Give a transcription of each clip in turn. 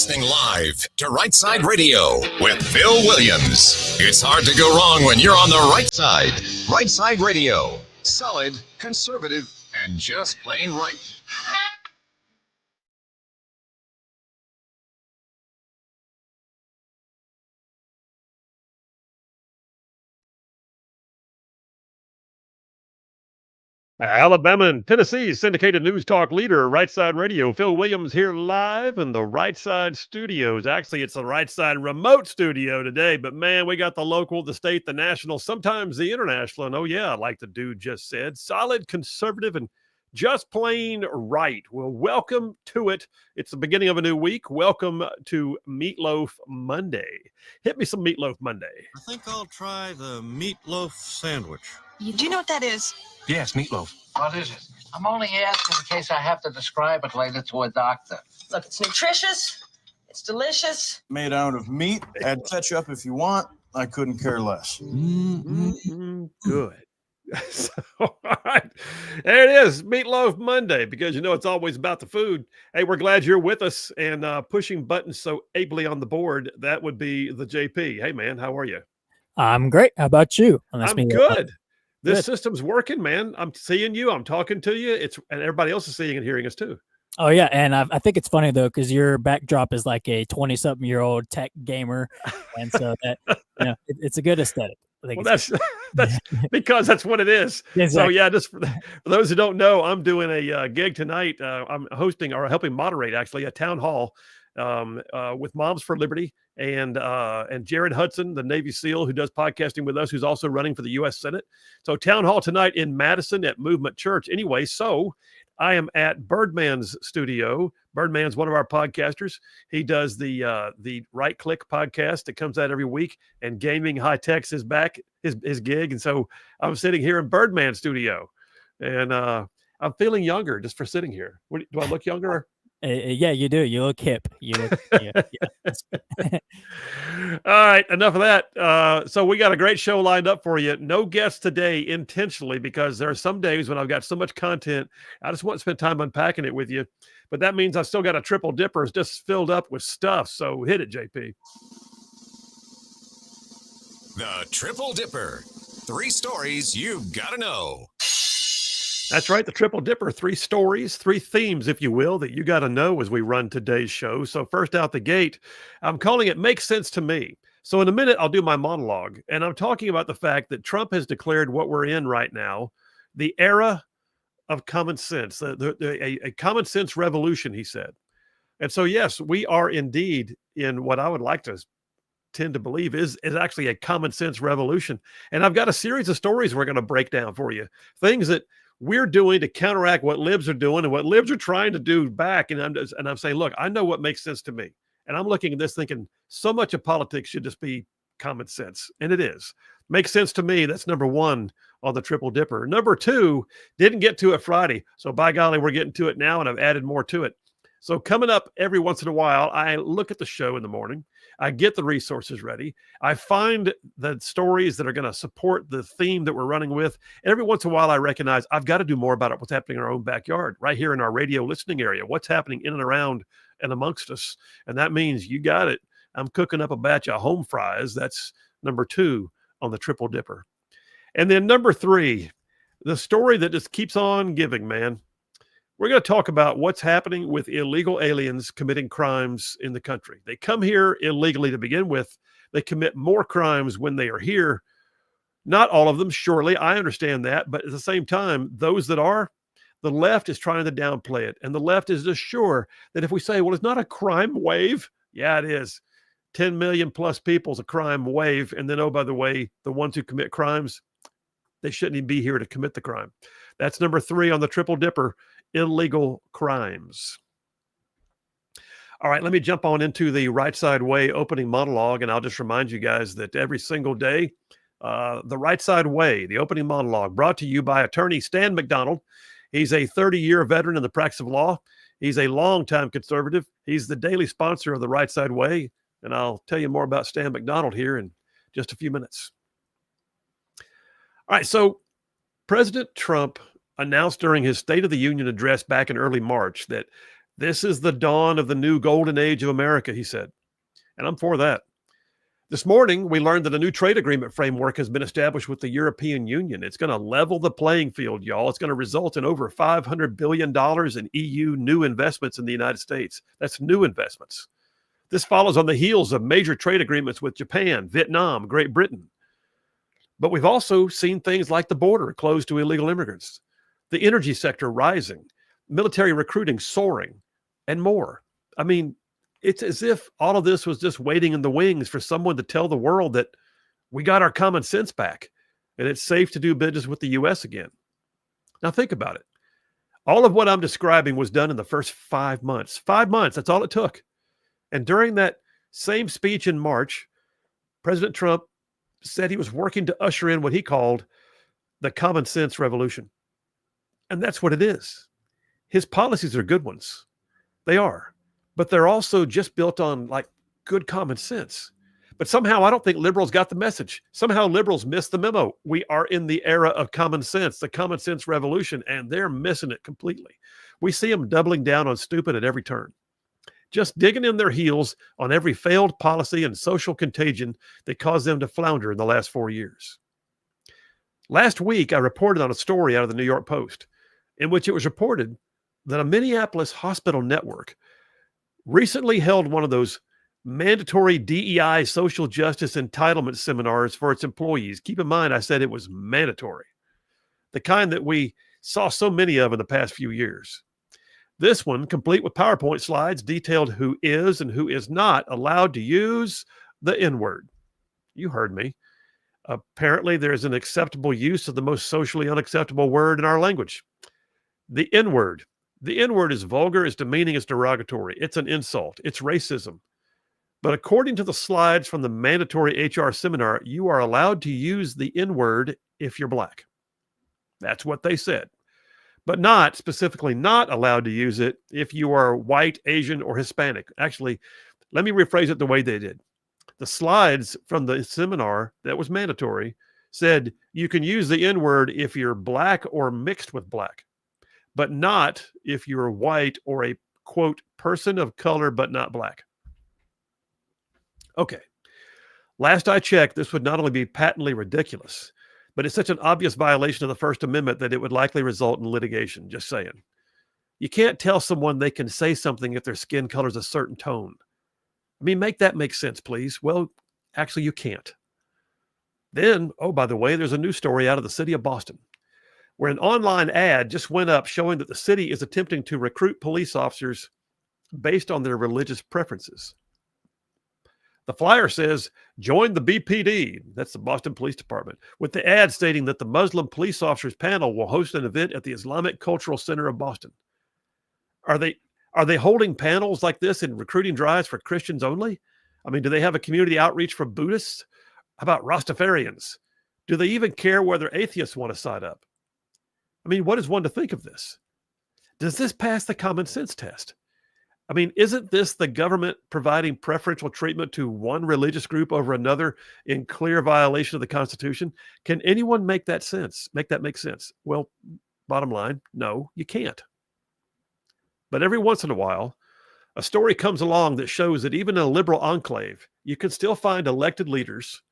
listening live to Rightside Radio with Phil Williams. It's hard to go wrong when you're on the right side. Rightside Radio. Solid, conservative, and just plain right. Alabama and Tennessee syndicated news talk leader, Rightside Radio. Phil Williams here live in the Rightside studios. Actually, it's the Rightside remote studio today, but man, we got the local, the state, the national, sometimes the international. And oh, yeah, like the dude just said, solid, conservative, and just plain right. Well, welcome to it. It's the beginning of a new week. Welcome to Meatloaf Monday. Hit me some Meatloaf Monday. I think I'll try the meatloaf sandwich. Do you know what that is? Yes, meatloaf. What is it? I'm only asking in case I have to describe it later to a doctor. Look, it's nutritious. It's delicious. Made out of meat. Add ketchup if you want. I couldn't care less. Good. So, all right. There it is, Meatloaf Monday, because you know it's always about the food. Hey, we're glad you're with us and pushing buttons so ably on the board. That would be the JP. Hey, man, how are you? I'm great. How about you? I'm good. This system's working, man. I'm seeing you. I'm talking to you. And everybody else is seeing and hearing us too. Oh, yeah. And I think it's funny, though, because your backdrop is like a 20-something-year-old tech gamer. And so that, it's a good aesthetic. Well, that's because that's what it is. Exactly. So, yeah, just for those who don't know, I'm doing a gig tonight. I'm hosting or helping moderate, actually, a town hall with Moms for Liberty and Jared Hudson, the Navy SEAL who does podcasting with us, who's also running for the U.S. Senate. So town hall tonight in Madison at Movement Church. Anyway, so I am at Birdman's studio. Birdman's one of our podcasters. He does the Right Click podcast that comes out every week, and Gaming High Techs is back, his gig. And so I'm sitting here in Birdman's studio, and I'm feeling younger just for sitting here. Do I look younger? Yeah, you do. You look hip. Yeah. All right, enough of that. So we got a great show lined up for you. No guests today intentionally because there are some days when I've got so much content, I just want to spend time unpacking it with you. But that means I've still got a triple dipper just filled up with stuff. So hit it, JP. The Triple Dipper. 3 stories you've got to know. That's right, the Triple Dipper, 3 stories, 3 themes, if you will, that you got to know as we run today's show. So first out the gate, I'm calling it Makes Sense to Me. So in a minute, I'll do my monologue, and I'm talking about the fact that Trump has declared what we're in right now, the era of common sense, a common sense revolution, he said. And so, yes, we are indeed in what I would like to tend to believe is actually a common sense revolution. And I've got a series of stories we're going to break down for you, things that we're doing to counteract what libs are doing and what libs are trying to do back. And I'm saying, look, I know what makes sense to me. And I'm looking at this thinking so much of politics should just be common sense. And it is. Makes sense to me. That's number 1 on the Triple Dipper. Number 2, didn't get to it Friday. So by golly, we're getting to it now, and I've added more to it. So coming up every once in a while, I look at the show in the morning. I get the resources ready. I find the stories that are going to support the theme that we're running with. And every once in a while, I recognize I've got to do more about what's happening in our own backyard, right here in our radio listening area, what's happening in and around and amongst us. And that means you got it. I'm cooking up a batch of home fries. That's number 2 on the Triple Dipper. And then number 3, the story that just keeps on giving, man. We're going to talk about what's happening with illegal aliens committing crimes in the country. They come here illegally to begin with. They commit more crimes when they are here. Not all of them, surely. I understand that. But at the same time, those that are, the left is trying to downplay it. And the left is just sure that if we say, well, it's not a crime wave. Yeah, it is. 10 million plus people is a crime wave. And then, oh, by the way, the ones who commit crimes, they shouldn't even be here to commit the crime. That's number 3 on the Triple Dipper. Illegal crimes. All right, let me jump on into the Rightside Way opening monologue, and I'll just remind you guys that every single day, the Rightside Way, the opening monologue, brought to you by attorney Stan McDonald. He's a 30-year veteran in the practice of law. He's a longtime conservative. He's the daily sponsor of the Rightside Way, and I'll tell you more about Stan McDonald here in just a few minutes. All right, so President Trump announced during his State of the Union address back in early March that This is the dawn of the new golden age of America, he said. And I'm for that. This morning, we learned that a new trade agreement framework has been established with the European Union. It's going to level the playing field, y'all. It's going to result in over $500 billion in EU new investments in the United States. That's new investments. This follows on the heels of major trade agreements with Japan, Vietnam, Great Britain. But we've also seen things like the border closed to illegal immigrants, the energy sector rising, military recruiting soaring, and more. I mean, it's as if all of this was just waiting in the wings for someone to tell the world that we got our common sense back and it's safe to do business with the U.S. again. Now think about it. All of what I'm describing was done in the first 5 months. 5 months, that's all it took. And during that same speech in March, President Trump said he was working to usher in what he called the common sense revolution. And that's what it is. His policies are good ones. They are. But they're also just built on like good common sense. But somehow I don't think liberals got the message. Somehow liberals missed the memo. We are in the era of common sense, the common sense revolution, and they're missing it completely. We see them doubling down on stupid at every turn, just digging in their heels on every failed policy and social contagion that caused them to flounder in the last 4 years. Last week, I reported on a story out of the New York Post in which it was reported that a Minneapolis hospital network recently held one of those mandatory DEI social justice entitlement seminars for its employees. Keep in mind, I said it was mandatory, the kind that we saw so many of in the past few years. This one, complete with PowerPoint slides, detailed who is and who is not allowed to use the N-word. You heard me. Apparently, there's an acceptable use of the most socially unacceptable word in our language, the N-word. The N-word is vulgar, it's demeaning, it's derogatory. It's an insult. It's racism. But according to the slides from the mandatory HR seminar, you are allowed to use the N-word if you're black. That's what they said. But not specifically not allowed to use it if you are white, Asian, or Hispanic. Actually, let me rephrase it the way they did. The slides from the seminar that was mandatory said you can use the N-word if you're black or mixed with black, but not if you're white or a, quote, person of color but not black. Okay. Last I checked, this would not only be patently ridiculous, but it's such an obvious violation of the First Amendment that it would likely result in litigation. Just saying. You can't tell someone they can say something if their skin color is a certain tone. I mean, make that make sense, please. Well, actually, you can't. Then, oh, by the way, there's a new story out of the city of Boston, where an online ad just went up showing that the city is attempting to recruit police officers based on their religious preferences. The flyer says, join the BPD, that's the Boston Police Department, with the ad stating that the Muslim police officers panel will host an event at the Islamic Cultural Center of Boston. Are they holding panels like this in recruiting drives for Christians only? I mean, do they have a community outreach for Buddhists? How about Rastafarians? Do they even care whether atheists want to sign up? I mean, what is one to think of this? Does this pass the common sense test? I mean, isn't this the government providing preferential treatment to one religious group over another in clear violation of the Constitution? Can anyone make that make sense? Well, bottom line, no, you can't. But every once in a while, a story comes along that shows that even in a liberal enclave, you can still find elected leaders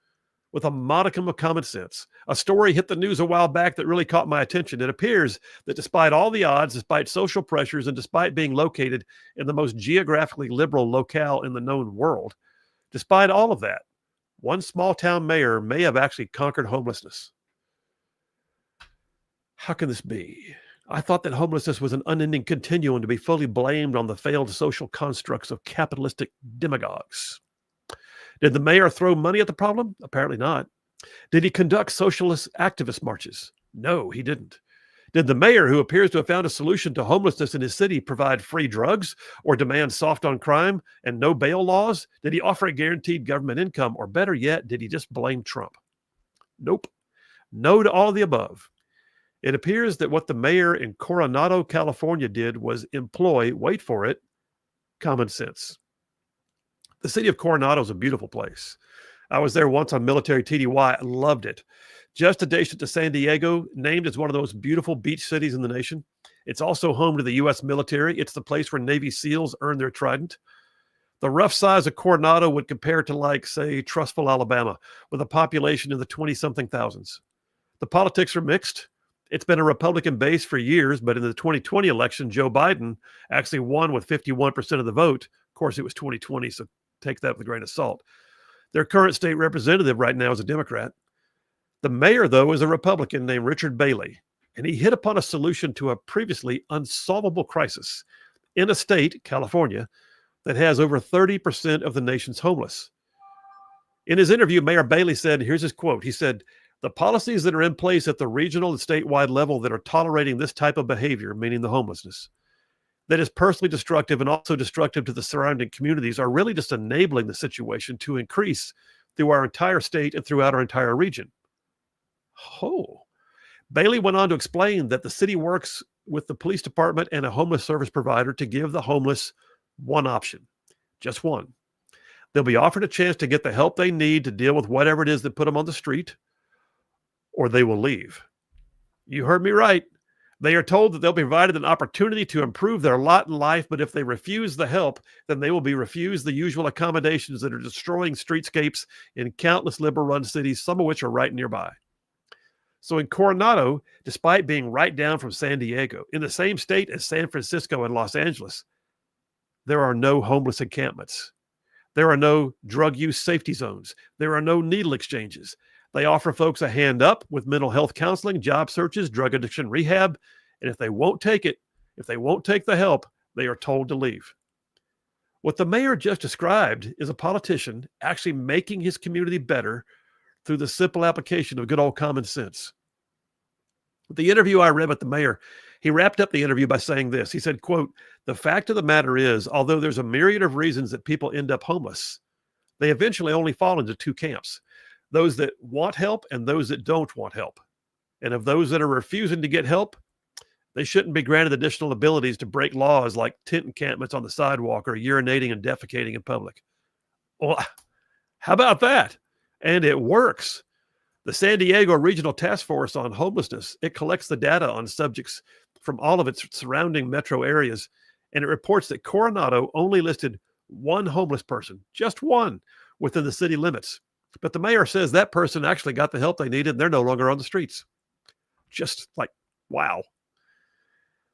with a modicum of common sense. A story hit the news a while back that really caught my attention. It appears that despite all the odds, despite social pressures, and despite being located in the most geographically liberal locale in the known world, despite all of that, one small town mayor may have actually conquered homelessness. How can this be? I thought that homelessness was an unending continuum to be fully blamed on the failed social constructs of capitalistic demagogues. Did the mayor throw money at the problem? Apparently not. Did he conduct socialist activist marches? No, he didn't. Did the mayor, who appears to have found a solution to homelessness in his city, provide free drugs or demand soft on crime and no bail laws? Did he offer a guaranteed government income? Or better yet, did he just blame Trump? Nope. No to all of the above. It appears that what the mayor in Coronado, California did was employ, wait for it, common sense. The city of Coronado is a beautiful place. I was there once on military TDY. I loved it. Just adjacent to San Diego, named as one of those beautiful beach cities in the nation. It's also home to the U.S. military. It's the place where Navy SEALs earn their trident. The rough size of Coronado would compare to, like, say, Trussville, Alabama, with a population in the 20-something thousands. The politics are mixed. It's been a Republican base for years, but in the 2020 election, Joe Biden actually won with 51% of the vote. Of course, it was 2020, so take that with a grain of salt. Their current state representative right now is a Democrat. The mayor, though, is a Republican named Richard Bailey, and he hit upon a solution to a previously unsolvable crisis in a state, California, that has over 30% of the nation's homeless. In his interview, Mayor Bailey said, here's his quote, he said, "The policies that are in place at the regional and statewide level that are tolerating this type of behavior, meaning the homelessness, that is personally destructive and also destructive to the surrounding communities, are really just enabling the situation to increase through our entire state and throughout our entire region." Oh. Bailey went on to explain that the city works with the police department and a homeless service provider to give the homeless one option, just one. They'll be offered a chance to get the help they need to deal with whatever it is that put them on the street, or they will leave. You heard me right. They are told that they'll be provided an opportunity to improve their lot in life, but if they refuse the help, then they will be refused the usual accommodations that are destroying streetscapes in countless liberal-run cities, some of which are right nearby. So in Coronado, despite being right down from San Diego, in the same state as San Francisco and Los Angeles, there are no homeless encampments. There are no drug use safety zones. There are no needle exchanges. They offer folks a hand up with mental health counseling, job searches, drug addiction rehab, and if they won't take it, if they won't take the help, they are told to leave. What the mayor just described is a politician actually making his community better through the simple application of good old common sense. The interview I read with the mayor, he wrapped up the interview by saying this. He said, quote, "The fact of the matter is, although there's a myriad of reasons that people end up homeless, they eventually only fall into two camps, those that want help and those that don't want help. And of those that are refusing to get help, they shouldn't be granted additional abilities to break laws like tent encampments on the sidewalk or urinating and defecating in public." Well, how about that? And it works. The San Diego Regional Task Force on Homelessness, it collects the data on subjects from all of its surrounding metro areas, and it reports that Coronado only listed one homeless person, just one, within the city limits. But the mayor says that person actually got the help they needed, and they're no longer on the streets. Just like, wow.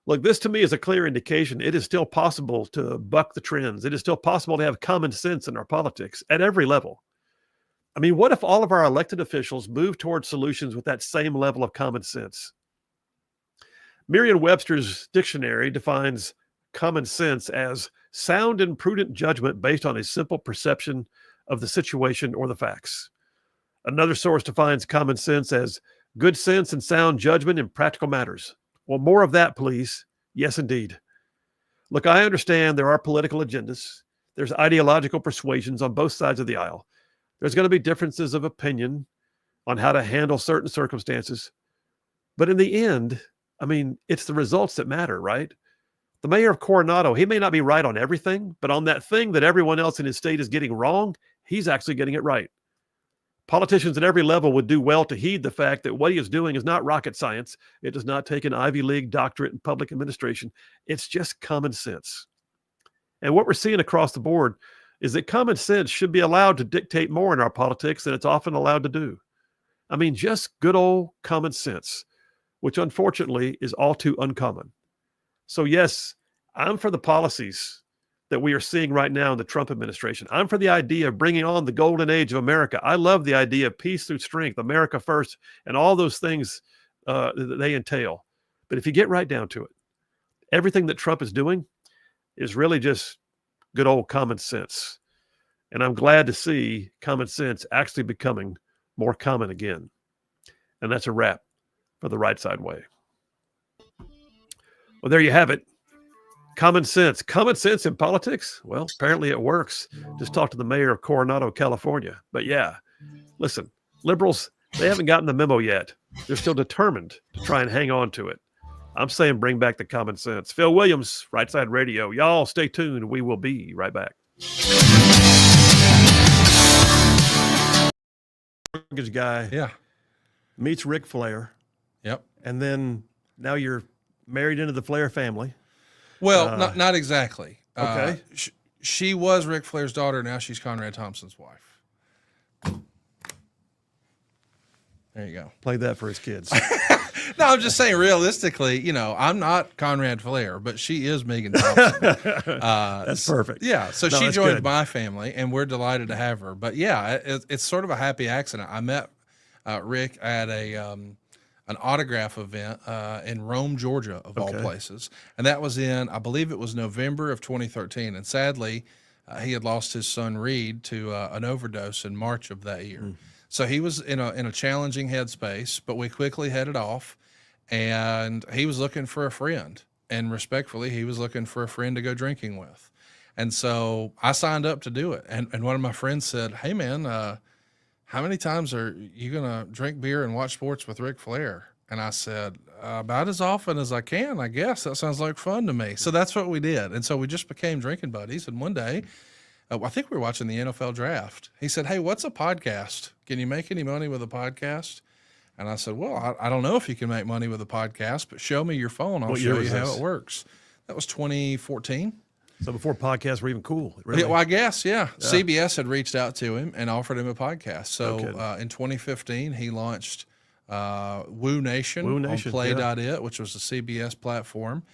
Look, this to me is a clear indication it is still possible to buck the trends. It is still possible to have common sense in our politics at every level. I mean, what if all of our elected officials move towards solutions with that same level of common sense? Merriam-Webster's dictionary defines common sense as sound and prudent judgment based on a simple perception of the situation or the facts. Another source defines common sense as good sense and sound judgment in practical matters. Well, more of that, please. Yes, indeed. Look, I understand there are political agendas. There's ideological persuasions on both sides of the aisle. There's going to be differences of opinion on how to handle certain circumstances. But in the end, I mean, it's the results that matter, right? The mayor of Coronado, he may not be right on everything, but on that thing that everyone else in his state is getting wrong, he's actually getting it right. Politicians at every level would do well to heed the fact that what he is doing is not rocket science. It does not take an Ivy League doctorate in public administration. It's just common sense. And what we're seeing across the board is that common sense should be allowed to dictate more in our politics than it's often allowed to do. I mean, just good old common sense, which unfortunately is all too uncommon. So yes, I'm for the policies that we are seeing right now in the Trump administration. I'm for the idea of bringing on the golden age of America. I love the idea of peace through strength, America first, and all those things that they entail. But if you get right down to it, everything that Trump is doing is really just good old common sense. And I'm glad to see common sense actually becoming more common again. And that's a wrap for the Right Side Way. Well, there you have it. Common sense. Common sense in politics? Well, apparently it works. Just talk to the mayor of Coronado, California. But yeah, listen, liberals, they haven't gotten the memo yet. They're still determined to try and hang on to it. I'm saying bring back the common sense. Phil Williams, Right Side Radio. Y'all stay tuned. We will be right back. Mortgage guy Yeah. meets Ric Flair. Yep. And then now you're married into the Flair family. Well, not exactly. Okay. She was Ric Flair's daughter. Now she's Conrad Thompson's wife. There you go. Play that for his kids. No, I'm just saying realistically, I'm not Conrad Flair, but she is Megan Thompson. That's perfect. Yeah. So No, she that's joined good. my family, and we're delighted to have her. But yeah, it's sort of a happy accident. I met Rick at an autograph event in Rome, Georgia, of all places. And that was I believe it was November of 2013. And sadly, he had lost his son Reed to an overdose in March of that year. So he was in a challenging headspace, but we quickly headed off, and he was looking for a friend. And respectfully, he was looking for a friend to go drinking with. And so I signed up to do it. And one of my friends said, "Hey man, how many times are you going to drink beer and watch sports with Ric Flair?" And I said, "About as often as I can, I guess. That sounds like fun to me." So that's what we did. And so we just became drinking buddies. And one day, I think we were watching the NFL draft. He said, "Hey, what's a podcast? Can you make any money with a podcast?" And I said, "Well, I don't know if you can make money with a podcast, but show me your phone. I'll show you how it works." That was 2014. So before podcasts were even cool, really. Yeah, well, I guess, yeah. CBS had reached out to him and offered him a podcast. So in 2015, he launched Woo Nation on Play.it, which was a CBS platform.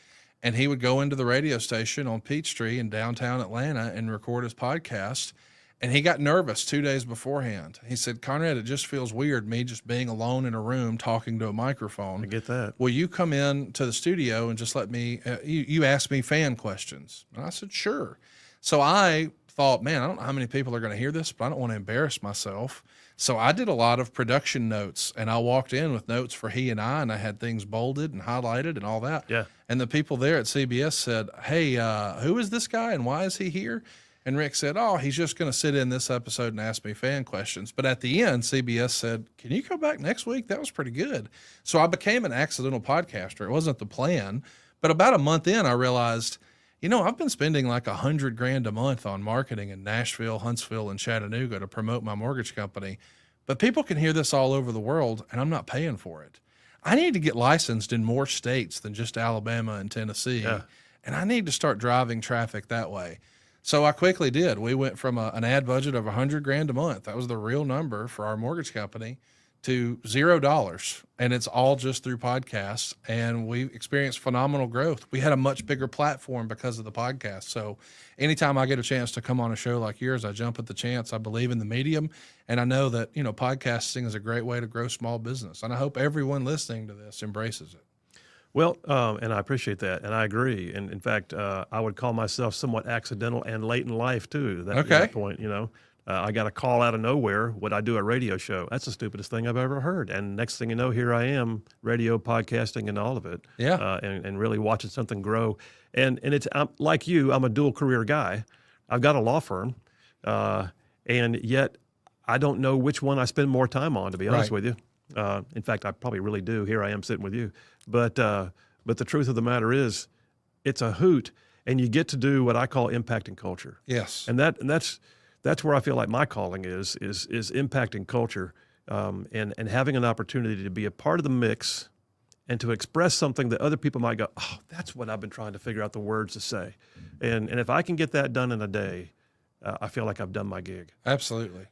And he would go into the radio station on Peachtree in downtown Atlanta and record his podcast. And he got nervous 2 days beforehand. He said, "Conrad, it just feels weird, me just being alone in a room talking to a microphone. I get that. Will you come in to the studio and just let me, you ask me fan questions?" And I said, "Sure." So I thought, man, I don't know how many people are going to hear this, but I don't want to embarrass myself. So I did a lot of production notes, and I walked in with notes for he and I had things bolded and highlighted and all that. Yeah. And the people there at CBS said, "Hey, who is this guy and why is he here?" And Rick said, "Oh, he's just going to sit in this episode and ask me fan questions." But at the end, CBS said, "Can you go back next week? That was pretty good." So I became an accidental podcaster. It wasn't the plan, but about a month in, I realized, I've been spending like $100,000 a month on marketing in Nashville, Huntsville, and Chattanooga to promote my mortgage company. But people can hear this all over the world, and I'm not paying for it. I need to get licensed in more states than just Alabama and Tennessee, and I need to start driving traffic that way. So I quickly did. We went from an ad budget of $100,000 a month. That was the real number for our mortgage company, to $0. And it's all just through podcasts. And we experienced phenomenal growth. We had a much bigger platform because of the podcast. So anytime I get a chance to come on a show like yours, I jump at the chance. I believe in the medium. And I know that, podcasting is a great way to grow small business. And I hope everyone listening to this embraces it. Well, and I appreciate that, and I agree. And in fact, I would call myself somewhat accidental and late in life too. That point, I got a call out of nowhere. Would I do a radio show? That's the stupidest thing I've ever heard. And next thing you know, here I am, radio, podcasting, and all of it. Yeah. And really watching something grow. And it's like you. I'm a dual career guy. I've got a law firm, and yet I don't know which one I spend more time on. To be honest with you. In fact, I probably really do. Here I am sitting with you. But the truth of the matter is, it's a hoot, and you get to do what I call impacting culture. Yes. And that's where I feel like my calling is impacting culture, and having an opportunity to be a part of the mix, and to express something that other people might go, "Oh, that's what I've been trying to figure out the words to say," and if I can get that done in a day, I feel like I've done my gig. Absolutely.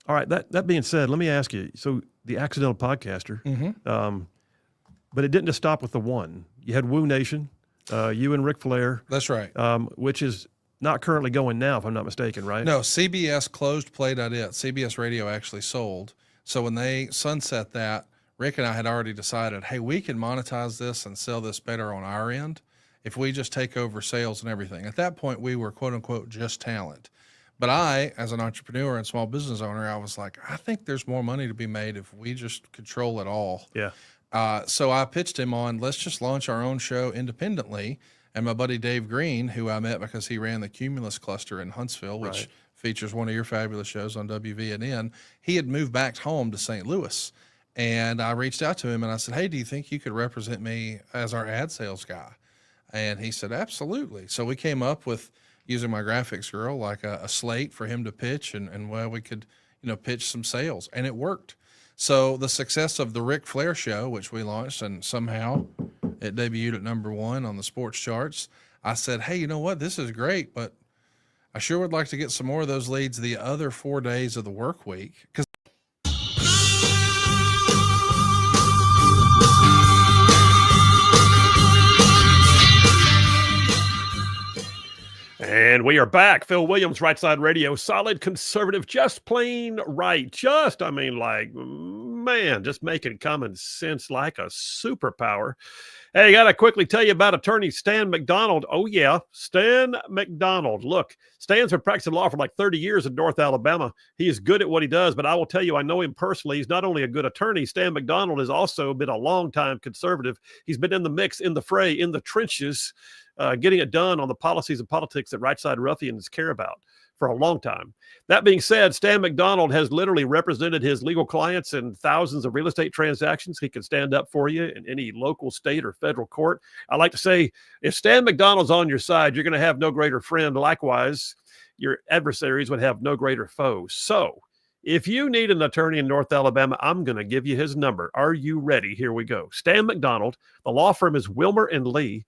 All right. That being said, let me ask you. So the accidental podcaster, but it didn't just stop with the one. You had Woo Nation, you and Ric Flair. That's right. Which is not currently going now, if I'm not mistaken, right? No, CBS closed Play.it. CBS Radio actually sold. So when they sunset that, Rick and I had already decided, hey, we can monetize this and sell this better on our end if we just take over sales and everything. At that point, we were, quote unquote, just talent. But I, as an entrepreneur and small business owner, I was like, I think there's more money to be made if we just control it all. Yeah. So I pitched him on, let's just launch our own show independently. And my buddy Dave Green, who I met because he ran the Cumulus cluster in Huntsville, which features one of your fabulous shows on WVNN, he had moved back home to St. Louis. And I reached out to him and I said, hey, do you think you could represent me as our ad sales guy? And he said, absolutely. So we came up with, using my graphics girl, like a slate for him to pitch, and well, we could, pitch some sales, and it worked. So the success of the Ric Flair show, which we launched, and somehow It debuted at #1 on the sports charts. I said, hey, you know what? This is great, but I sure would like to get some more of those leads the other 4 days of the work week. Because And we are back. Phil Williams, Rightside Radio, solid conservative, just plain right. Just making common sense like a superpower. Hey, I got to quickly tell you about attorney Stan McDonald. Oh, yeah, Stan McDonald. Look, Stan's been practicing law for like 30 years in North Alabama. He is good at what he does, but I will tell you, I know him personally. He's not only a good attorney, Stan McDonald has also been a longtime conservative. He's been in the mix, in the fray, in the trenches, getting it done on the policies and politics that right-side ruffians care about for a long time. That being said, Stan McDonald has literally represented his legal clients in thousands of real estate transactions. He can stand up for you in any local, state, or federal court. I like to say, if Stan McDonald's on your side, you're going to have no greater friend. Likewise, your adversaries would have no greater foe. So if you need an attorney in North Alabama, I'm going to give you his number. Are you ready? Here we go. Stan McDonald. The law firm is Wilmer and Lee.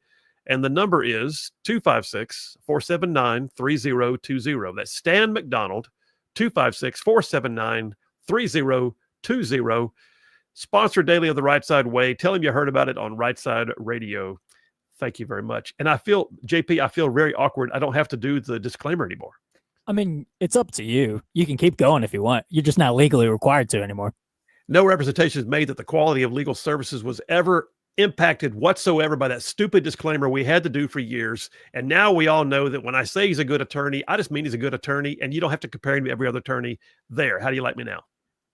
And the number is 256-479-3020. That's Stan McDonald, 256-479-3020. Sponsor daily of the Right Side Way. Tell him you heard about it on Rightside Radio. Thank you very much. And I feel, JP, I feel very awkward. I don't have to do the disclaimer anymore. I mean, it's up to you. You can keep going if you want. You're just not legally required to anymore. No representation is made that the quality of legal services was ever impacted whatsoever by that stupid disclaimer we had to do for years. And now we all know that when I say he's a good attorney, I just mean he's a good attorney, and you don't have to compare him to every other attorney there. How do you like me now?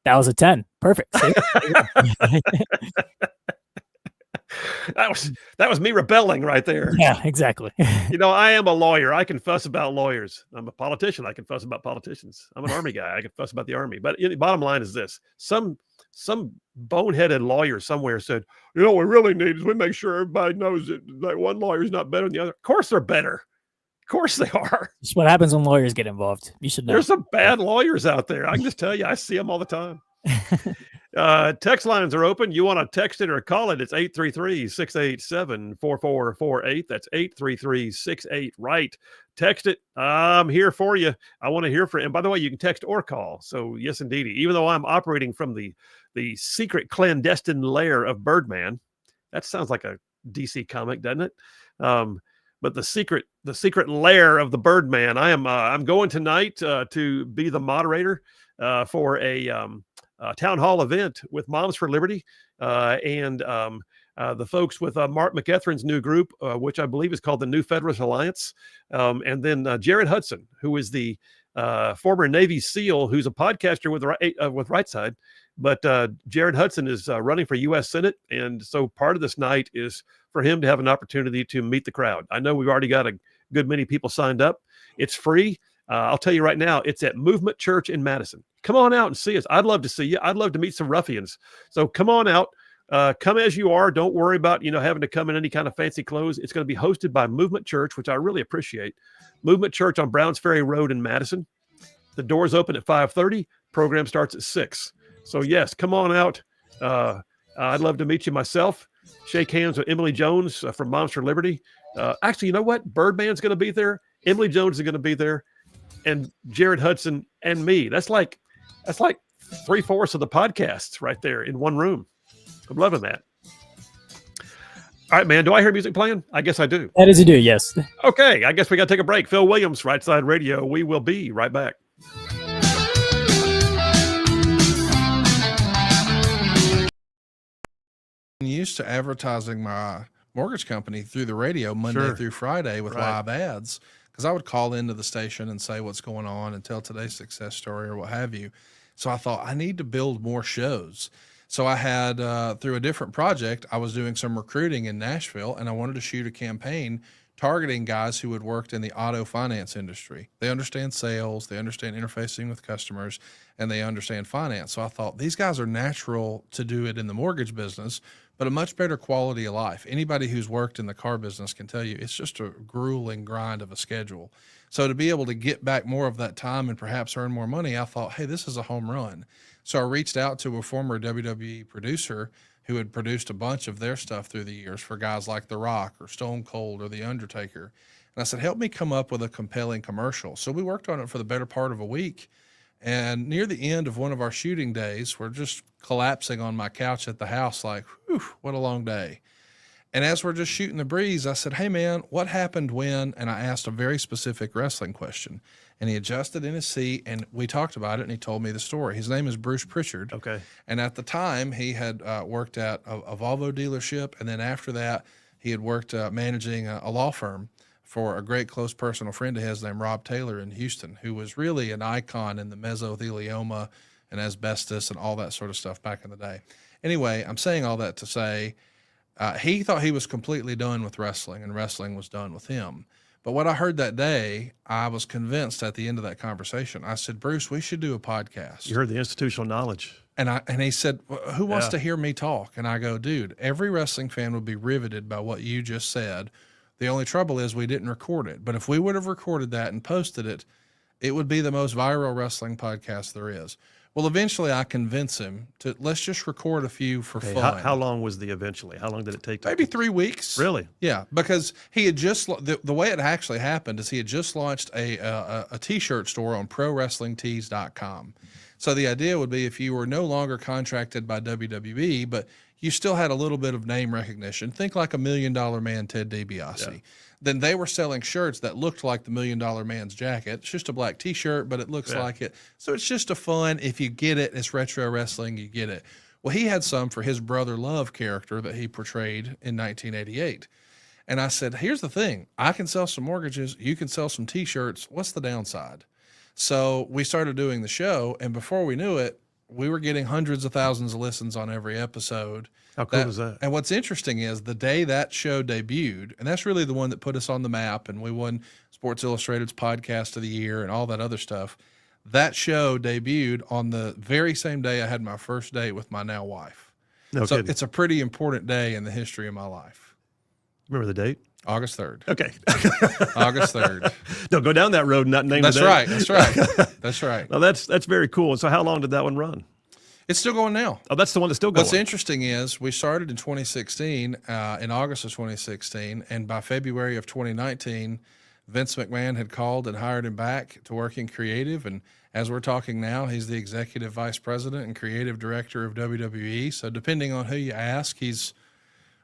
That was a 10. Perfect. That was me rebelling right there. Yeah, exactly. You know, I am a lawyer. I can fuss about lawyers. I'm a politician. I can fuss about politicians. I'm an Army guy. I can fuss about the Army. But the bottom line is this. Some boneheaded lawyer somewhere said, you know, what we really need is we make sure everybody knows that one lawyer is not better than the other. Of course they're better. Of course they are. It's what happens when lawyers get involved. You should know. There's some bad lawyers out there. I can just tell you, I see them all the time. Text lines are open. You want to text it or call it? It's 833-687-4448. That's 833-68-RIGHT. Text it. I'm here for you. I want to hear from you. And by the way, you can text or call. So yes, indeed. Even though I'm operating from the secret clandestine lair of Birdman, that sounds like a DC comic, doesn't it? But the secret lair of the Birdman. I'm going tonight to be the moderator for a town hall event with Moms for Liberty and the folks with Mark McEtherin's new group, which I believe is called the New Federalist Alliance. And then Jared Hudson, who is the former Navy SEAL, who's a podcaster with Rightside. But Jared Hudson is running for U.S. Senate. And so part of this night is for him to have an opportunity to meet the crowd. I know we've already got a good many people signed up. It's free. I'll tell you right now, it's at Movement Church in Madison. Come on out and see us. I'd love to see you. I'd love to meet some ruffians. So come on out. Come as you are. Don't worry about, having to come in any kind of fancy clothes. It's going to be hosted by Movement Church, which I really appreciate. Movement Church on Browns Ferry Road in Madison. The doors open at 5:30. Program starts at 6. So yes, come on out. I'd love to meet you myself. Shake hands with Emily Jones from Moms for Liberty. Actually, you know what? Birdman's going to be there. Emily Jones is going to be there. And Jared Hudson and me. That's like 3/4 of the podcasts right there in one room. I'm loving that. All right, man. Do I hear music playing? I guess I do. That is you do, yes. Okay. I guess we got to take a break. Phil Williams, Rightside Radio. We will be right back. I'm used to advertising my mortgage company through the radio Monday through Friday with live ads, because I would call into the station and say what's going on and tell today's success story or what have you. So I thought I need to build more shows. So I had, through a different project, I was doing some recruiting in Nashville, and I wanted to shoot a campaign targeting guys who had worked in the auto finance industry. They understand sales, they understand interfacing with customers, and they understand finance. So I thought these guys are natural to do it in the mortgage business, but a much better quality of life. Anybody who's worked in the car business can tell you it's just a grueling grind of a schedule. So to be able to get back more of that time and perhaps earn more money, I thought, hey, this is a home run. So I reached out to a former WWE producer who had produced a bunch of their stuff through the years for guys like The Rock or Stone Cold or The Undertaker. And I said, help me come up with a compelling commercial. So we worked on it for the better part of a week. And near the end of one of our shooting days, we're just collapsing on my couch at the house like, whew, what a long day. And as we're just shooting the breeze, I said, hey, man, what happened when? And I asked a very specific wrestling question. And he adjusted in his seat, and we talked about it, and he told me the story. His name is Bruce Pritchard. Okay. And at the time, he had worked at a Volvo dealership. And then after that, he had worked managing a law firm for a great close personal friend of his named Rob Taylor in Houston, who was really an icon in the mesothelioma and asbestos and all that sort of stuff back in the day. Anyway, I'm saying all that to say he thought he was completely done with wrestling, and wrestling was done with him. But what I heard that day, I was convinced at the end of that conversation. I said, Bruce, we should do a podcast. You heard the institutional knowledge. And he said, well, who wants Yeah. to hear me talk? And I go, dude, every wrestling fan would be riveted by what you just said. The only trouble is we didn't record it. But if we would have recorded that and posted it, it would be the most viral wrestling podcast there is. Well, eventually I convince him to let's just record a few for Okay, fun. how long was the eventually? How long did it take? Maybe 3 weeks. Really? Yeah, because he had just the way it actually happened is he had just launched a t-shirt store on prowrestlingtees.com. So the idea would be if you were no longer contracted by WWE, but you still had a little bit of name recognition, think like $1 Million Man Ted DiBiase. Yeah. Then they were selling shirts that looked like the $1 Million Man's jacket. It's just a black t-shirt, but it looks like it. So it's just a fun, if you get it, it's retro wrestling, you get it. Well, he had some for his Brother Love character that he portrayed in 1988. And I said, here's the thing. I can sell some mortgages. You can sell some t-shirts. What's the downside? So we started doing the show, and before we knew it, we were getting hundreds of thousands of listens on every episode. How cool was that? And what's interesting is the day that show debuted, and that's really the one that put us on the map, and we won Sports Illustrated's Podcast of the Year and all that other stuff. That show debuted on the very same day I had my first date with my now wife. No so kidding. It's a pretty important day in the history of my life. Remember the date? August 3rd. Okay. August 3rd. Don't go down that road and not name That's the date. right. That's right. That's right. Well, that's very cool. And so how long did that one run? It's still going now. Oh, that's the one that's still going. What's interesting is we started in 2016, in August of 2016, and by February of 2019, Vince McMahon had called and hired him back to work in creative. And as we're talking now, he's the executive vice president and creative director of WWE. So depending on who you ask, he's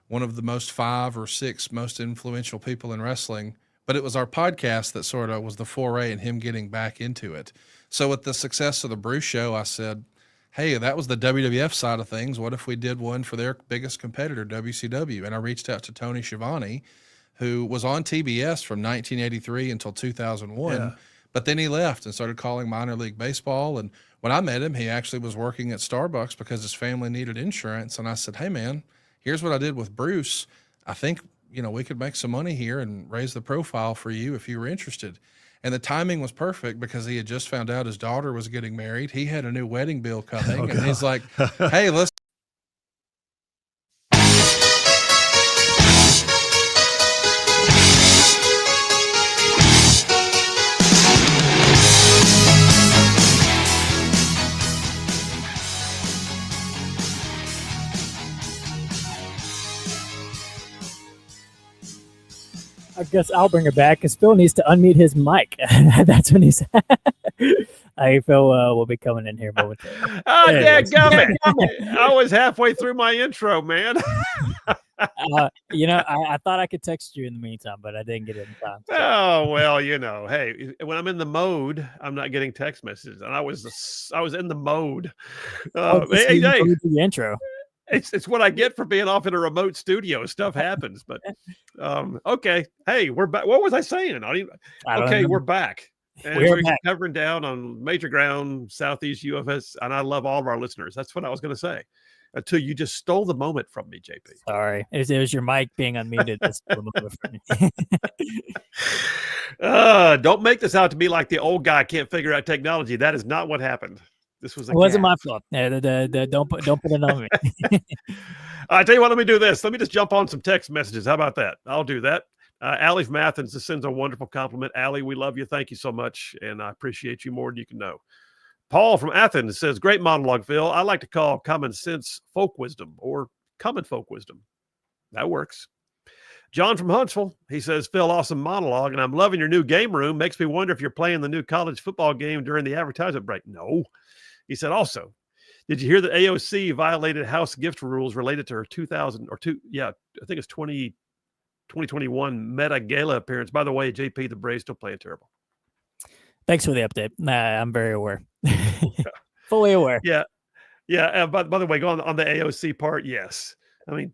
one of the most 5 or 6 most influential people in wrestling. But it was our podcast that sort of was the foray in him getting back into it. So with the success of the Bruce Show, I said, hey, that was the WWF side of things. What if we did one for their biggest competitor, WCW? And I reached out to Tony Schiavone, who was on TBS from 1983 until 2001. Yeah. But then he left and started calling minor league baseball. And when I met him, he actually was working at Starbucks because his family needed insurance. And I said, hey, man, here's what I did with Bruce. I think, we could make some money here and raise the profile for you if you were interested. And the timing was perfect because he had just found out his daughter was getting married. He had a new wedding bill coming, and he's like, hey, let's. I guess I'll bring it back because Phil needs to unmute his mic. That's when he's. Hey, Phil will be coming in here momentarily. Oh, dadgummit. I was halfway through my intro, man. I thought I could text you in the meantime, but I didn't get it in time. So. Oh, well, hey, when I'm in the mode, I'm not getting text messages. And I was in the mode. Hey, the intro. It's what I get for being off in a remote studio. Stuff happens, but okay. Hey, we're back. What was I saying? Okay, we're back. And we're back. Covering down on Major Ground, Southeast UFS, and I love all of our listeners. That's what I was going to say. Until you just stole the moment from me, JP. Sorry, it was your mic being unmuted. Don't make this out to be like the old guy can't figure out technology. That is not what happened. This was. It wasn't my fault. Don't put it on me. I tell you what. Let me do this. Let me just jump on some text messages. How about that? I'll do that. Allie from Athens just sends a wonderful compliment. Allie, we love you. Thank you so much, and I appreciate you more than you can know. Paul from Athens says, "Great monologue, Phil. I like to call common sense folk wisdom or common folk wisdom. That works. John from Huntsville, he says, Phil, awesome monologue, and I'm loving your new game room. Makes me wonder if you're playing the new college football game during the advertisement break. No. He said, also, did you hear that AOC violated House gift rules related to her 2021 Meta Gala appearance? By the way, JP, the Braves still playing terrible. Thanks for the update. I'm very aware. Fully aware. Yeah. Yeah. By the way, going on the AOC part, yes. I mean,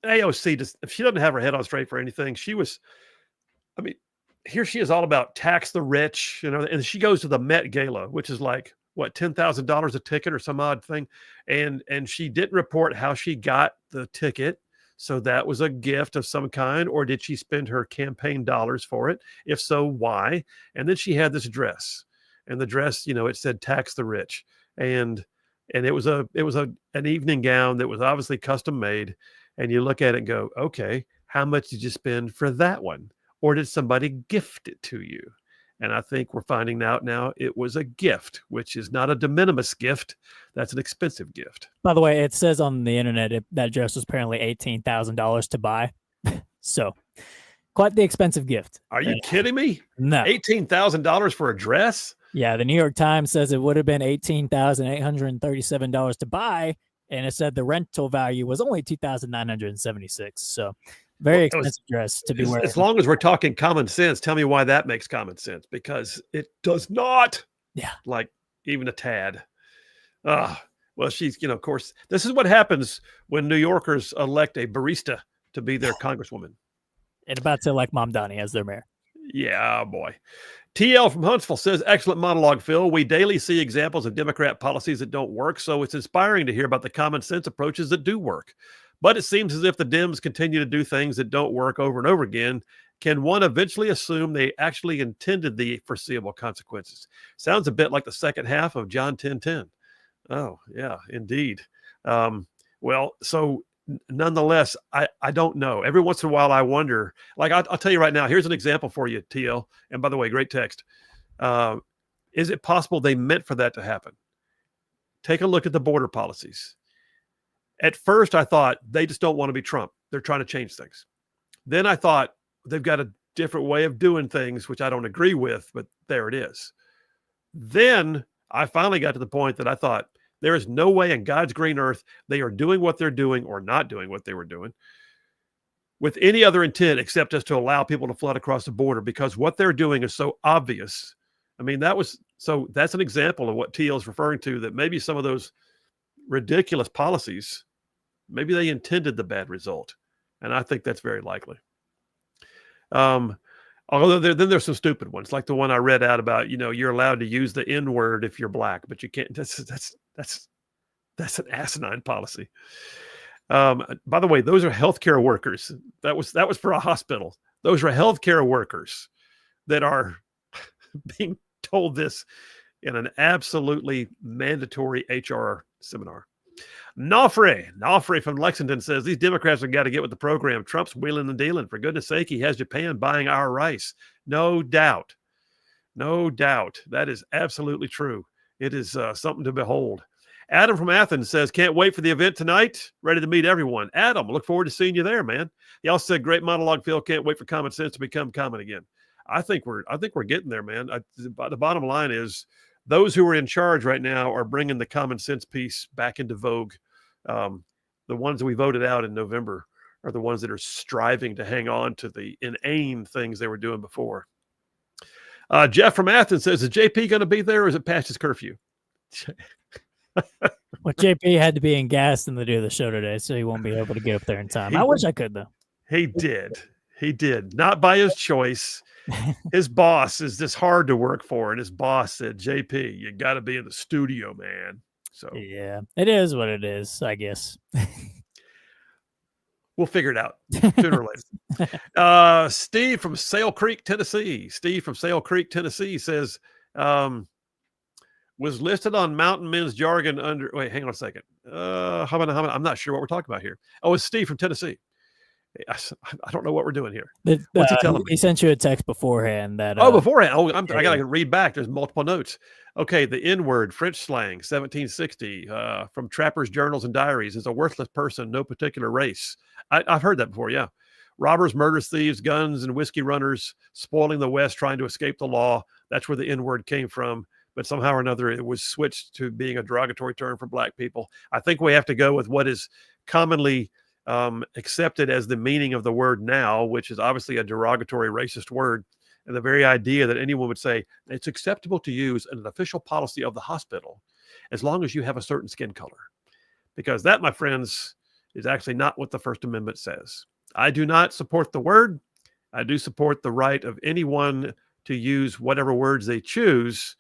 AOC, just if she doesn't have her head on straight for anything, here she is all about tax the rich, and she goes to the Met Gala, which is like, what, $10,000 a ticket or some odd thing. And she didn't report how she got the ticket. So that was a gift of some kind, or did she spend her campaign dollars for it? If so, why? And then she had this dress, and the dress, it said tax the rich. And it was an evening gown that was obviously custom made. And you look at it and go, okay, how much did you spend for that one? Or did somebody gift it to you? And I think we're finding out now it was a gift, which is not a de minimis gift. That's an expensive gift. By the way, it says on the internet that dress was apparently $18,000 to buy. So quite the expensive gift. Are you kidding me? No. $18,000 for a dress? Yeah, the New York Times says it would have been $18,837 to buy, and it said the rental value was only $2,976. So very expensive dress to be wearing. As long as we're talking common sense, tell me why that makes common sense, because it does not. Yeah. Like even a tad. Well, she's, of course, this is what happens when New Yorkers elect a barista to be their congresswoman. And about to elect Mom Donnie as their mayor. Yeah, boy. TL from Huntsville says, excellent monologue, Phil. We daily see examples of Democrat policies that don't work, so it's inspiring to hear about the common sense approaches that do work. But it seems as if the Dems continue to do things that don't work over and over again. Can one eventually assume they actually intended the foreseeable consequences? Sounds a bit like the second half of John 10:10. Oh, yeah, indeed. Well, so nonetheless, I don't know. Every once in a while, I wonder. Like, I'll tell you right now, here's an example for you, TL. And by the way, great text. Is it possible they meant for that to happen? Take a look at the border policies. At first, I thought they just don't want to be Trump. They're trying to change things. Then I thought they've got a different way of doing things, which I don't agree with, but there it is. Then I finally got to the point that I thought there is no way in God's green earth they are doing what they're doing or not doing what they were doing with any other intent except just to allow people to flood across the border, because what they're doing is so obvious. I mean, that's an example of what TL is referring to, that maybe some of those ridiculous policies, maybe they intended the bad result. And I think that's very likely. Although then there's some stupid ones, like the one I read out about, you're allowed to use the N word if you're black, but you can't. That's an asinine policy. By the way, those are healthcare workers. That was for a hospital. Those are healthcare workers that are being told this in an absolutely mandatory HR seminar. Nofre from Lexington says, these Democrats have got to get with the program. Trump's wheeling and dealing. For goodness sake, he has Japan buying our rice. No doubt. That is absolutely true. It is something to behold. Adam from Athens says, can't wait for the event tonight. Ready to meet everyone. Adam, look forward to seeing you there, man. He also said, great monologue, Phil. Can't wait for common sense to become common again. I think we're getting there, man. The bottom line is, those who are in charge right now are bringing the common sense piece back into vogue. The ones that we voted out in November are the ones that are striving to hang on to the inane things they were doing before. Jeff from Athens says, is JP going to be there, or is it past his curfew? Well, JP had to be in Gaston to do the show today, so he won't be able to get up there in time. I wish I could, though. He did. Not by his choice. His boss is just hard to work for, and his boss said, JP, you got to be in the studio, man. So yeah, it is what it is, I guess. We'll figure it out sooner or later. Steve from Sale Creek, Tennessee. Says, was listed on Mountain Men's jargon under. Wait, hang on a second. I'm not sure what we're talking about here. Oh, it's Steve from Tennessee. I don't know what we're doing here. What's he telling me? He sent you a text beforehand that. Beforehand. I got to read back. There's multiple notes. Okay, the N-word, French slang, 1760, from Trappers' Journals and Diaries, is a worthless person, no particular race. I've heard that before, yeah. Robbers, murderers, thieves, guns, and whiskey runners, spoiling the West, trying to escape the law. That's where the N-word came from. But somehow or another, it was switched to being a derogatory term for black people. I think we have to go with what is commonly accepted as the meaning of the word now, which is obviously a derogatory racist word. And the very idea that anyone would say it's acceptable to use an official policy of the hospital as long as you have a certain skin color. Because that, my friends, is actually not what the First Amendment says. I do not support the word. I do support the right of anyone to use whatever words they choose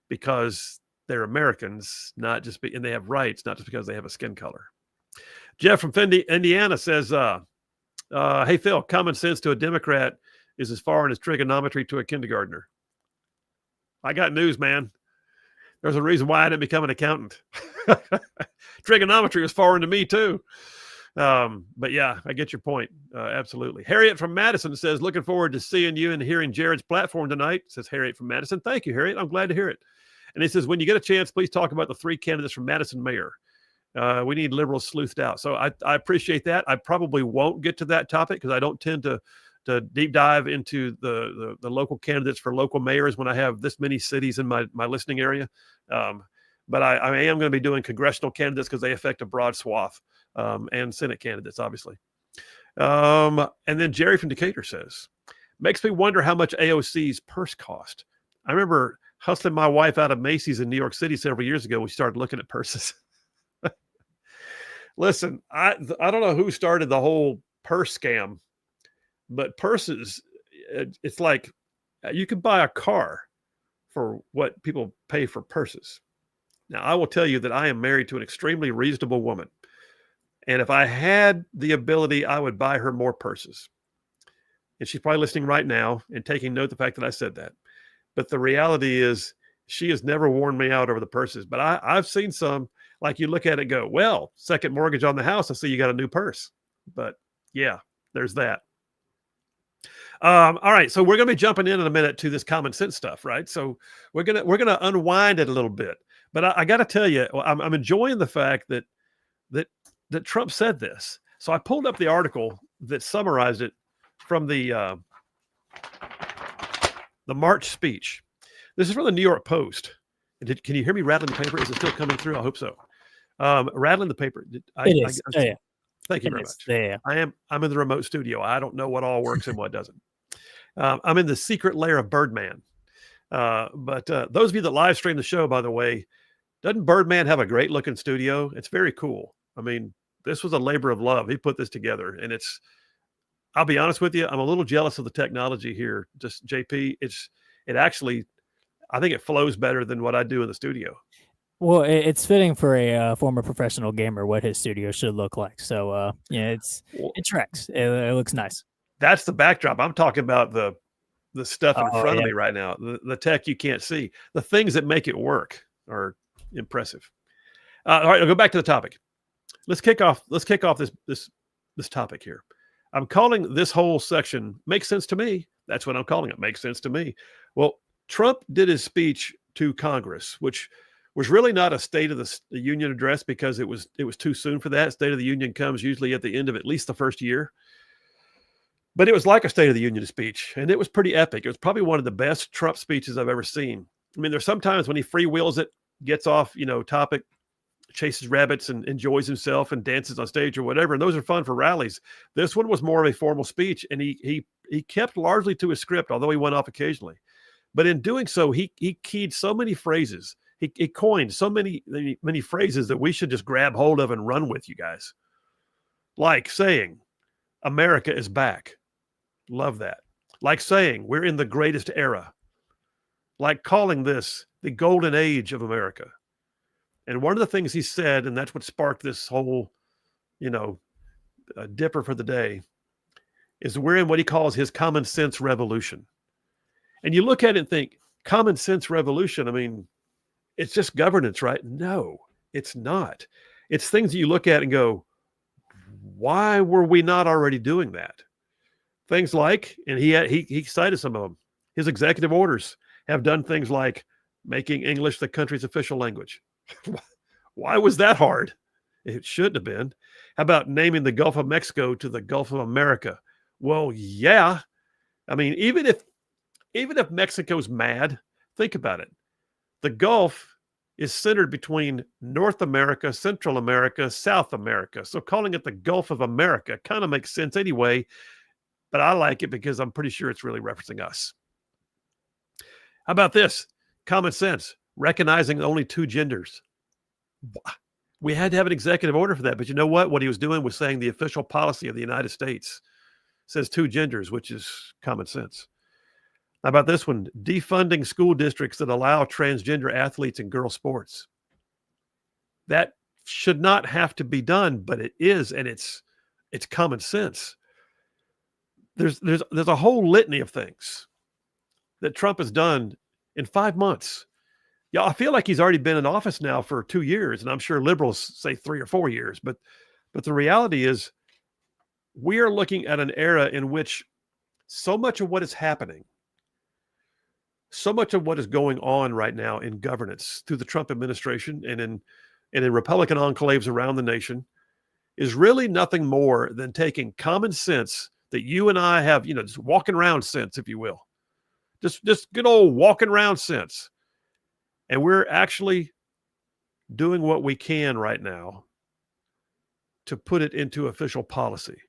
because they're Americans, not just and they have rights, not just because they have a skin color. Jeff from Indiana says, hey, Phil, common sense to a Democrat is as foreign as trigonometry to a kindergartner. I got news, man. There's a reason why I didn't become an accountant. Trigonometry was foreign to me, too. But yeah, I get your point. Absolutely. Harriet from Madison says, looking forward to seeing you and hearing Jared's platform tonight, says Harriet from Madison. Thank you, Harriet. I'm glad to hear it. And he says, when you get a chance, please talk about the 3 candidates from Madison mayor. We need liberals sleuthed out. So I appreciate that. I probably won't get to that topic because I don't tend to deep dive into the local candidates for local mayors when I have this many cities in my listening area. But I am going to be doing congressional candidates because they affect a broad swath, and Senate candidates, obviously. And then Jerry from Decatur says, makes me wonder how much AOC's purse cost. I remember hustling my wife out of Macy's in New York City several years ago. We started looking at purses. Listen, I don't know who started the whole purse scam, but purses, it's like you could buy a car for what people pay for purses. Now, I will tell you that I am married to an extremely reasonable woman. And if I had the ability, I would buy her more purses. And she's probably listening right now and taking note of the fact that I said that. But the reality is she has never worn me out over the purses. But I've seen some, like you look at it and go, well, second mortgage on the house, I see you got a new purse. But yeah, there's that. All right, so we're going to be jumping in a minute to this common sense stuff, right? So we're gonna unwind it a little bit. But I got to tell you, I'm enjoying the fact that Trump said this. So I pulled up the article that summarized it from the March speech. This is from the New York Post. Can you hear me rattling the paper? Is it still coming through? I hope so. Rattling the paper. It is. Yeah. Thank you very much. Yeah. I'm in the remote studio. I don't know what all works and what doesn't. I'm in the secret lair of Birdman. But those of you that live stream the show, by the way, doesn't Birdman have a great looking studio? It's very cool. I mean, this was a labor of love. He put this together, and I'll be honest with you, I'm a little jealous of the technology here. Just JP, it actually, I think it flows better than what I do in the studio. Well, it's fitting for a former professional gamer what his studio should look like. So yeah, it tracks. It looks nice. That's the backdrop. I'm talking about the stuff in front of me right now. The tech you can't see. The things that make it work are impressive. All right, I'll go back to the topic. Let's kick off this topic here. I'm calling this whole section "Makes Sense to Me." That's what I'm calling it. Makes sense to me. Well, Trump did his speech to Congress, which was really not a State of the Union address because it was too soon for that. State of the Union comes usually at the end of at least the first year. But it was like a State of the Union speech, and it was pretty epic. It was probably one of the best Trump speeches I've ever seen. I mean, there's sometimes when he freewheels it, gets off, topic, chases rabbits and enjoys himself and dances on stage or whatever, and those are fun for rallies. This one was more of a formal speech, and he kept largely to his script, although he went off occasionally. But in doing so, he keyed so many phrases. He coined so many phrases that we should just grab hold of and run with, you guys. Like saying, America is back. Love that. Like saying, we're in the greatest era. Like calling this the golden age of America. And one of the things he said, and that's what sparked this whole, dipper for the day, is we're in what he calls his common sense revolution. And you look at it and think, common sense revolution, I mean, it's just governance, right? No, it's not. It's things that you look at and go, Why were we not already doing that? Things like, and he cited some of them, his executive orders have done things like making English the country's official language. Why was that hard? It shouldn't have been. How about naming the Gulf of Mexico to the Gulf of America? Well, yeah. I mean, even if Mexico's mad, think about it. The Gulf is centered between North America, Central America, South America. So calling it the Gulf of America kind of makes sense anyway, but I like it because I'm pretty sure it's really referencing us. How about this? Common sense, recognizing only two genders. We had to have an executive order for that, but you know what? What he was doing was saying the official policy of the United States says two genders, which is common sense. How about this one? Defunding school districts that allow transgender athletes in girls' sports. That should not have to be done, but it is, and it's common sense. There's a whole litany of things that Trump has done in 5 months. Yeah, I feel like he's already been in office now for 2 years, and I'm sure liberals say 3 or 4 years. But the reality is, we are looking at an era in which so much of what is happening, so much of what is going on right now in governance through the Trump administration and in Republican enclaves around the nation is really nothing more than taking common sense that you and I have, just walking around sense, if you will. Just good old walking around sense. And we're actually doing what we can right now to put it into official policy.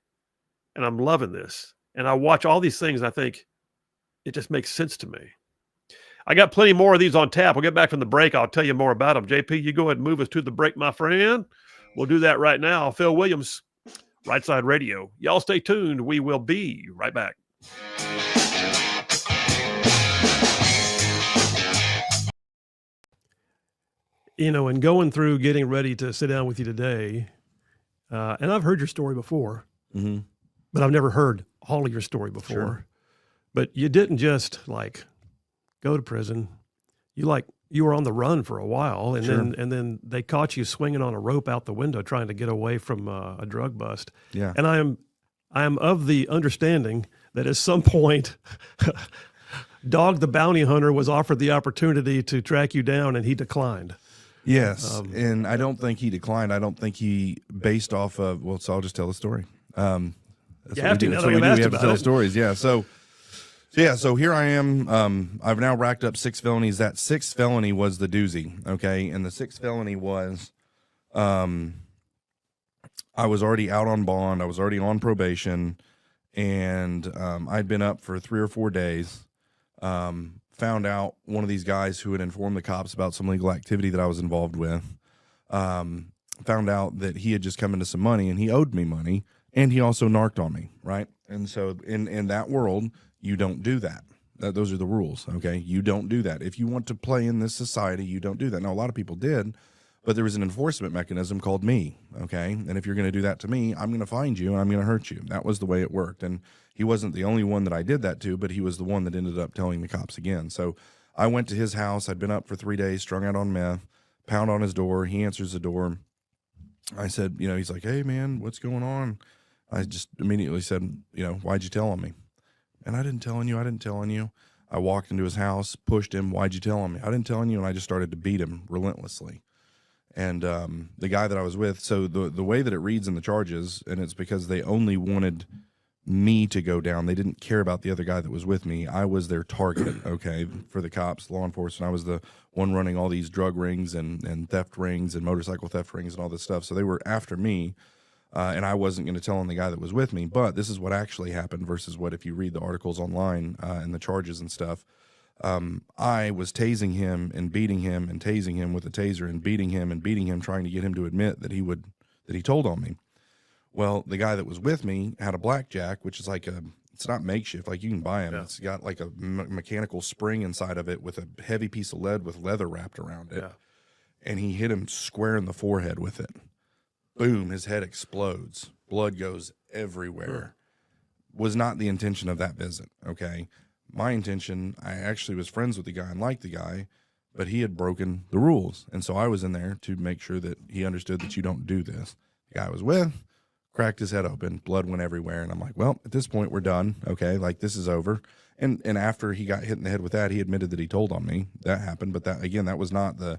And I'm loving this. And I watch all these things and I think it just makes sense to me. I got plenty more of these on tap. We'll get back from the break. I'll tell you more about them. JP, you go ahead and move us to the break, my friend. We'll do that right now. Phil Williams, Rightside Radio. Y'all stay tuned. We will be right back. And going through getting ready to sit down with you today, and I've heard your story before, but I've never heard all of your story before. Sure. But you didn't just go to prison. You were on the run for a while, and Sure. then they caught you swinging on a rope out the window trying to get away from a drug bust. Yeah. And I am of the understanding that at some point, Dog the Bounty Hunter was offered the opportunity to track you down, and he declined. Yes, and I don't think he declined. I don't think he based off of. Well, so I'll just tell the story. That's You have to. That's Now what we that do. I've We asked have to about tell it. stories. Yeah. So here I am. I've now racked up 6 felonies. That 6th felony was the doozy. Okay, and the 6th felony was, I was already out on bond. I was already on probation, and I'd been up for 3 or 4 days. Found out one of these guys who had informed the cops about some legal activity that I was involved with. Found out that he had just come into some money, and he owed me money, and he also narked on me, right? And so in that world, you don't do that. Those are the rules, okay? You don't do that. If you want to play in this society, you don't do that. Now, a lot of people did, but there was an enforcement mechanism called me, okay? And if you're going to do that to me, I'm going to find you and I'm going to hurt you. That was the way it worked. And he wasn't the only one that I did that to, but he was the one that ended up telling the cops again. So I went to his house. I'd been up for 3 days, strung out on meth, pound on his door. He answers the door. I said, he's like, "Hey, man, what's going on?" I just immediately said, "Why'd you tell on me?" "And I didn't tell on you. I didn't tell on you." I walked into his house, pushed him. "Why'd you tell on me?" "I didn't tell on you." And I just started to beat him relentlessly. And the guy that I was with, so the way that it reads in the charges, and it's because they only wanted me to go down. They didn't care about the other guy that was with me. I was their target, okay, for the cops, law enforcement. I was the one running all these drug rings and theft rings and motorcycle theft rings and all this stuff. So they were after me, and I wasn't going to tell on the guy that was with me. But this is what actually happened versus what if you read the articles online and the charges and stuff. I was tasing him and beating him and tasing him with a taser and beating him, trying to get him to admit that he told on me. Well, the guy that was with me had a blackjack, which is it's not makeshift, you can buy them. Yeah. It's got a mechanical spring inside of it with a heavy piece of lead with leather wrapped around it. Yeah. And he hit him square in the forehead with it. Boom, his head explodes. Blood goes everywhere. Was not the intention of that visit, okay? My intention, I actually was friends with the guy and liked the guy, but he had broken the rules. And so I was in there to make sure that he understood that you don't do this. The guy I was with cracked his head open, blood went everywhere. And I'm like, well, at this point we're done. Okay. Like this is over. And after he got hit in the head with that, he admitted that he told on me. That happened. But that, again, that was not the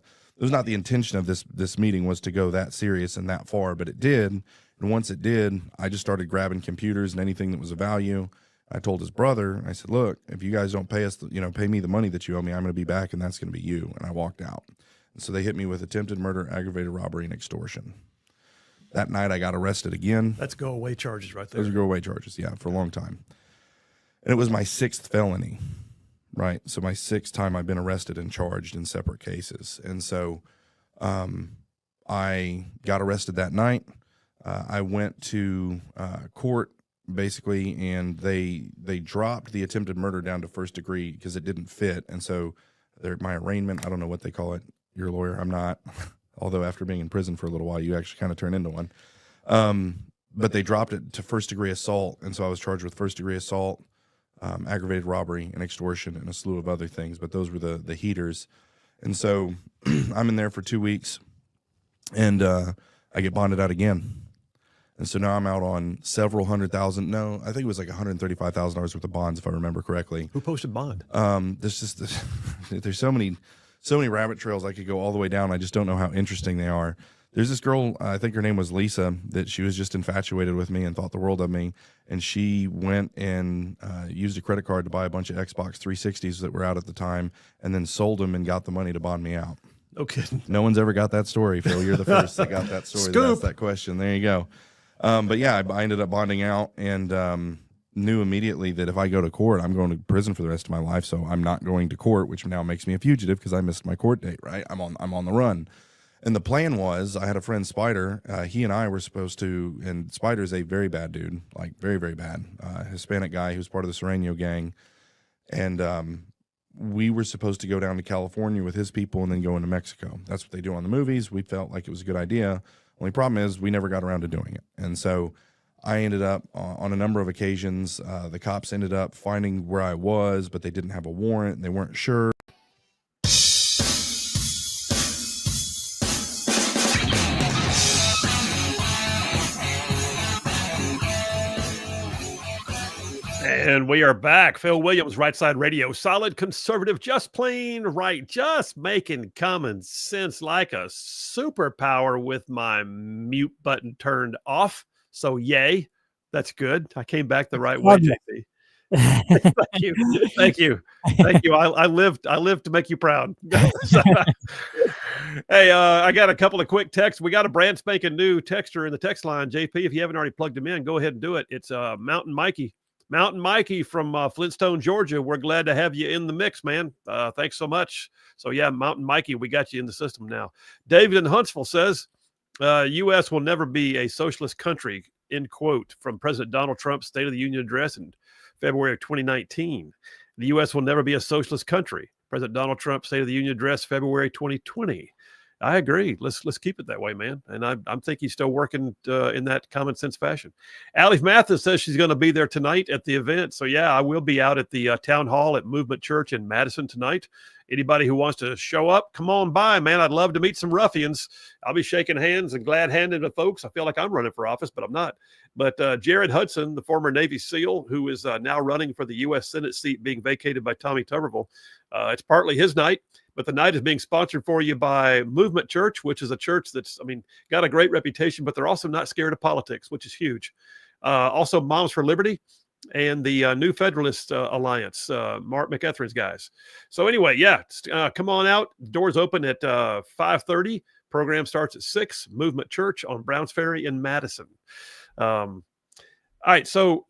intention of this meeting was to go that serious and that far, but it did. And once it did, I just started grabbing computers and anything that was of value. I told his brother, I said, look, if you guys don't pay us, pay me the money that you owe me, I'm going to be back, and that's going to be you. And I walked out. And so they hit me with attempted murder, aggravated robbery, and extortion. That night I got arrested again. That's go away charges right there. Those are go away charges, yeah, for a long time. And it was my 6th felony, right? So my 6th time I've been arrested and charged in separate cases. And so I got arrested that night. I went to court basically, and they dropped the attempted murder down to first degree because it didn't fit. And so my arraignment, I don't know what they call it. You're a lawyer. I'm not. Although after being in prison for a little while, you actually kind of turn into one. But they dropped it to first degree assault. And so I was charged with first degree assault, aggravated robbery, and extortion, and a slew of other things. But those were the heaters. And so I'm in there for 2 weeks, and I get bonded out again. And so now I'm out on several $100,000. No, I think it was like $135,000 worth of bonds, if I remember correctly. Who posted bond? There's so many rabbit trails I could go all the way down. I just don't know how interesting they are. There's this girl, I think her name was Lisa, that she was just infatuated with me and thought the world of me. And she went and used a credit card to buy a bunch of Xbox 360s that were out at the time, and then sold them and got the money to bond me out. Okay. No one's ever got that story, Phil. You're the first that got that story. That asked that question. There you go. But yeah, I ended up bonding out, and knew immediately that if I go to court, I'm going to prison for the rest of my life. So I'm not going to court, which now makes me a fugitive because I missed my court date. Right? I'm on the run. And the plan was, I had a friend, Spider. He and I were supposed to, and Spider's a very bad dude, like very, very bad, Hispanic guy who's part of the Sereno gang. And we were supposed to go down to California with his people and then go into Mexico. That's what they do on the movies. We felt like it was a good idea. Only problem is we never got around to doing it. And so I ended up on a number of occasions, the cops ended up finding where I was, but they didn't have a warrant. They weren't sure. And we are back. Phil Williams, Rightside Radio. Solid conservative, just plain right, just making common sense like a superpower with my mute button turned off. So yay, that's good. I came back the right way, JP. Thank you. Thank you. Thank you. I lived to make you proud. Hey, I got a couple of quick texts. We got a brand spanking new texter in the text line. JP, if you haven't already plugged him in, go ahead and do it. It's Mountain Mikey. Mountain Mikey from Flintstone, Georgia. We're glad to have you in the mix, man. Thanks so much. So yeah, Mountain Mikey, we got you in the system now. David in Huntsville says, U.S. will never be a socialist country, end quote, from President Donald Trump's State of the Union address in February of 2019. The U.S. will never be a socialist country. President Donald Trump's State of the Union address, February 2020. I agree. Let's keep it that way, man. And I'm think he's still working in that common sense fashion. Allie Mathis says she's going to be there tonight at the event. So yeah, I will be out at the town hall at Movement Church in Madison tonight. Anybody who wants to show up, come on by, man. I'd love to meet some ruffians. I'll be shaking hands and glad-handed with folks. I feel like I'm running for office, but I'm not. But Jared Hudson, the former Navy SEAL, who is now running for the U.S. Senate seat being vacated by Tommy Tuberville, it's partly his night. But the night is being sponsored for you by Movement Church, which is a church that's, got a great reputation, but they're also not scared of politics, which is huge. Also, Moms for Liberty and the New Federalist Alliance, Mark McEtherin's guys. So anyway, yeah, come on out. Doors open at 5:30. Program starts at 6. Movement Church on Browns Ferry in Madison. All right, so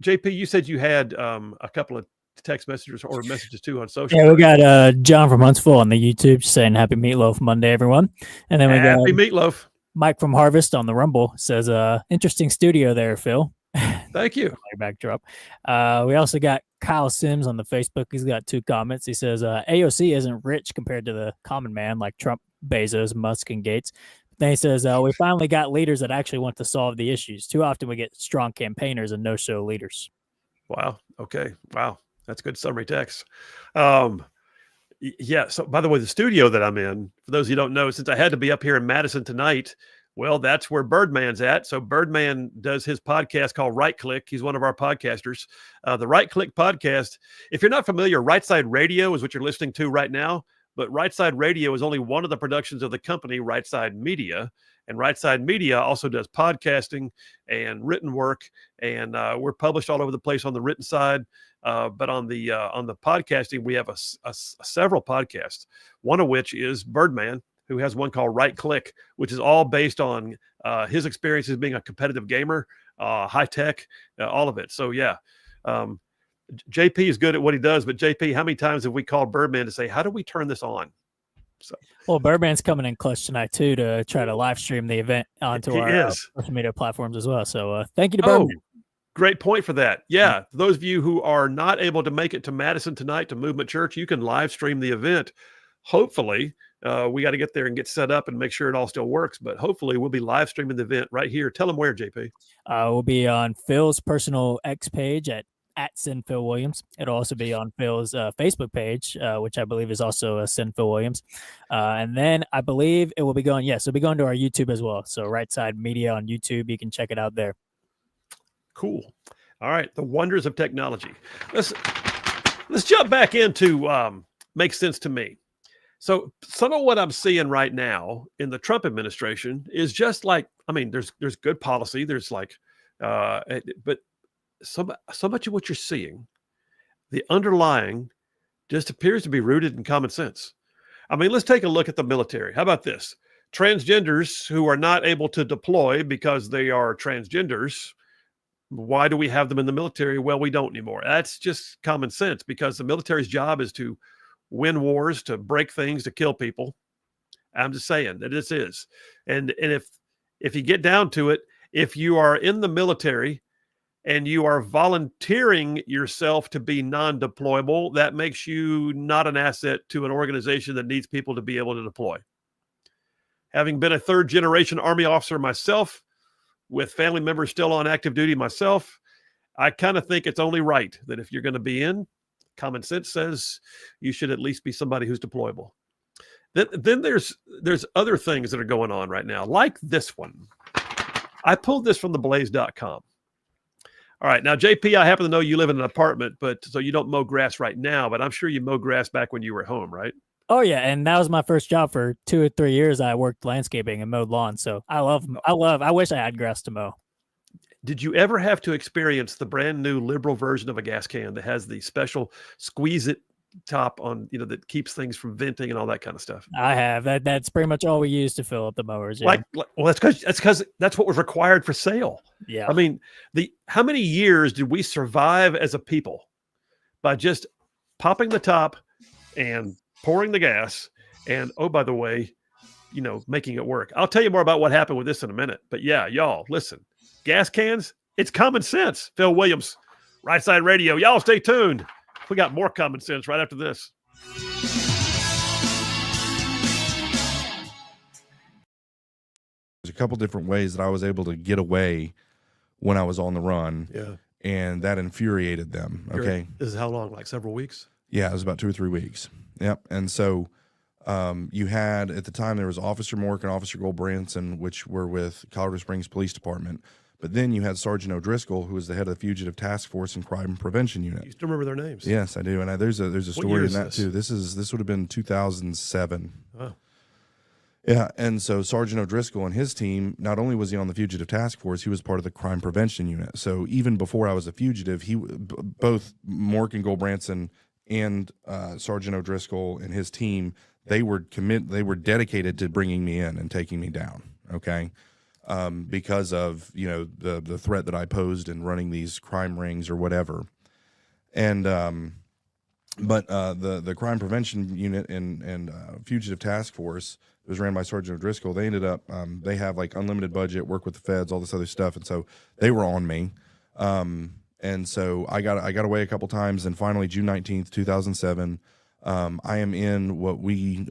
JP, you said you had a couple of text messages or messages too on social. Yeah, we got John from Huntsville on the YouTube saying Happy Meatloaf Monday, everyone. And then we got Happy Meatloaf. Mike from Harvest on the Rumble says, interesting studio there, Phil. Thank you. Backdrop. We also got Kyle Sims on the Facebook. He's got 2 comments. He says, AOC isn't rich compared to the common man like Trump, Bezos, Musk, and Gates. Then he says, we finally got leaders that actually want to solve the issues. Too often we get strong campaigners and no-show leaders. Wow. Okay. Wow. That's good summary text. Yeah. So by the way, the studio that I'm in, for those of you who don't know, since I had to be up here in Madison tonight, Well, that's where Birdman's at. So Birdman does his podcast called Right Click. He's one of our podcasters. The Right Click podcast, if you're not familiar, Rightside Radio is what you're listening to right now. But Rightside Radio is only one of the productions of the company Rightside Media. And Rightside Media also does podcasting and written work. And we're published all over the place on the written side. But on the podcasting, we have several podcasts, one of which is Birdman, who has one called Right Click, which is all based on his experiences being a competitive gamer, high tech, all of it. So, yeah, JP is good at what he does. But, JP, how many times have we called Birdman to say, how do we turn this on? So, well, Birdman's coming in clutch tonight, too, to try to live stream the event onto our social media platforms as well. So, thank you to Birdman. Great point for that. Yeah, those of you who are not able to make it to Madison tonight to Movement Church, you can live stream the event. Hopefully, we got to get there and get set up and make sure it all still works. But hopefully, we'll be live streaming the event right here. Tell them where, JP. We'll be on Phil's personal X page at Sin Phil Williams. It'll also be on Phil's Facebook page, which I believe is also Sin Phil Williams. And then I believe it will be going. Yes, it'll be going to our YouTube as well. So Rightside Media on YouTube. You can check it out there. Cool. All right. The wonders of technology. Let's jump back into Makes Sense to Me. So some of what I'm seeing right now in the Trump administration is just like, I mean, there's good policy. There's like, but so much of what you're seeing, the underlying just appears to be rooted in common sense. I mean, let's take a look at the military. How about this? Transgenders who are not able to deploy because they are transgenders. Why do we have them in the military? Well, we don't anymore. That's just common sense because the military's job is to win wars, to break things, to kill people. I'm just saying that this is. And if you get down to it, if you are in the military and you are volunteering yourself to be non-deployable, that makes you not an asset to an organization that needs people to be able to deploy. Having been a third-generation Army officer myself, with family members still on active duty myself, I kind of think it's only right that if you're going to be in, common sense says you should at least be somebody who's deployable. Then there's other things that are going on right now, like this one. I pulled this from theblaze.com. All right, now, JP, I happen to know you live in an apartment, but so you don't mow grass right now, but I'm sure you mowed grass back when you were home, right? Oh, yeah. And that was my first job for 2 or 3 years. I worked landscaping and mowed lawns. So I wish I had grass to mow. Did you ever have to experience the brand new liberal version of a gas can that has the special squeeze it top on, that keeps things from venting and all that kind of stuff? I have. That's pretty much all we use to fill up the mowers. Yeah. Well, that's because that's what was required for sale. Yeah. I mean, how many years did we survive as a people by just popping the top and pouring the gas and, oh, by the way, making it work? I'll tell you more about what happened with this in a minute. But yeah, y'all, listen, gas cans, it's common sense. Phil Williams, Rightside Radio. Y'all stay tuned. We got more common sense right after this. There's a couple different ways that I was able to get away when I was on the run. Yeah. And that infuriated them. Okay. This is how long? Like several weeks? Yeah, it was about 2 or 3 weeks. Yep. And so you had, at the time, there was Officer Mork and Officer Goldbranson, which were with Colorado Springs Police Department. But then you had Sergeant O'Driscoll, who was the head of the Fugitive Task Force and Crime Prevention Unit. You still remember their names? Yes, I do. And there's a story in that too. This would have been 2007. Oh. Yeah, and so Sergeant O'Driscoll and his team, not only was he on the Fugitive Task Force, he was part of the Crime Prevention Unit. So even before I was a fugitive, both Mork and Goldbranson and Sergeant O'Driscoll and his team, they were dedicated to bringing me in and taking me down. Okay, because of the threat that I posed in running these crime rings or whatever, and but the Crime Prevention Unit and Fugitive Task Force, it was ran by Sergeant O'Driscoll. They ended up they have like unlimited budget, work with the feds, all this other stuff, and so they were on me. And so I got away a couple times, and finally June 19th, 2007, I am in what we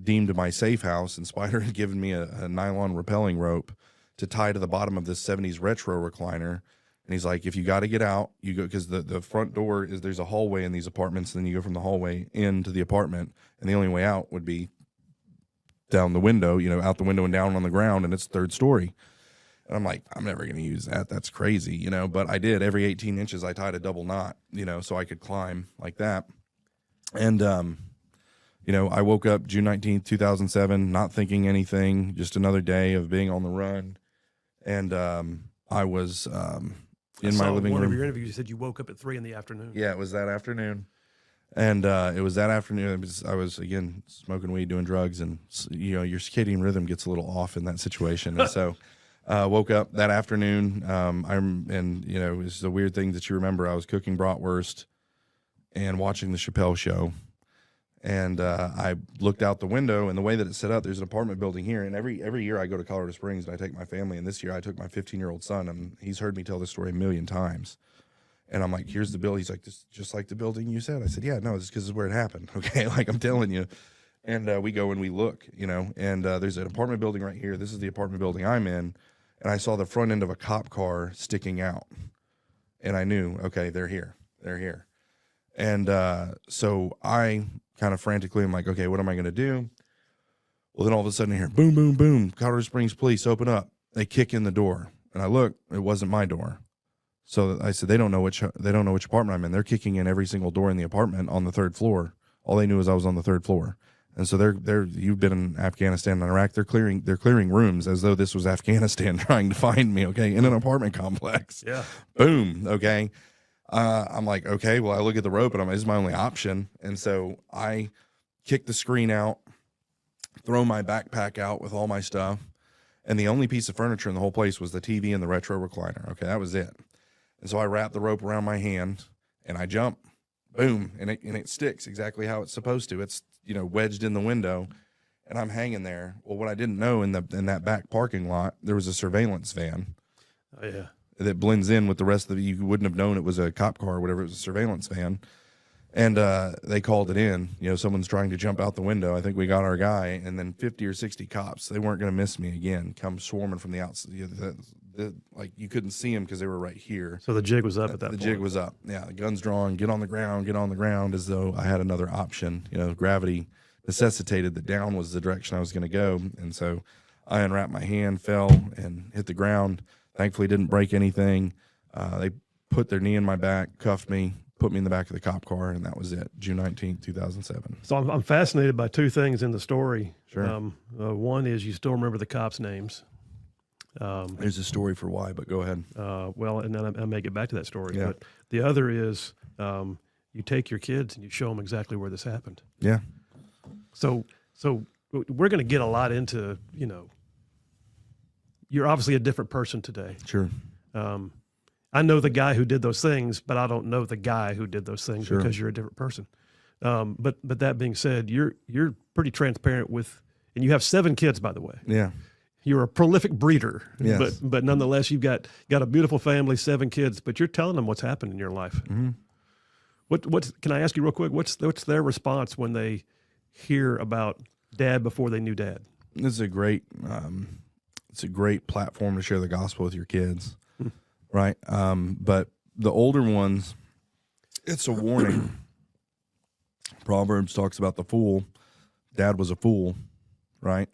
deemed my safe house, and Spider had given me a nylon rappelling rope to tie to the bottom of this 70s retro recliner. And he's like, if you got to get out, you go, because the front door there's a hallway in these apartments, and then you go from the hallway into the apartment, and the only way out would be down the window, out the window and down on the ground, and it's third story. And I'm like, I'm never going to use that. That's crazy, but I did. Every 18 inches, I tied a double knot, so I could climb like that. And, I woke up June 19th, 2007, not thinking anything, just another day of being on the run. And I was in my living room. One of your interviews, you said you woke up at 3 p.m. Yeah, it was that afternoon. And it was that afternoon. I was, again, smoking weed, doing drugs. And, your circadian rhythm gets a little off in that situation. And so woke up that afternoon. It's the weird thing that you remember. I was cooking bratwurst and watching the Chappelle Show. And I looked out the window, and the way that it's set up, there's an apartment building here. And every year I go to Colorado Springs and I take my family. And this year I took my 15-year-old son, and he's heard me tell this story a million times. And I'm like, here's the bill. He's like, this is just like the building you said. I said, yeah, no, it's because it's where it happened. Okay, like I'm telling you. And we go and we look, and there's an apartment building right here. This is the apartment building I'm in. And I saw the front end of a cop car sticking out. And I knew, okay, they're here. They're here. And so I kind of frantically, I'm like, okay, what am I going to do? Well, then all of a sudden I hear, boom, boom, boom, Colorado Springs police, open up. They kick in the door. And I look, it wasn't my door. So I said, they don't know which apartment I'm in. They're kicking in every single door in the apartment on the third floor. All they knew is I was on the third floor. And so you've been in Afghanistan and Iraq. They're clearing rooms as though this was Afghanistan trying to find me, okay, in an apartment complex. Yeah. Boom, okay. I'm like, okay, well, I look at the rope and this is my only option. And so I kick the screen out, throw my backpack out with all my stuff. And the only piece of furniture in the whole place was the TV and the retro recliner. Okay, that was it. And so I wrap the rope around my hand and I jump, boom, and it sticks exactly how it's supposed to. It's, wedged in the window, and I'm hanging there. Well, what I didn't know, in that back parking lot, there was a surveillance van. Oh, yeah. That blends in with the rest of you wouldn't have known it was a cop car or whatever. It was a surveillance van. And they called it in. Someone's trying to jump out the window. I think we got our guy, and then 50 or 60 cops. They weren't going to miss me again. Come swarming from the outside. Like you couldn't see them because they were right here. So the jig was up at that point. The jig was up. Yeah, the gun's drawn. Get on the ground, as though I had another option. Gravity necessitated that down was the direction I was going to go. And so I unwrapped my hand, fell, and hit the ground. Thankfully, didn't break anything. They put their knee in my back, cuffed me, put me in the back of the cop car, and that was it. June 19th, 2007. So I'm fascinated by two things in the story. Sure. One is you still remember the cops' names. There's a story for why, but go ahead. Well, and then I may get back to that story. Yeah. But the other is you take your kids and you show them exactly where this happened. Yeah. So we're going to get a lot into, you're obviously a different person today. Sure. I know the guy who did those things, but I don't know the guy who did those things Sure. because you're a different person. But that being said, you're pretty transparent with, and you have 7 kids, by the way. Yeah. You're a prolific breeder, Yes. but nonetheless, you've got a beautiful family, 7 kids, but you're telling them what's happened in your life. Mm-hmm. What's can I ask you real quick? What's their response when they hear about Dad before they knew Dad? This is a great platform to share the gospel with your kids, right? But the older ones, it's a warning. Proverbs talks about the fool. Dad was a fool, right?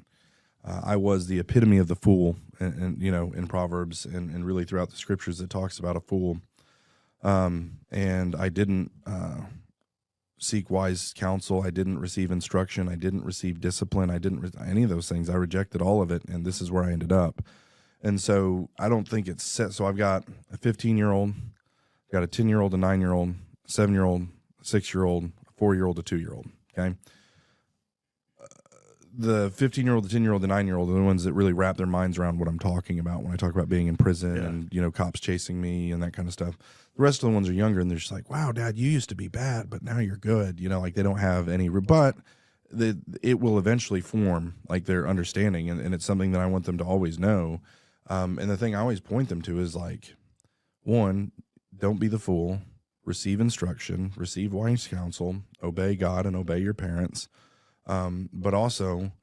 I was the epitome of the fool, and in Proverbs and really throughout the scriptures, it talks about a fool. And I didn't seek wise counsel. I didn't receive instruction. I didn't receive discipline. I didn't any of those things. I rejected all of it, and this is where I ended up. And so I don't think it's set. So I've got a 15-year-old, got a 10-year-old, a 9-year-old, a 7-year-old, a 6-year-old, a 4-year-old, a 2-year-old. Okay. The 15-year-old, the 10-year-old, the 9-year-old are the ones that really wrap their minds around what I'm talking about when I talk about being in prison and, cops chasing me and that kind of stuff. The rest of the ones are younger, and they're just like, wow, Dad, you used to be bad, but now you're good. Like they don't have any, but it will eventually form like their understanding. And it's something that I want them to always know. And the thing I always point them to is like, 1, don't be the fool, receive instruction, receive wise counsel, obey God and obey your parents. But also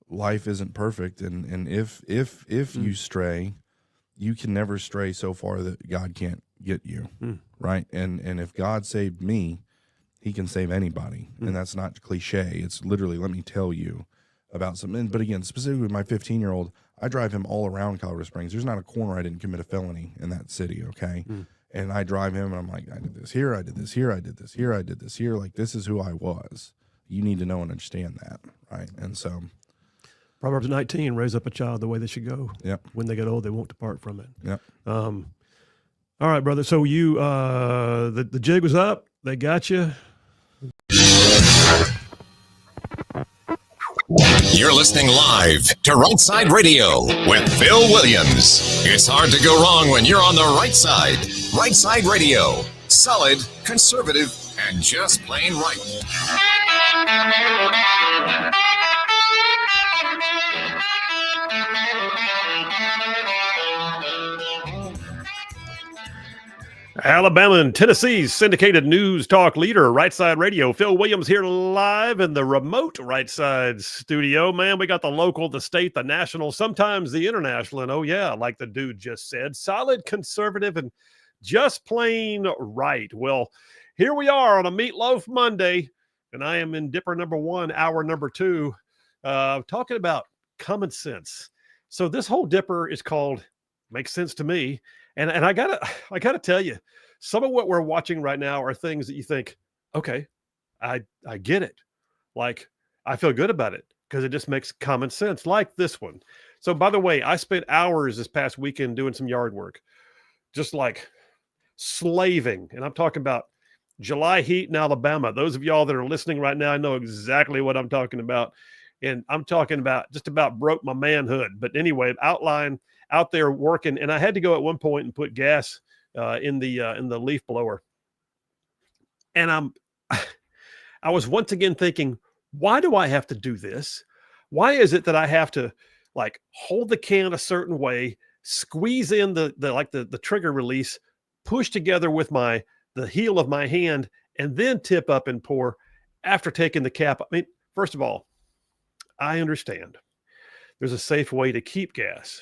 life isn't perfect. And if you stray, you can never stray so far that God can't get you. Right. And if God saved me, he can save anybody. And that's not cliche. It's literally, let me tell you, about something. But again, specifically my 15-year-old, I drive him all around Colorado Springs. There's not a corner I didn't commit a felony in that city. Okay. And I drive him and I'm like, I did this here. I did this here. I did this here. I did this here. Like, this is who I was. You need to know and understand that. Right. And so Proverbs 19, raise up a child the way they should go. Yep. When they get old, they won't depart from it. Yep. All right, brother. So you, the jig was up. They got you. You're listening live to Rightside Radio with Phil Williams. It's hard to go wrong when you're on the right side. Rightside Radio. Solid, conservative, and just plain right. Alabama and Tennessee's syndicated news talk leader, Rightside Radio. Phil Williams here live in the remote Rightside studio. Man, we got the local, the state, the national, sometimes the international. And oh yeah, like the dude just said, solid, conservative, and just plain right. Well, here we are on a Meatloaf Monday, and I am in Dipper number 1, hour number 2, talking about common sense. So this whole Dipper is called Makes Sense to Me. And I gotta tell you, some of what we're watching right now are things that you think, okay, I get it. Like, I feel good about it because it just makes common sense, like this one. So by the way, I spent hours this past weekend doing some yard work, just like slaving. And I'm talking about July heat in Alabama. Those of y'all that are listening right now, I know exactly what I'm talking about. And I'm talking about just about broke my manhood. But anyway, outline out there working, and I had to go at one point and put gas in the leaf blower. And I was once again thinking, why do I have to do this? Why is it that I have to like hold the can a certain way, squeeze in the trigger release, push together with the heel of my hand, and then tip up and pour after taking the cap? I mean, first of all, I understand there's a safe way to keep gas.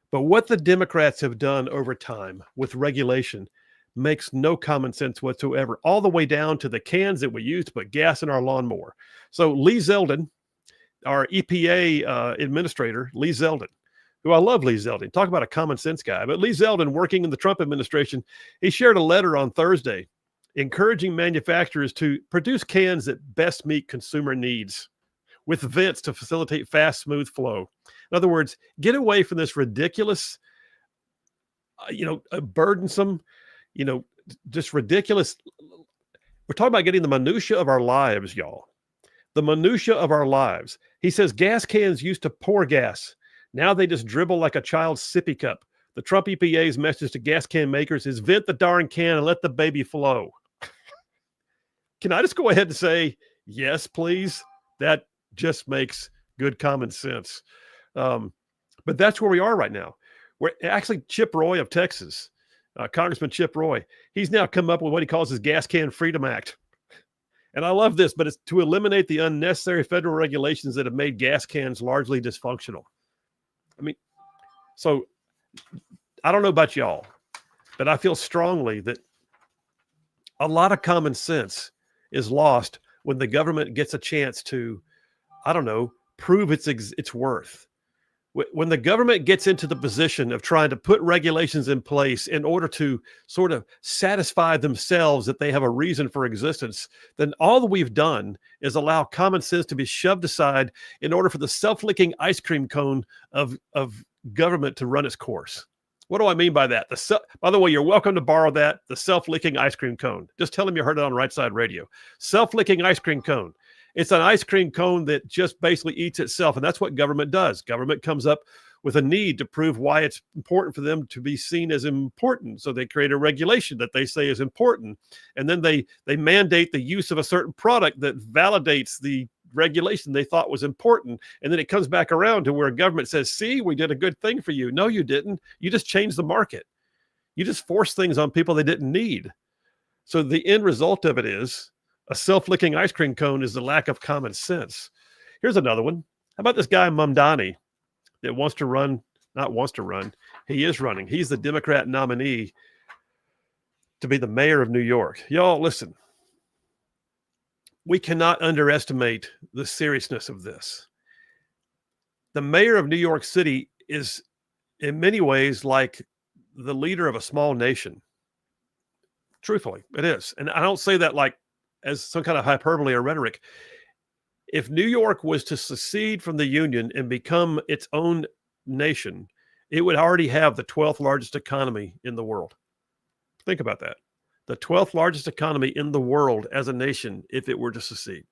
But what the Democrats have done over time with regulation makes no common sense whatsoever, all the way down to the cans that we use to put gas in our lawnmower. So Lee Zeldin, our EPA administrator, Lee Zeldin, who I love Lee Zeldin, talk about a common sense guy, but Lee Zeldin, working in the Trump administration, he shared a letter on Thursday encouraging manufacturers to produce cans that best meet consumer needs with vents to facilitate fast, smooth flow. In other words, get away from this ridiculous, burdensome, just ridiculous. We're talking about getting the minutia of our lives, y'all. The minutia of our lives. He says gas cans used to pour gas. Now they just dribble like a child's sippy cup. The Trump EPA's message to gas can makers is vent the darn can and let the baby flow. Can I just go ahead and say, yes, please? That just makes good common sense. But that's where we are right now. We're actually Chip Roy of Texas, Congressman Chip Roy. He's now come up with what he calls his Gas Can Freedom Act. And I love this, but it's to eliminate the unnecessary federal regulations that have made gas cans largely dysfunctional. I mean, so I don't know about y'all, but I feel strongly that a lot of common sense is lost when the government gets a chance to, prove its worth. When the government gets into the position of trying to put regulations in place in order to sort of satisfy themselves that they have a reason for existence, then all that we've done is allow common sense to be shoved aside in order for the self-licking ice cream cone of government to run its course. What do I mean by that? By the way, you're welcome to borrow that, the self-licking ice cream cone. Just tell them you heard it on Rightside Radio. Self-licking ice cream cone. It's an ice cream cone that just basically eats itself. And that's what government does. Government comes up with a need to prove why it's important for them to be seen as important. So they create a regulation that they say is important. And then they mandate the use of a certain product that validates the regulation they thought was important. And then it comes back around to where government says, see, we did a good thing for you. No, you didn't. You just changed the market. You just forced things on people they didn't need. So the end result of it is a self-licking ice cream cone is the lack of common sense. Here's another one. How about this guy, Mamdani, that he is running. He's the Democrat nominee to be the mayor of New York. Y'all, listen. We cannot underestimate the seriousness of this. the mayor of New York City is in many ways like the leader of a small nation. Truthfully, it is. And I don't say that like as some kind of hyperbole or rhetoric. If New York was to secede from the Union and become its own nation, it would already have the 12th largest economy in the world. Think about that. The 12th largest economy in the world as a nation if it were to secede.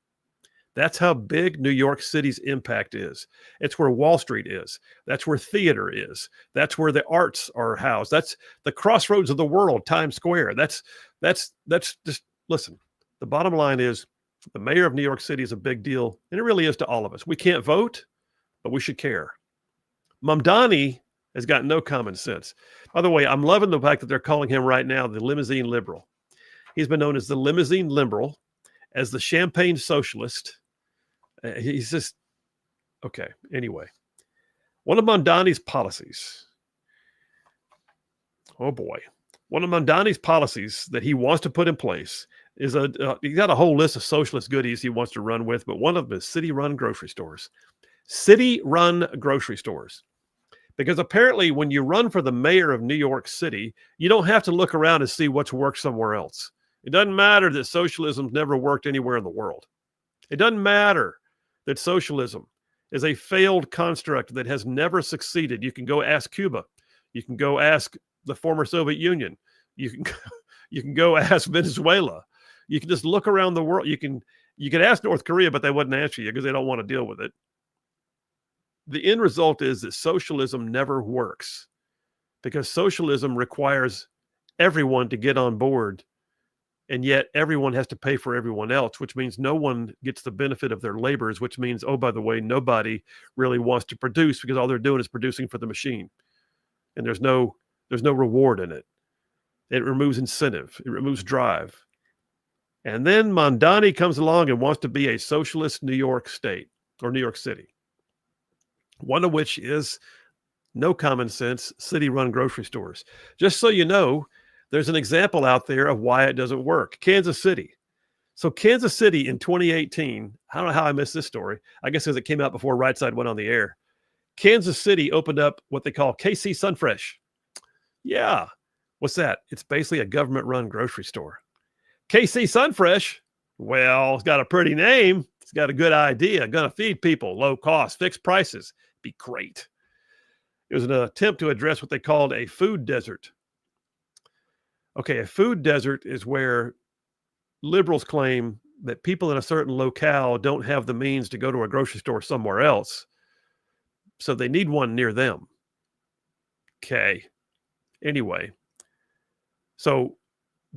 That's how big New York City's impact is. It's where Wall Street is. That's where theater is. That's where the arts are housed. That's the crossroads of the world, Times Square. That's just, listen, the bottom line is the mayor of New York City is a big deal, and it really is to all of us. We can't vote, but we should care. Mamdani has got no common sense. By the way, I'm loving the fact that they're calling him right now the limousine liberal. He's been known as the limousine liberal, as the champagne socialist. He's just, okay, anyway. One of Mamdani's policies, oh boy, one of Mamdani's policies that he wants to put in place is he's got a whole list of socialist goodies he wants to run with, but one of them is city-run grocery stores. City-run grocery stores. Because apparently when you run for the mayor of New York City, you don't have to look around and see what's worked somewhere else. It doesn't matter that socialism's never worked anywhere in the world. It doesn't matter that socialism is a failed construct that has never succeeded. You can go ask Cuba. You can go ask the former Soviet Union. You can go ask Venezuela. You can just look around the world. You can ask North Korea, but they wouldn't answer you because they don't want to deal with it. The end result is that socialism never works because socialism requires everyone to get on board, and yet everyone has to pay for everyone else, which means no one gets the benefit of their labors, which means, oh, by the way, nobody really wants to produce because all they're doing is producing for the machine. And there's no reward in it. It removes incentive. It removes drive. And then Mamdani comes along and wants to be a socialist New York State or New York City, one of which is no common sense city-run grocery stores. Just so you know, there's an example out there of why it doesn't work. Kansas City. So Kansas City in 2018, I don't know how I missed this story. I guess because it came out before Rightside went on the air. Kansas City opened up what they call KC Sunfresh. Yeah. What's that? It's basically a government-run grocery store. KC Sunfresh, well, it's got a pretty name. It's got a good idea. Going to feed people, low cost, fixed prices. Be great. It was an attempt to address what they called a food desert. Okay, a food desert is where liberals claim that people in a certain locale don't have the means to go to a grocery store somewhere else, so they need one near them. Okay. Anyway, so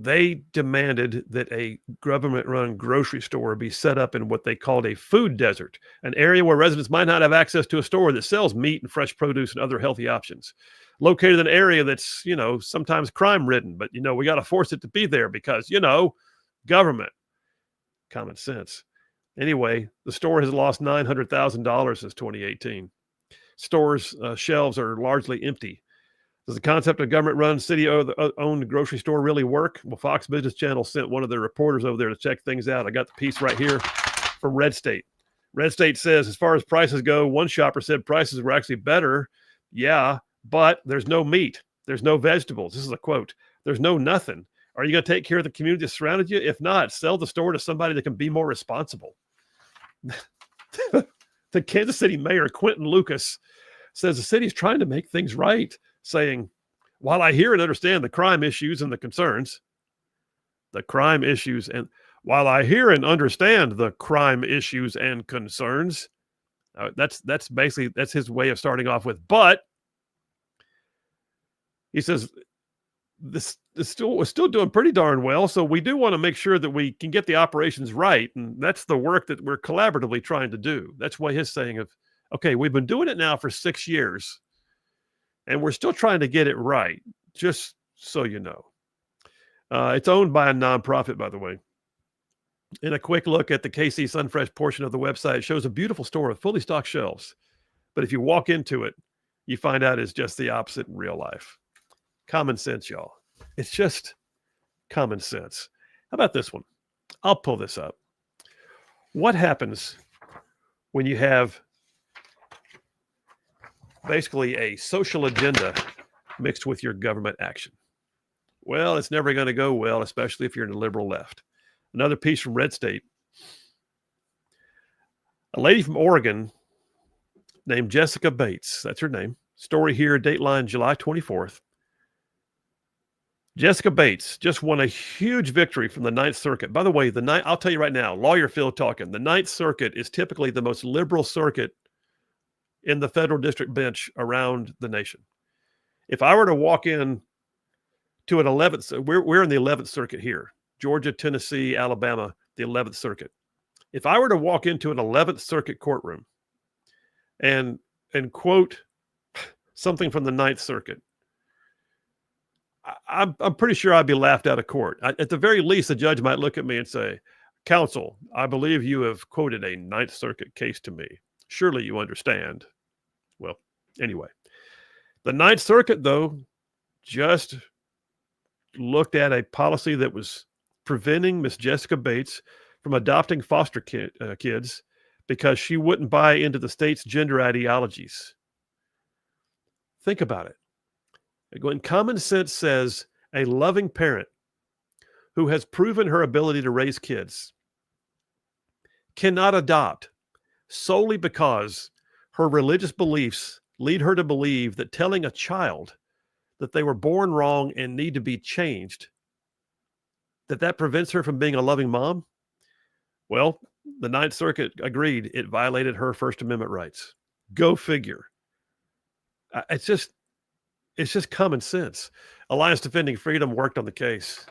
they demanded that a government-run grocery store be set up in what they called a food desert, an area where residents might not have access to a store that sells meat and fresh produce and other healthy options. Located in an area that's, sometimes crime-ridden, but, we got to force it to be there because, government. Common sense. Anyway, the store has lost $900,000 since 2018. Stores' shelves are largely empty. Does the concept of government-run, city-owned grocery store really work? Well, Fox Business Channel sent one of their reporters over there to check things out. I got the piece right here from Red State. Red State says, as far as prices go, one shopper said prices were actually better. Yeah, but there's no meat. There's no vegetables. This is a quote. There's no nothing. Are you going to take care of the community that surrounded you? If not, sell the store to somebody that can be more responsible. The Kansas City mayor, Quentin Lucas, says the city is trying to make things right, saying, while I hear and understand the crime issues and the concerns, while I hear and understand the crime issues and concerns, that's basically, that's his way of starting off with, but he says, we're still doing pretty darn well. So we do want to make sure that we can get the operations right. And that's the work that we're collaboratively trying to do. That's why his saying of, okay, we've been doing it now for 6 years and we're still trying to get it right. Just so you know, it's owned by a nonprofit, by the way. In a quick look at the KC Sunfresh portion of the website, it shows a beautiful store with fully stocked shelves. But if you walk into it, you find out it's just the opposite in real life. Common sense, y'all. It's just common sense. How about this one? I'll pull this up. What happens when you have basically a social agenda mixed with your government action. Well, it's never going to go well, especially if you're in the liberal left. Another piece from Red State. A lady from Oregon named Jessica Bates, that's her name. Story here, Dateline July 24th. Jessica Bates just won a huge victory from the Ninth Circuit. By the way, I'll tell you right now, lawyer Phil talking, the Ninth Circuit is typically the most liberal circuit in the federal district bench around the nation. If I were to walk in to an 11th, we're in the 11th Circuit here, Georgia, Tennessee, Alabama, the 11th Circuit. If I were to walk into an 11th Circuit courtroom and quote something from the Ninth Circuit, I'm pretty sure I'd be laughed out of court. At the very least, the judge might look at me and say, "Counsel, I believe you have quoted a Ninth Circuit case to me. Surely you understand." Well, anyway, the Ninth Circuit, though, just looked at a policy that was preventing Miss Jessica Bates from adopting foster kids because she wouldn't buy into the state's gender ideologies. Think about it. When common sense says a loving parent who has proven her ability to raise kids cannot adopt solely because her religious beliefs lead her to believe that telling a child that they were born wrong and need to be changed, that prevents her from being a loving mom, well, the Ninth Circuit agreed it violated her First Amendment rights. Go figure. It's just common sense. Alliance Defending Freedom worked on the case.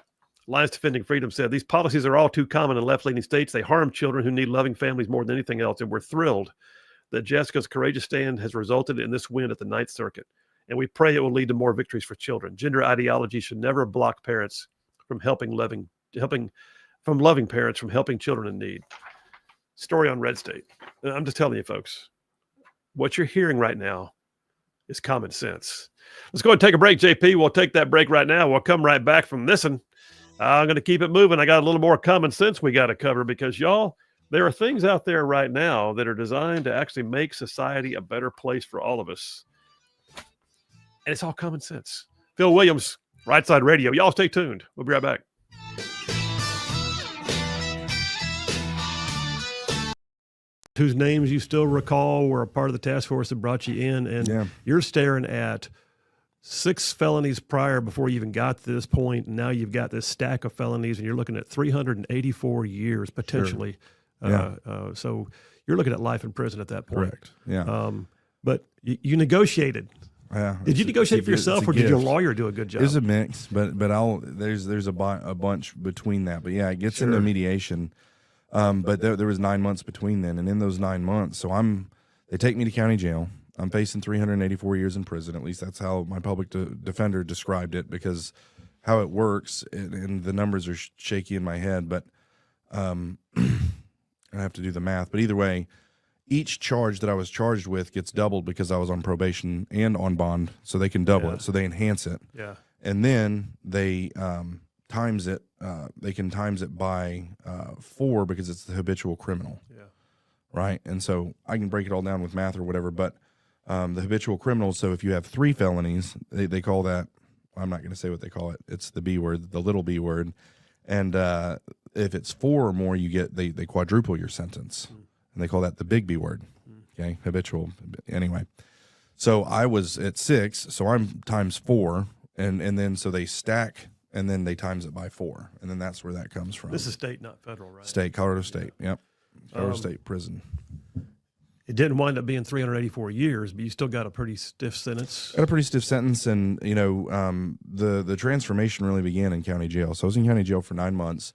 Alliance Defending Freedom said these policies are all too common in left-leaning states. They harm children who need loving families more than anything else. And we're thrilled that Jessica's courageous stand has resulted in this win at the Ninth Circuit. And we pray it will lead to more victories for children. Gender ideology should never block parents from loving parents from helping children in need. Story on Red State. I'm just telling you, folks, what you're hearing right now is common sense. Let's go and take a break, JP. We'll take that break right now. We'll come right back from this one. I'm going to keep it moving. I got a little more common sense we got to cover because, y'all, there are things out there right now that are designed to actually make society a better place for all of us. And it's all common sense. Phil Williams, Rightside Radio. Y'all stay tuned. We'll be right back. Whose names you still recall were a part of the task force that brought you in. And you're staring at 6 felonies prior before you even got to this point. And now you've got this stack of felonies and you're looking at 384 years potentially. Sure. So you're looking at life in prison at that point. Correct. Yeah. But you negotiated. Yeah. Did you negotiate for yourself or did your lawyer do a good job? It was a mix, but there's a bunch between that. But yeah, it gets into mediation. But there was 9 months between then, and in those 9 months, they take me to county jail. I'm facing 384 years in prison. At least that's how my public defender described it, because how it works, and the numbers are shaky in my head, but I have to do the math. But either way, each charge that I was charged with gets doubled because I was on probation and on bond, so they can double it, so they enhance it. Yeah, and then they times it. They can times it by 4 because it's the habitual criminal. Yeah. Right. And so I can break it all down with math or whatever, but the habitual criminal. So if you have 3 felonies, they call that, I'm not going to say what they call it. It's the B word, the little B word. And if it's 4 or more, they quadruple your sentence. And they call that the big B word. Okay. Habitual. Anyway. So I was at 6. So I'm times 4. And then so they stack. And then they times it by 4, and then that's where that comes from. This is state, not federal, right? State, Colorado State. Yep, Colorado State prison. It didn't wind up being 384 years, but you still got a pretty stiff sentence. Got a pretty stiff sentence, and the transformation really began in county jail. So I was in county jail for 9 months,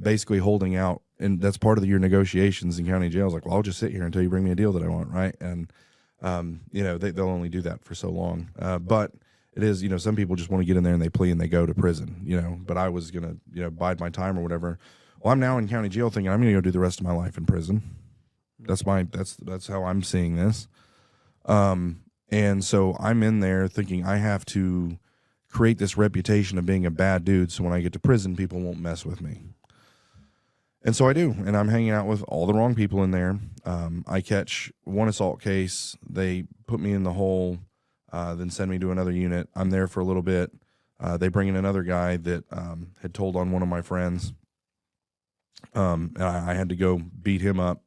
basically holding out, and that's part of your negotiations in county jail. I was like, well, I'll just sit here until you bring me a deal that I want, right? And they'll only do that for so long, but. It is, some people just want to get in there and they plea and they go to prison, but I was going to, bide my time or whatever. Well, I'm now in county jail thinking I'm going to go do the rest of my life in prison. That's how I'm seeing this. And so I'm in there thinking I have to create this reputation of being a bad dude. So when I get to prison, people won't mess with me. And so I do, and I'm hanging out with all the wrong people in there. I catch one assault case. They put me in the hole, then send me to another unit. I'm there for a little bit. They bring in another guy that had told on one of my friends. And I had to go beat him up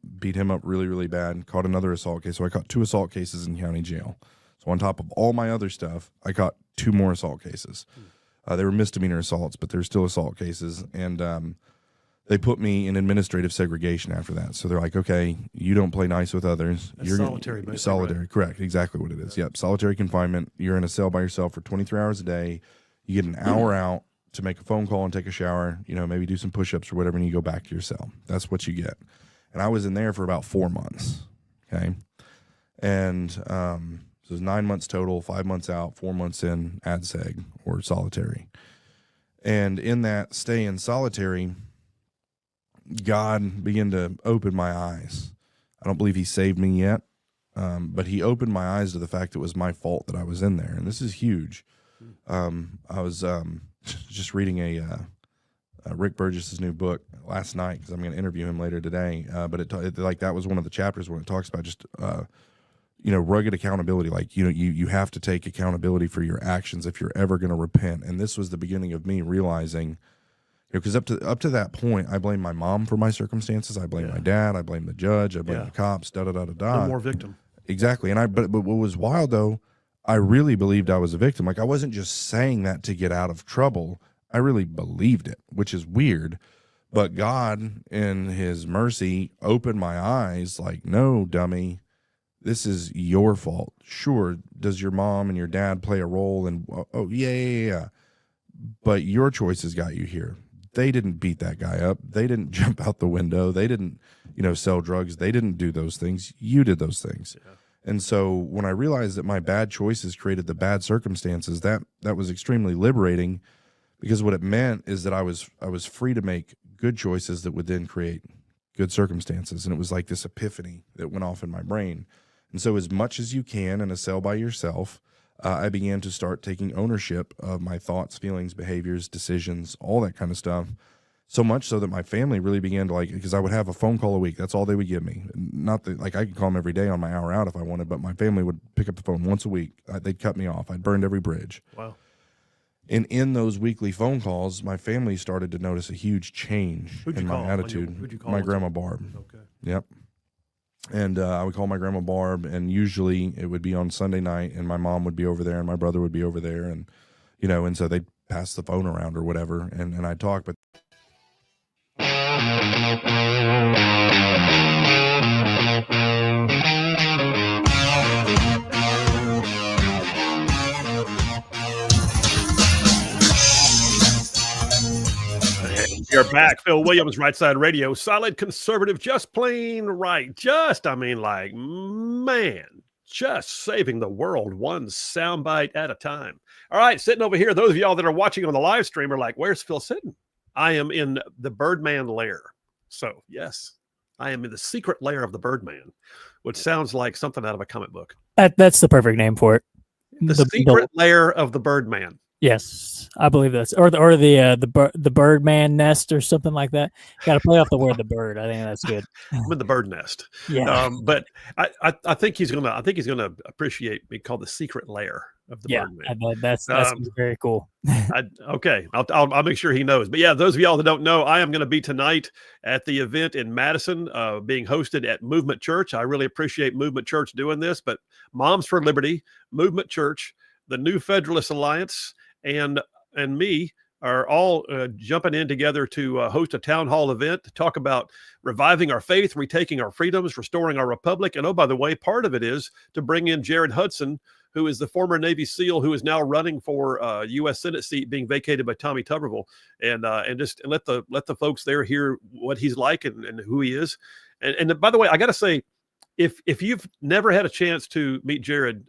really, really bad. Caught another assault case. So I caught 2 assault cases in county jail. So on top of all my other stuff, I caught 2 more assault cases. They were misdemeanor assaults, but they're still assault cases. And they put me in administrative segregation after that. So they're like, okay, you don't play nice with others. That's solitary, basically, solitary, right? correct. Exactly what it is. Yep. Solitary confinement. You're in a cell by yourself for 23 hours a day. You get an hour out to make a phone call and take a shower, maybe do some push-ups or whatever, and you go back to your cell. That's what you get. And I was in there for about 4 months. Okay. And, so it was 9 months total, 5 months out, 4 months in ADSEG or solitary. And in that stay in solitary, God began to open my eyes. I don't believe he saved me yet, but he opened my eyes to the fact it was my fault that I was in there. And this is huge. I was just reading a Rick Burgess's new book last night because I'm going to interview him later today. But it like that was one of the chapters when it talks about just rugged accountability. Like you have to take accountability for your actions if you're ever going to repent. And this was the beginning of me realizing, because up to that point, I blame my mom for my circumstances. I blame my dad. I blame the judge. I blame the cops. Da da da da da. No more victim. Exactly. And but what was wild though, I really believed I was a victim. Like I wasn't just saying that to get out of trouble. I really believed it, which is weird. But God, in his mercy, opened my eyes like, no, dummy, this is your fault. Sure, does your mom and your dad play a role? And oh, yeah. But your choices got you here. They didn't beat that guy up. They didn't jump out the window. They didn't, sell drugs. They didn't do those things. You did those things. Yeah. And so when I realized that my bad choices created the bad circumstances, that was extremely liberating, because what it meant is that I was free to make good choices that would then create good circumstances. And it was like this epiphany that went off in my brain. And so as much as you can in a cell by yourself, I began to start taking ownership of my thoughts, feelings, behaviors, decisions, all that kind of stuff. So much so that my family really began to because I would have a phone call a week. That's all they would give me. Not that I could call them every day on my hour out if I wanted, but my family would pick up the phone once a week. They'd cut me off. I'd burned every bridge. Wow. And in those weekly phone calls, my family started to notice a huge change in my attitude. Who'd you call? My grandma Barb. Okay. Yep. And I would call my grandma Barb, and usually it would be on Sunday night, and my mom would be over there, and my brother would be over there, and and so they'd pass the phone around or whatever, and I'd talk, but. You're back. Phil Williams, Rightside Radio. Solid conservative, just plain right. Just saving the world one soundbite at a time. All right, sitting over here, those of y'all that are watching on the live stream are like, where's Phil sitting? I am in the Birdman lair. So, yes, I am in the secret lair of the Birdman, which sounds like something out of a comic book. That's the perfect name for it. The secret lair of the Birdman. Yes, I believe that's or the Birdman nest or something like that. Got to play off the word the bird. I think that's good. I'm in the bird nest. Yeah, but I think he's gonna appreciate being called the secret lair of the Birdman. That's very cool. Okay, I'll make sure he knows. But yeah, those of y'all that don't know, I am going to be tonight at the event in Madison, being hosted at Movement Church. I really appreciate Movement Church doing this, but Moms for Liberty, Movement Church, the New Federalist Alliance, and me are all jumping in together to host a town hall event to talk about reviving our faith, retaking our freedoms, restoring our republic. And oh, by the way, part of it is to bring in Jared Hudson, who is the former Navy SEAL who is now running for U.S. Senate seat being vacated by Tommy Tuberville, and just let the folks there hear what he's like and who he is. And by the way, I got to say, if you've never had a chance to meet Jared,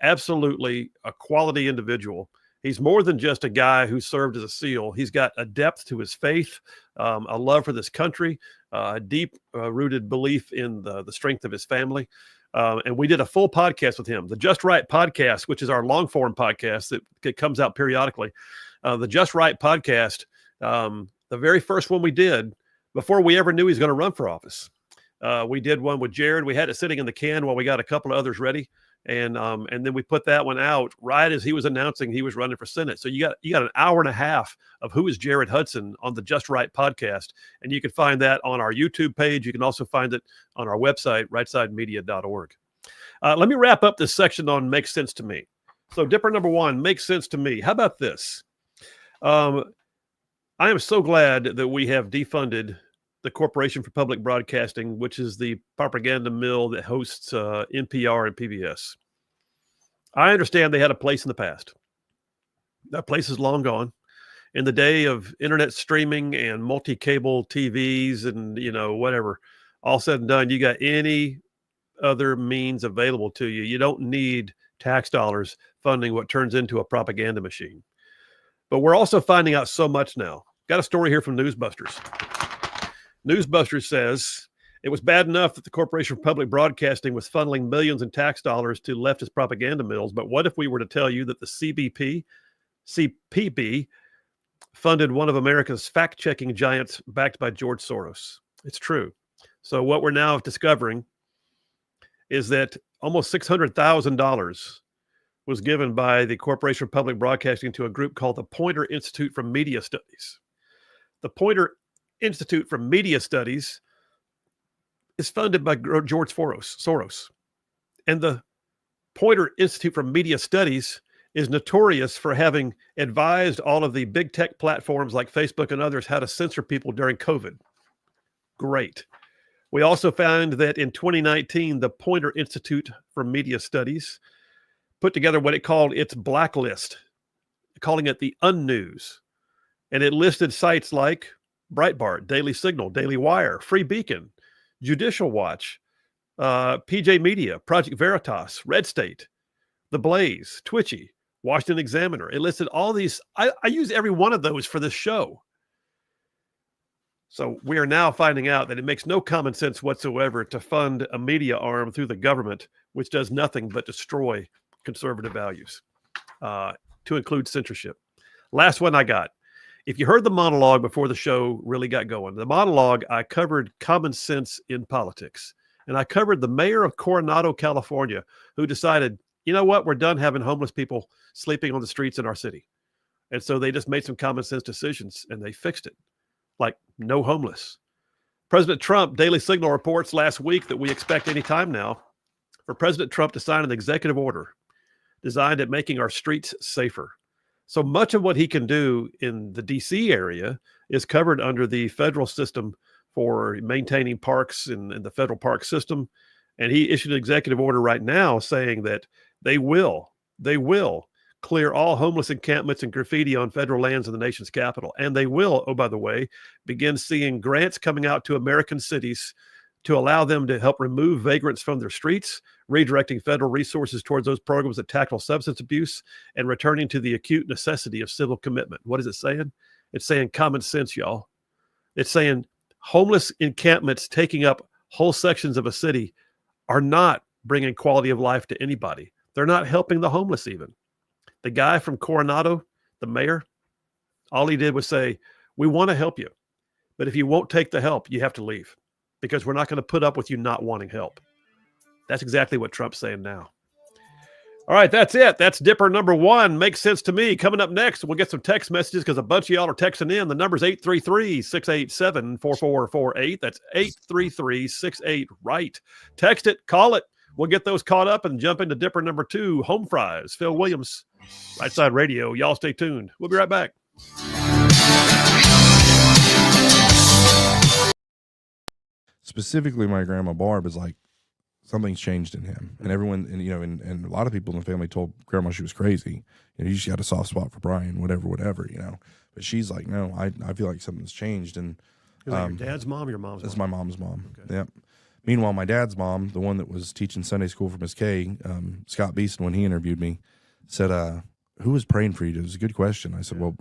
absolutely a quality individual. He's more than just a guy who served as a SEAL. He's got a depth to his faith, a love for this country, a deep rooted belief in the strength of his family. And we did a full podcast with him, the Just Right podcast, which is our long form podcast that comes out periodically. The Just Right podcast, the very first one we did, before we ever knew he was going to run for office. We did one with Jared. We had it sitting in the can while we got a couple of others ready. And then we put that one out right as he was announcing he was running for Senate. So you got an hour and a half of Who is Jared Hudson on the Just Right podcast. And you can find that on our YouTube page. You can also find it on our website, rightsidemedia.org. Let me wrap up this section on Makes Sense to Me. So Dipper number one, makes sense to me. How about this? I am so glad that we have defunded the Corporation for Public Broadcasting, which is the propaganda mill that hosts NPR and PBS. I understand they had a place in the past. That place is long gone. In the day of internet streaming and multi-cable TVs and, whatever, all said and done, you got any other means available to you. You don't need tax dollars funding what turns into a propaganda machine. But we're also finding out so much now. Got a story here from Newsbusters. Newsbusters says it was bad enough that the Corporation for Public Broadcasting was funneling millions in tax dollars to leftist propaganda mills. But what if we were to tell you that the CPB funded one of America's fact-checking giants backed by George Soros? It's true. So what we're now discovering is that almost $600,000 was given by the Corporation for Public Broadcasting to a group called the Poynter Institute for Media Studies. The Poynter Institute for Media Studies is funded by George Soros. And the Poynter Institute for Media Studies is notorious for having advised all of the big tech platforms like Facebook and others how to censor people during COVID. Great. We also found that in 2019, the Poynter Institute for Media Studies put together what it called its blacklist, calling it the Unnews. And it listed sites like Breitbart, Daily Signal, Daily Wire, Free Beacon, Judicial Watch, PJ Media, Project Veritas, Red State, The Blaze, Twitchy, Washington Examiner. It listed all these. I use every one of those for this show. So we are now finding out that it makes no common sense whatsoever to fund a media arm through the government, which does nothing but destroy conservative values, to include censorship. Last one I got. If you heard the monologue before the show really got going, the monologue, I covered common sense in politics. And I covered the mayor of Coronado, California, who decided, you know what, we're done having homeless people sleeping on the streets in our city. And so they just made some common sense decisions and they fixed it. Like no homeless. President Trump, Daily Signal reports last week that we expect any time now for President Trump to sign an executive order designed at making our streets safer. So much of what he can do in the DC area is covered under the federal system for maintaining parks and the federal park system. And he issued an executive order right now saying that they will clear all homeless encampments and graffiti on federal lands in the nation's capital. And they will, oh, by the way, begin seeing grants coming out to American cities to allow them to help remove vagrants from their streets, redirecting federal resources towards those programs that tackle substance abuse and returning to the acute necessity of civil commitment. What is it saying? It's saying common sense, y'all. It's saying homeless encampments taking up whole sections of a city are not bringing quality of life to anybody. They're not helping the homeless even. The guy from Coronado, the mayor, all he did was say, we want to help you, but if you won't take the help, you have to leave because we're not going to put up with you not wanting help. That's exactly what Trump's saying now. All right, that's it. That's Dipper number one. Makes sense to me. Coming up next, we'll get some text messages because a bunch of y'all are texting in. The number's 833-687-4448. That's 833-68-RIGHT. Text it, call it. We'll get those caught up and jump into Dipper number two, Home Fries. Phil Williams, Rightside Radio. Y'all stay tuned. We'll be right back. Specifically, my grandma Barb is like, something's changed in him, and everyone, and and a lot of people in the family told grandma she was crazy. You just got a soft spot for Brian, whatever. But she's like, no, I feel like something's changed. And your dad's mom or your mom's mom? That's my mom's mom. Okay. Yep. Meanwhile, my dad's mom, the one that was teaching Sunday school for Miss K, Scott Beeson, when he interviewed me, said, who was praying for you? It was a good question. I said, well,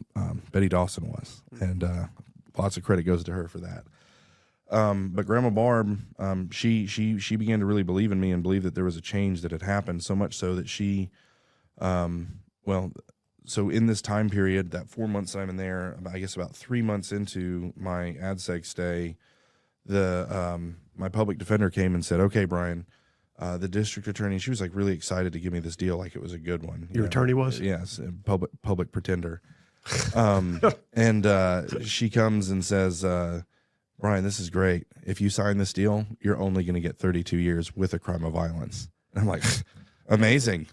Betty Dawson was. And lots of credit goes to her for that. But Grandma Barb, she began to really believe in me and believe that there was a change that had happened, so much so that she, so in this time period, that 4 months I'm in there, I guess about 3 months into my ADSEG stay, my public defender came and said, "Okay, Brian, the district attorney," she was like really excited to give me this deal, like it was a good one. Your attorney was? Yes, a public pretender. And she comes and says, "Brian, this is great. If you sign this deal, you're only going to get 32 years with a crime of violence." And I'm like, amazing.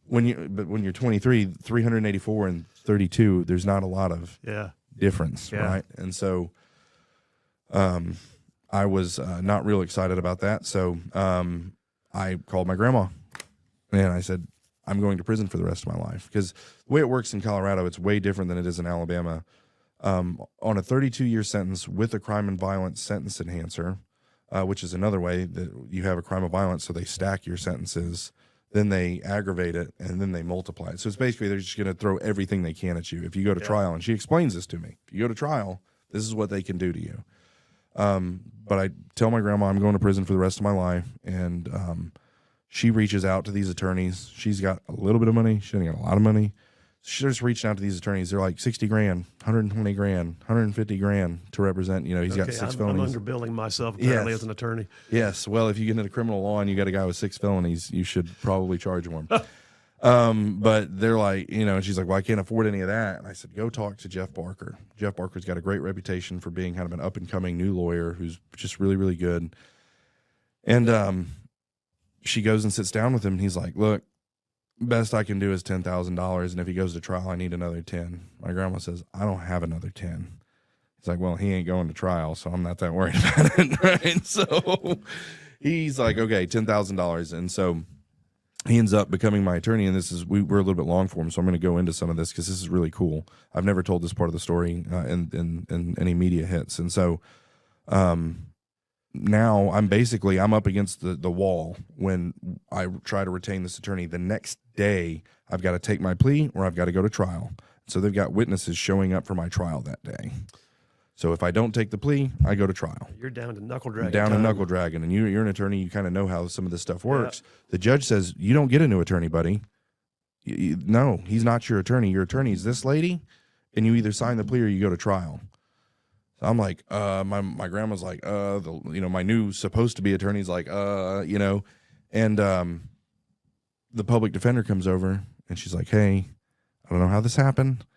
But when you're 23, 384 and 32, there's not a lot of difference, right? And so, I was not real excited about that. So, I called my grandma and I said, "I'm going to prison for the rest of my life." Because the way it works in Colorado, it's way different than it is in Alabama. On a 32-year sentence with a crime and violence sentence enhancer, which is another way that you have a crime of violence, so they stack your sentences, then they aggravate it, and then they multiply it. So it's basically they're just going to throw everything they can at you if you go to trial. And she explains this to me. If you go to trial, this is what they can do to you. But I tell my grandma I'm going to prison for the rest of my life, and she reaches out to these attorneys. She's got a little bit of money. She doesn't got a lot of money. She's just reaching out to these attorneys. They're like 60 grand, 120 grand, 150 grand to represent. He's got 6 felonies. I'm underbilling myself apparently as an attorney. Yes. Well, if you get into criminal law and you got a guy with 6 felonies, you should probably charge him. But they're like, and she's like, "Well, I can't afford any of that." And I said, "Go talk to Jeff Barker. Jeff Barker's got a great reputation for being kind of an up and coming new lawyer who's just really, really good." And she goes and sits down with him, and he's like, "Look, best I can do is $10,000. And if he goes to trial, I need another 10. My grandma says, "I don't have another 10. He's like, "Well, he ain't going to trial, so I'm not that worried about it." Right. So he's like, "Okay, $10,000. And so he ends up becoming my attorney. And we're a little bit long for him. So I'm going to go into some of this because this is really cool. I've never told this part of the story in any media hits. And so, now I'm up against the wall when I try to retain this attorney. The next day, I've got to take my plea or I've got to go to trial. So they've got witnesses showing up for my trial that day. So if I don't take the plea, I go to trial. You're down to knuckle dragging. And you're an attorney. You kind of know how some of this stuff works. Yeah. The judge says, "You don't get a new attorney, buddy. No, he's not your attorney. Your attorney is this lady, and you either sign the plea or you go to trial." So I'm like, my grandma's like, my new supposed to be attorney's like, and the public defender comes over and she's like, "Hey, I don't know how this happened,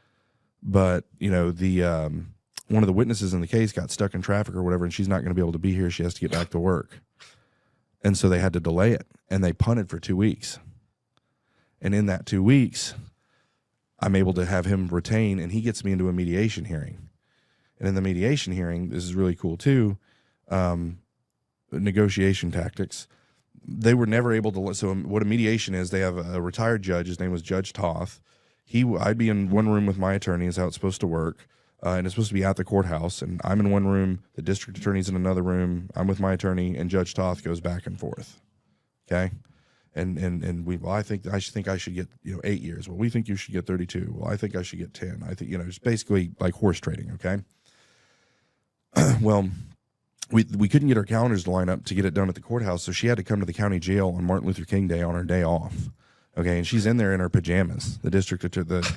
but one of the witnesses in the case got stuck in traffic or whatever, and she's not going to be able to be here. She has to get back to work." And so they had to delay it, and they punted for 2 weeks. And in that 2 weeks, I'm able to have him retain, and he gets me into a mediation hearing. And in the mediation hearing, this is really cool too, negotiation tactics. They were never able to. So what a mediation is, they have a retired judge. His name was Judge Toth. I'd be in one room with my attorney is how it's supposed to work. And it's supposed to be at the courthouse. And I'm in one room. The district attorney's in another room. I'm with my attorney, and Judge Toth goes back and forth. Okay. I think I should get 8 years. Well, we think you should get 32. Well, I think I should get 10. I think it's basically like horse trading. Okay. Well, we couldn't get our calendars to line up to get it done at the courthouse, so she had to come to the county jail on Martin Luther King Day on her day off. Okay, and she's in there in her pajamas. The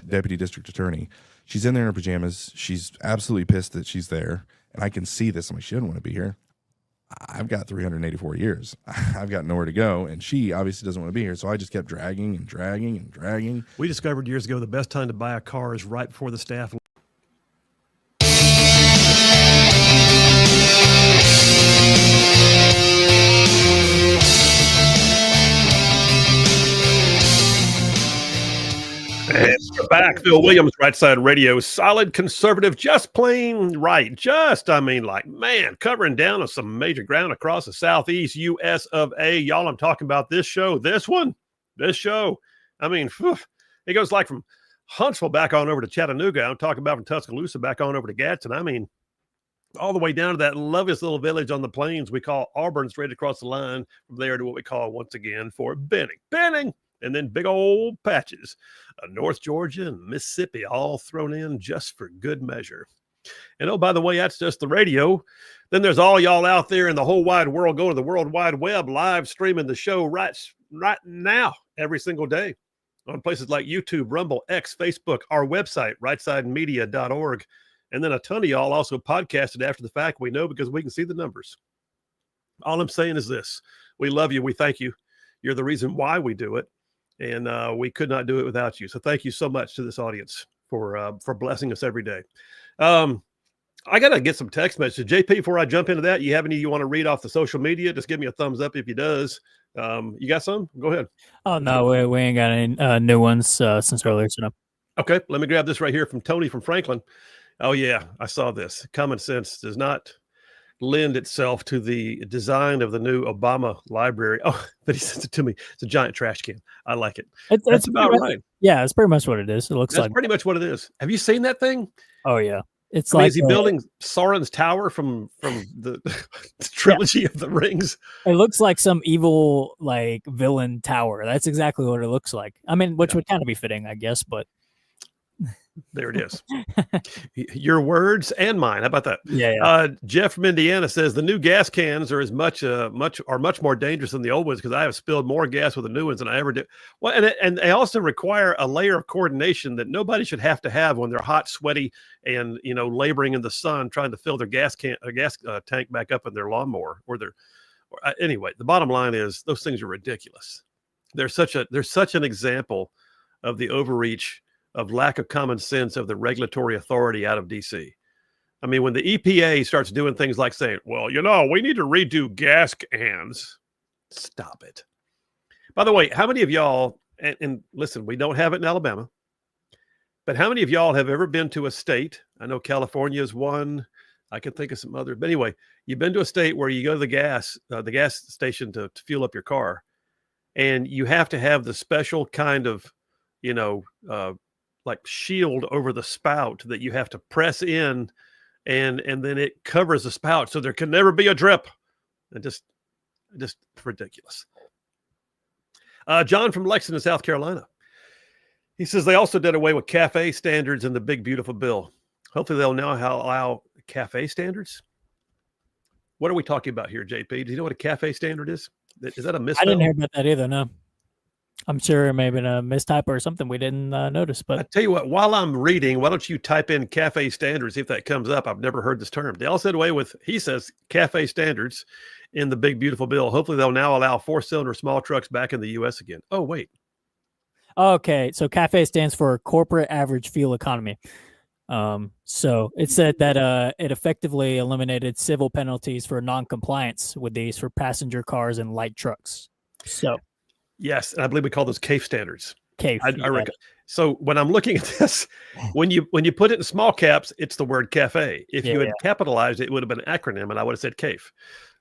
deputy district attorney, she's in there in her pajamas. She's absolutely pissed that she's there, and I can see this. I'm like, she doesn't want to be here. I've got 384 years. I've got nowhere to go, and she obviously doesn't want to be here. So I just kept dragging and dragging and dragging. We discovered years ago the best time to buy a car is right before the staff. And we're back. Phil Williams, Rightside Radio. Solid conservative, just plain right. Covering down on some major ground across the southeast U.S. of A. Y'all, I'm talking about this show. This show. It goes like from Huntsville back on over to Chattanooga. I'm talking about from Tuscaloosa back on over to Gadsden. All the way down to that loveliest little village on the plains we call Auburn, straight across the line from there to what we call, once again, Fort Benning. And then big old patches of North Georgia and Mississippi all thrown in just for good measure. And oh, by the way, that's just the radio. Then there's all y'all out there in the whole wide world. Go to the World Wide Web, live streaming the show right now, every single day. on places like YouTube, Rumble, X, Facebook, our website, rightsidemedia.org. And then a ton of y'all also podcasted after the fact. We know because we can see the numbers. All I'm saying is this. We love you. We thank you. You're the reason why we do it. And we could not do it without you. So thank you so much to this audience for blessing us every day. I got to get some text messages. JP, before I jump into that, you have any you want to read off the social media? Just give me a thumbs up if he does. You got some? Go ahead. Oh, no, we ain't got any new ones since earlier. So no. Okay, let me grab this right here from Tony from Franklin. Oh, yeah, I saw this. Common sense does not lend itself to the design of the new Obama library. Oh, but he sent it to me. It's a giant trash can. I like it. That's about right. Yeah, it's pretty much what it is. It looks That's like pretty much what it is. Have you seen that thing? Oh, yeah. It's is he building Sauron's tower from the trilogy of the rings? It looks like some evil like villain tower. That's exactly what it looks like. I mean, which would kind of be fitting, I guess, but there it is. Your words and mine. How about that? Yeah. Jeff from Indiana says the new gas cans are much more dangerous than the old ones because I have spilled more gas with the new ones than I ever did. Well, and they also require a layer of coordination that nobody should have to have when they're hot, sweaty, and laboring in the sun trying to fill their gas tank back up in their lawnmower anyway. The bottom line is those things are ridiculous. They're such an example of the overreach of lack of common sense of the regulatory authority out of DC. I mean, when the EPA starts doing things like saying, well, we need to redo gas cans. Stop it. By the way, how many of y'all, and listen, we don't have it in Alabama, but how many of y'all have ever been to a state? I know California is one. I can think of some other, but anyway, you've been to a state where you go to the gas station to fuel up your car, and you have to have the special kind of, like shield over the spout that you have to press in and then it covers the spout. So there can never be a drip. And just ridiculous. John from Lexington, South Carolina. He says they also did away with cafe standards in the big, beautiful bill. Hopefully they'll now allow cafe standards. What are we talking about here, JP? Do you know what a cafe standard is? Is that a misspell? I didn't hear about that either, no. I'm sure it may have been a mistype or something we didn't notice. But I tell you what, while I'm reading, why don't you type in cafe standards, see if that comes up. I've never heard this term. They all said away with, he says, cafe standards in the big, beautiful bill. Hopefully they'll now allow 4-cylinder small trucks back in the U.S. again. Oh, wait. Okay, so CAFE stands for Corporate Average Fuel Economy. So it said that it effectively eliminated civil penalties for non-compliance with these for passenger cars and light trucks. So yes, and I believe we call those CAFE standards. CAFE. I reckon. So when I'm looking at this, when you put it in small caps, it's the word cafe. If you had capitalized it, it would have been an acronym, and I would have said CAFE.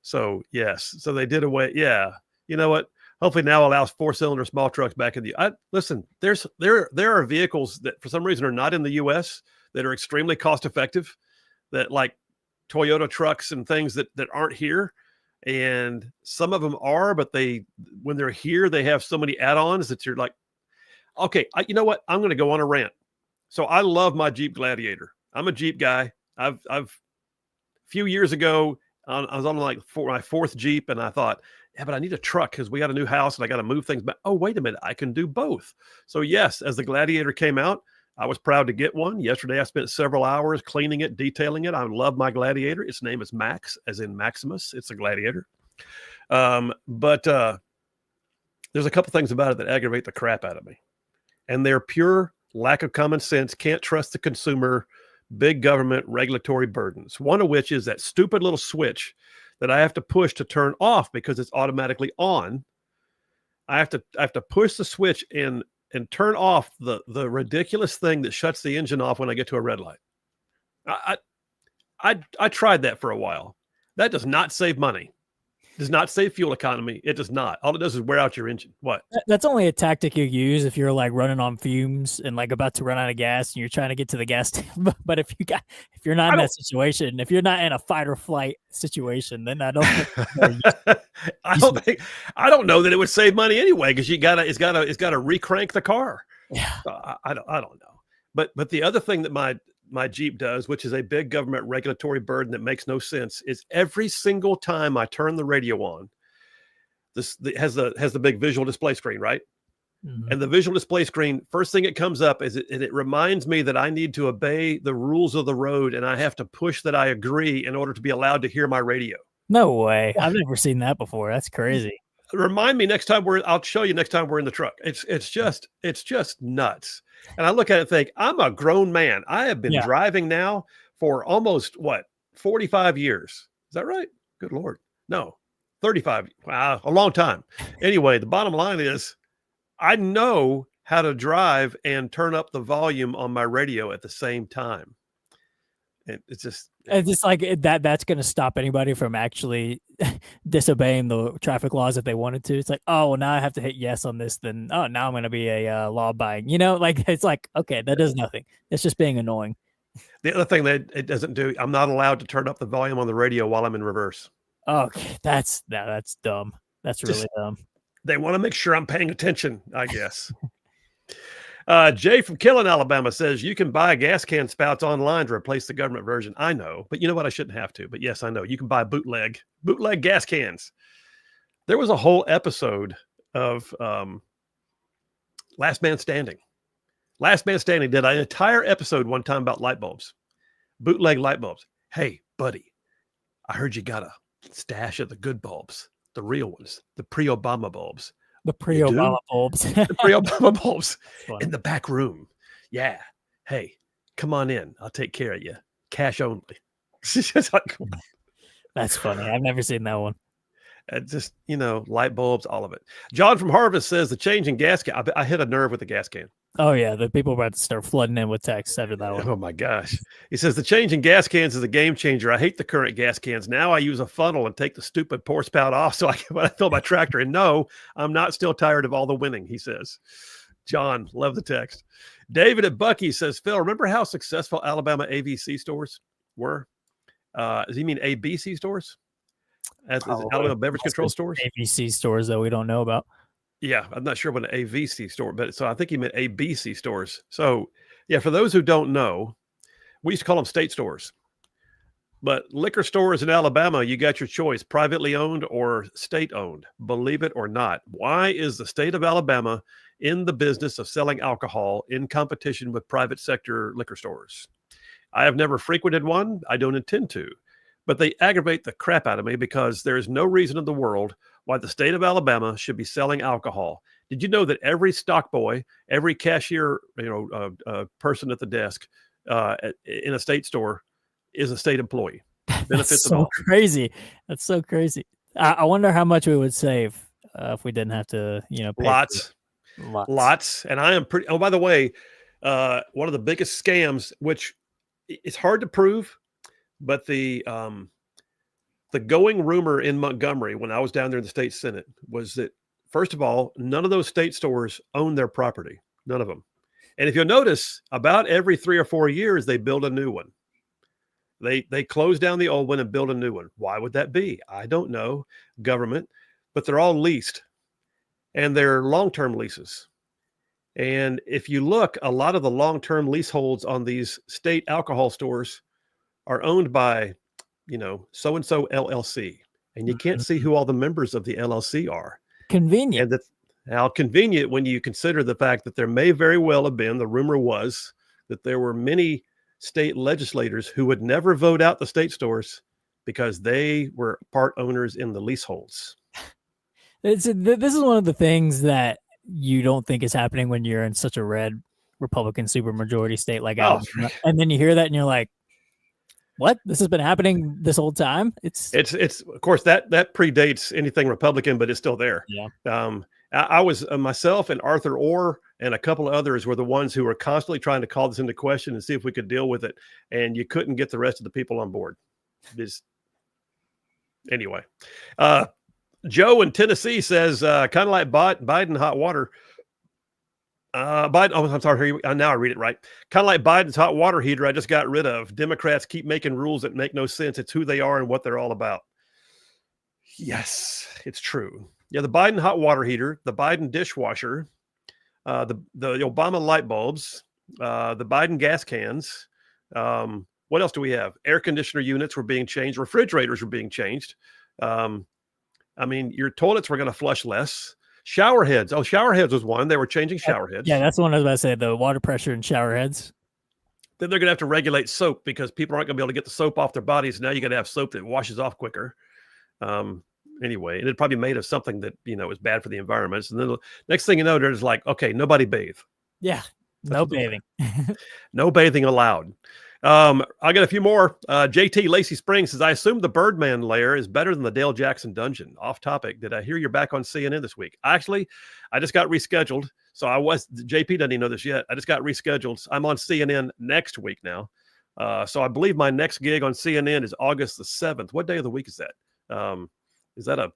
So yes, so they did away. Yeah, you know what? Hopefully now allows 4-cylinder small trucks back in the. Listen, there are vehicles that for some reason are not in the U.S. that are extremely cost effective, that like Toyota trucks and things that aren't here. And some of them are, but when they're here, they have so many add-ons that you're like, okay, you know what? I'm going to go on a rant. So I love my Jeep Gladiator. I'm a Jeep guy. I've a few years ago, I was on like my 4th Jeep, and I thought, yeah, but I need a truck because we got a new house and I got to move things back. Oh, wait a minute. I can do both. So yes, as the Gladiator came out, I was proud to get one. Yesterday, I spent several hours cleaning it, detailing it. I love my Gladiator. Its name is Max, as in Maximus. It's a Gladiator. But there's a couple things about it that aggravate the crap out of me. And they're pure lack of common sense, can't trust the consumer, big government regulatory burdens. One of which is that stupid little switch that I have to push to turn off because it's automatically on. I have to push the switch and turn off the ridiculous thing that shuts the engine off when I get to a red light. I tried that for a while. That does not save money. Does not save fuel economy. It does not. All it does is wear out your engine. What? That's only a tactic you use if you're like running on fumes and like about to run out of gas and you're trying to get to the gas station. But if you're not in that situation, if you're not in a fight or flight situation, then I don't think I don't know that it would save money anyway, because it's gotta recrank the car. Yeah. I don't know. But the other thing that my Jeep does, which is a big government regulatory burden that makes no sense, is every single time I turn the radio on, this has the big visual display screen, right? Mhm. And the visual display screen, first thing it comes up is it reminds me that I need to obey the rules of the road, and I have to push that I agree in order to be allowed to hear my radio. No way. I've never seen that before. That's crazy. Remind me next time I'll show you next time we're in the truck. It's just nuts. And I look at it and think, I'm a grown man. I have been Yeah. driving now for almost 45 years. Is that right? Good Lord. No, 35. Wow, a long time. Anyway, the bottom line is I know how to drive and turn up the volume on my radio at the same time. And it's just It's just like that's going to stop anybody from actually disobeying the traffic laws if they wanted to. It's like, oh, well, now I have to hit yes on this. Then, oh, now I'm going to be a law-abiding. Like it's like, okay, that does nothing. It's just being annoying. the other thing that it doesn't do. I'm not allowed to turn up the volume on the radio while I'm in reverse. Okay, that's dumb. That's really dumb. They want to make sure I'm paying attention, I guess. Jay from Killen, Alabama says you can buy gas can spouts online to replace the government version. I know, but you know what? I shouldn't have to. But yes, I know. You can buy bootleg gas cans. There was a whole episode of Last Man Standing. Last Man Standing did an entire episode one time about light bulbs, bootleg light bulbs. Hey, buddy, I heard you got a stash of the good bulbs, the real ones, the pre-Obama bulbs. The pre-Obama bulbs. The pre-Obama bulbs funny. in the back room. Yeah. Hey, come on in. I'll take care of you. Cash only. It's like, That's funny. I've never seen that one. just, light bulbs, all of it. John from Harvest says the change in gas can. I hit a nerve with the gas can. Oh, yeah. The people are about to start flooding in with texts after that one. Oh, my gosh. He says the change in gas cans is a game changer. I hate the current gas cans. Now I use a funnel and take the stupid pour spout off so when I fill my tractor. And no, I'm not still tired of all the winning, he says. John, love the text. David at Bucky says, Phil, remember how successful Alabama AVC stores were? Does he mean ABC stores? Alabama Beverage Control Stores? ABC stores that we don't know about. Yeah, I'm not sure what an AVC store, but so I think he meant ABC stores. So, yeah, for those who don't know, we used to call them state stores. But liquor stores in Alabama, you got your choice, privately owned or state owned, believe it or not. Why is the state of Alabama in the business of selling alcohol in competition with private sector liquor stores? I have never frequented one. I don't intend to. But they aggravate the crap out of me because there is no reason in the world why the state of Alabama should be selling alcohol. Did you know that every stock boy, every cashier, person at the desk in a state store is a state employee? Benefits them all. Crazy. That's so crazy. I wonder how much we would save if we didn't have to, pay Lots. And I am pretty. Oh, by the way, one of the biggest scams, which it's hard to prove, but the going rumor in Montgomery when I was down there in the state Senate was that, first of all, none of those state stores own their property. None of them. And if you'll notice, about every 3 or 4 years, they build a new one. They close down the old one and build a new one. Why would that be? I don't know. Government, but they're all leased, and they're long-term leases. And if you look, a lot of the long-term leaseholds on these state alcohol stores are owned by, so-and-so LLC. And you can't see who all the members of the LLC are. Convenient. And how convenient when you consider the fact that there may very well have been, the rumor was that there were many state legislators who would never vote out the state stores because they were part owners in the leaseholds. This is one of the things that you don't think is happening when you're in such a red Republican supermajority state like Alabama. And then you hear that and you're like, what? This has been happening this whole time? It's of course that predates anything Republican, but it's still there. Yeah. I was myself and Arthur Orr and a couple of others were the ones who were constantly trying to call this into question and see if we could deal with it. And you couldn't get the rest of the people on board. Anyway, Joe in Tennessee says, kind of like Biden hot water. Biden. Oh, I'm sorry. Now I read it right. Kind of like Biden's hot water heater I just got rid of. Democrats keep making rules that make no sense. It's who they are and what they're all about. Yes, it's true. Yeah, the Biden hot water heater, the Biden dishwasher, the Obama light bulbs, the Biden gas cans. What else do we have? Air conditioner units were being changed. Refrigerators were being changed. Your toilets were going to flush less. Shower heads. Oh, shower heads was one. They were changing shower heads. Yeah, that's the one I was about to say. The water pressure in shower heads. Then they're going to have to regulate soap because people aren't going to be able to get the soap off their bodies. Now you got to have soap that washes off quicker. Anyway, and it's probably made of something that, is bad for the environment. And then the next thing you know, there's like, okay, nobody bathe. Yeah, no bathing. No bathing allowed. I got a few more. JT Lacey Springs says, I assume the Birdman lair is better than the Dale Jackson dungeon. Off topic. Did I hear you're back on CNN this week? Actually, I just got rescheduled. So JP doesn't even know this yet. I just got rescheduled. I'm on CNN next week now. So I believe my next gig on CNN is August the 7th. What day of the week is that? Is that a